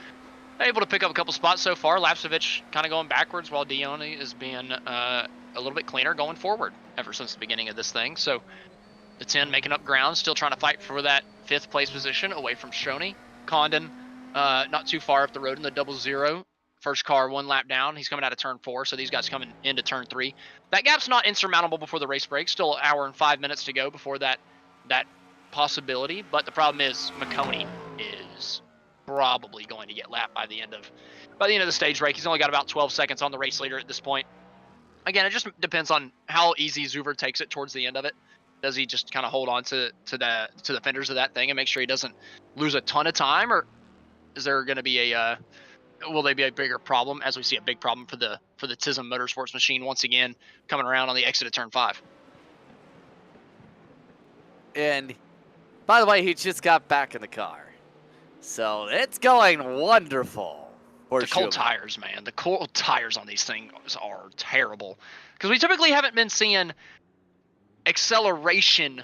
Able to pick up a couple spots so far. Lapsevich kind of going backwards while Dion is being a little bit cleaner going forward ever since the beginning of this thing. So the 10 making up ground, still trying to fight for that 5th place position away from Stroni. Condon not too far up the road in the 00. First car 1 lap down. He's coming out of turn 4, so these guys coming into turn 3. That gap's not insurmountable before the race breaks. Still an hour and 5 minutes to go before that possibility. But the problem is McConey is probably going to get lapped by the end of the stage break. He's only got about 12 seconds on the race leader at this point. Again, it just depends on how easy Zuver takes it towards the end of it. Does he just kind of hold on to the fenders of that thing and make sure he doesn't lose a ton of time, or is there going to be will they be a bigger problem, as we see a big problem for the TISM Motorsports machine once again coming around on the exit of turn 5? And by the way, he just got back in the car, so it's going wonderful. The cold tires, man. The cold tires on these things are terrible, because we typically haven't been seeing acceleration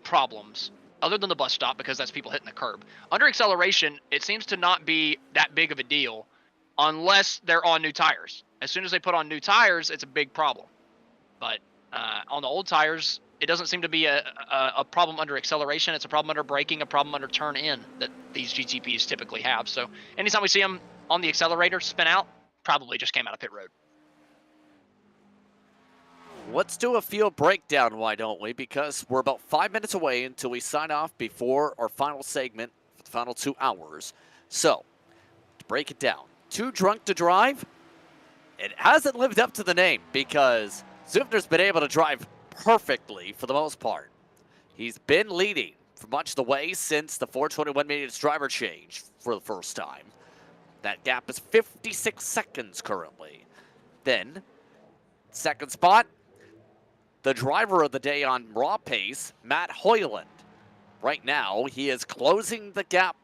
problems other than the bus stop, because that's people hitting the curb. Under acceleration, it seems to not be that big of a deal unless they're on new tires. As soon as they put on new tires, it's a big problem. But on the old tires, it doesn't seem to be a problem under acceleration. It's a problem under braking, a problem under turn in that these GTPs typically have. So anytime we see them on the accelerator spin out, probably just came out of pit road. Let's do a field breakdown, why don't we? Because we're about 5 minutes away until we sign off before our final segment for the final 2 hours. So, to break it down, too drunk to drive? It hasn't lived up to the name, because Zufner's been able to drive perfectly for the most part. He's been leading for much of the way since the 421 minutes driver change for the first time. That gap is 56 seconds currently. Then, second spot, the driver of the day on raw pace, Matt Hoyland. Right now, he is closing the gap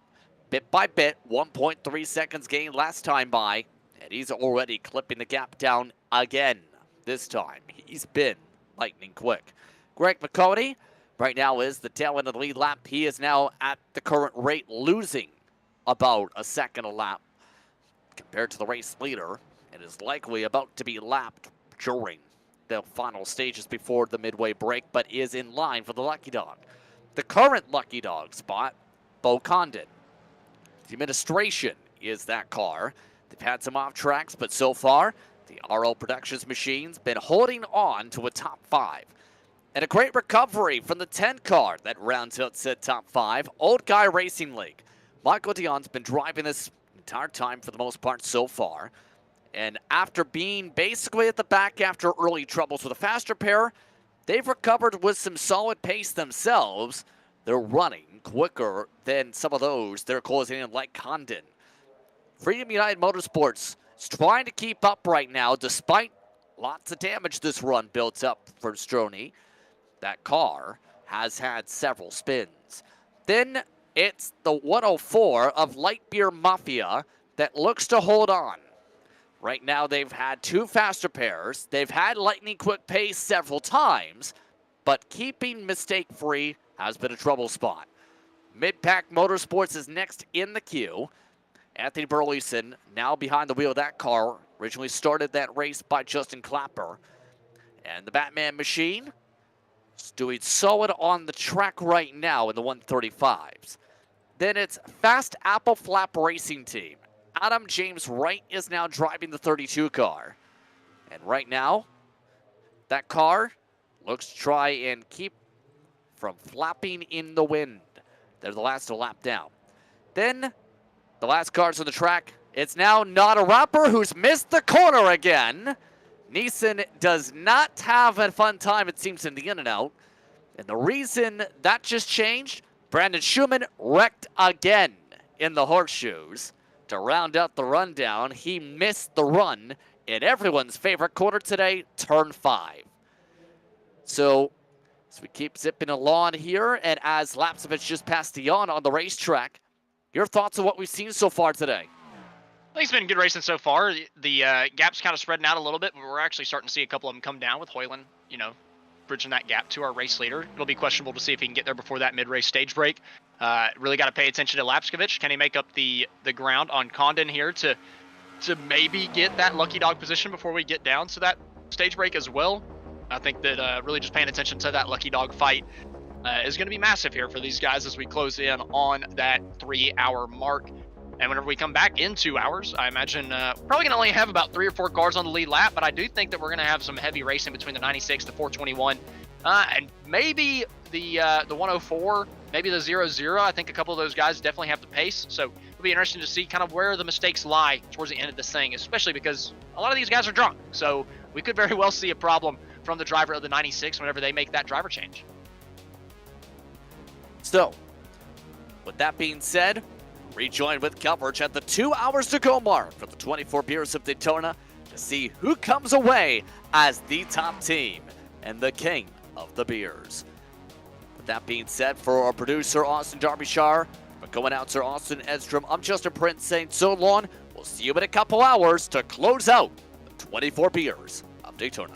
bit by bit, 1.3 seconds gained last time by, and he's already clipping the gap down again this time. He's been lightning quick. Greg McConey right now is the tail end of the lead lap. He is now at the current rate losing about a second a lap compared to the race leader, and is likely about to be lapped during the final stages before the midway break, but is in line for the Lucky Dog. The current Lucky Dog spot, Bo Condon. The administration is that car. They've had some off tracks, but so far, the RL Productions machine's been holding on to a top 5. And a great recovery from the 10 car that rounds out said top 5, Old Guy Racing League. Michael Dion's been driving this entire time for the most part so far. And after being basically at the back after early troubles with a faster pair, they've recovered with some solid pace themselves. They're running quicker than some of those they're closing in, like Condon. Freedom United Motorsports is trying to keep up right now, despite lots of damage this run built up for Stroni. That car has had several spins. Then it's the 104 of Light Beer Mafia that looks to hold on. Right now, they've had two faster pairs. They've had lightning quick pace several times, but keeping mistake-free has been a trouble spot. Mid-Pack Motorsports is next in the queue. Anthony Burleson now behind the wheel of that car. Originally started that race by Justin Clapper. And the Batman Machine is doing solid on the track right now in the 135s. Then it's Fast Apple Flap Racing Team. Adam James Wright is now driving the 32 car. And right now, that car looks to try and keep from flapping in the wind. They're the last to lap down. Then, the last cars on the track. It's now Not a Rapper who's missed the corner again. Neeson does not have a fun time, it seems, in the in and out. And the reason that just changed, Brandon Schumann wrecked again in the horseshoes. To round out the rundown, he missed the run in everyone's favorite corner today, turn 5. So, as we keep zipping along here, and as laps of it's just passed Dion on the racetrack, your thoughts on what we've seen so far today? I think it's been good racing so far. The gap's kind of spreading out a little bit, but we're actually starting to see a couple of them come down with Hoyland, bridging that gap to our race leader. It'll be questionable to see if he can get there before that mid-race stage break. Really got to pay attention to Lapskovich. Can he make up the ground on Condon here to maybe get that lucky dog position before we get down to that stage break as well? I think that really just paying attention to that lucky dog fight is going to be massive here for these guys as we close in on that 3-hour mark. And whenever we come back in 2 hours, I imagine probably going to only have about 3 or 4 cars on the lead lap, but I do think that we're going to have some heavy racing between the 96, the 421, and maybe the 104, maybe the 00. I think a couple of those guys definitely have the pace, so it'll be interesting to see kind of where the mistakes lie towards the end of this thing, especially because a lot of these guys are drunk, so we could very well see a problem from the driver of the 96 whenever they make that driver change. So, with that being said, rejoin with coverage at the 2 hours to go mark for the 24 Beers of Daytona to see who comes away as the top team and the king of the beers. With that being said, for our producer, Austin Derbyshire, for co-announcer Austin Edstrom, I'm Justin Prince saying so long. We'll see you in a couple hours to close out the 24 Beers of Daytona.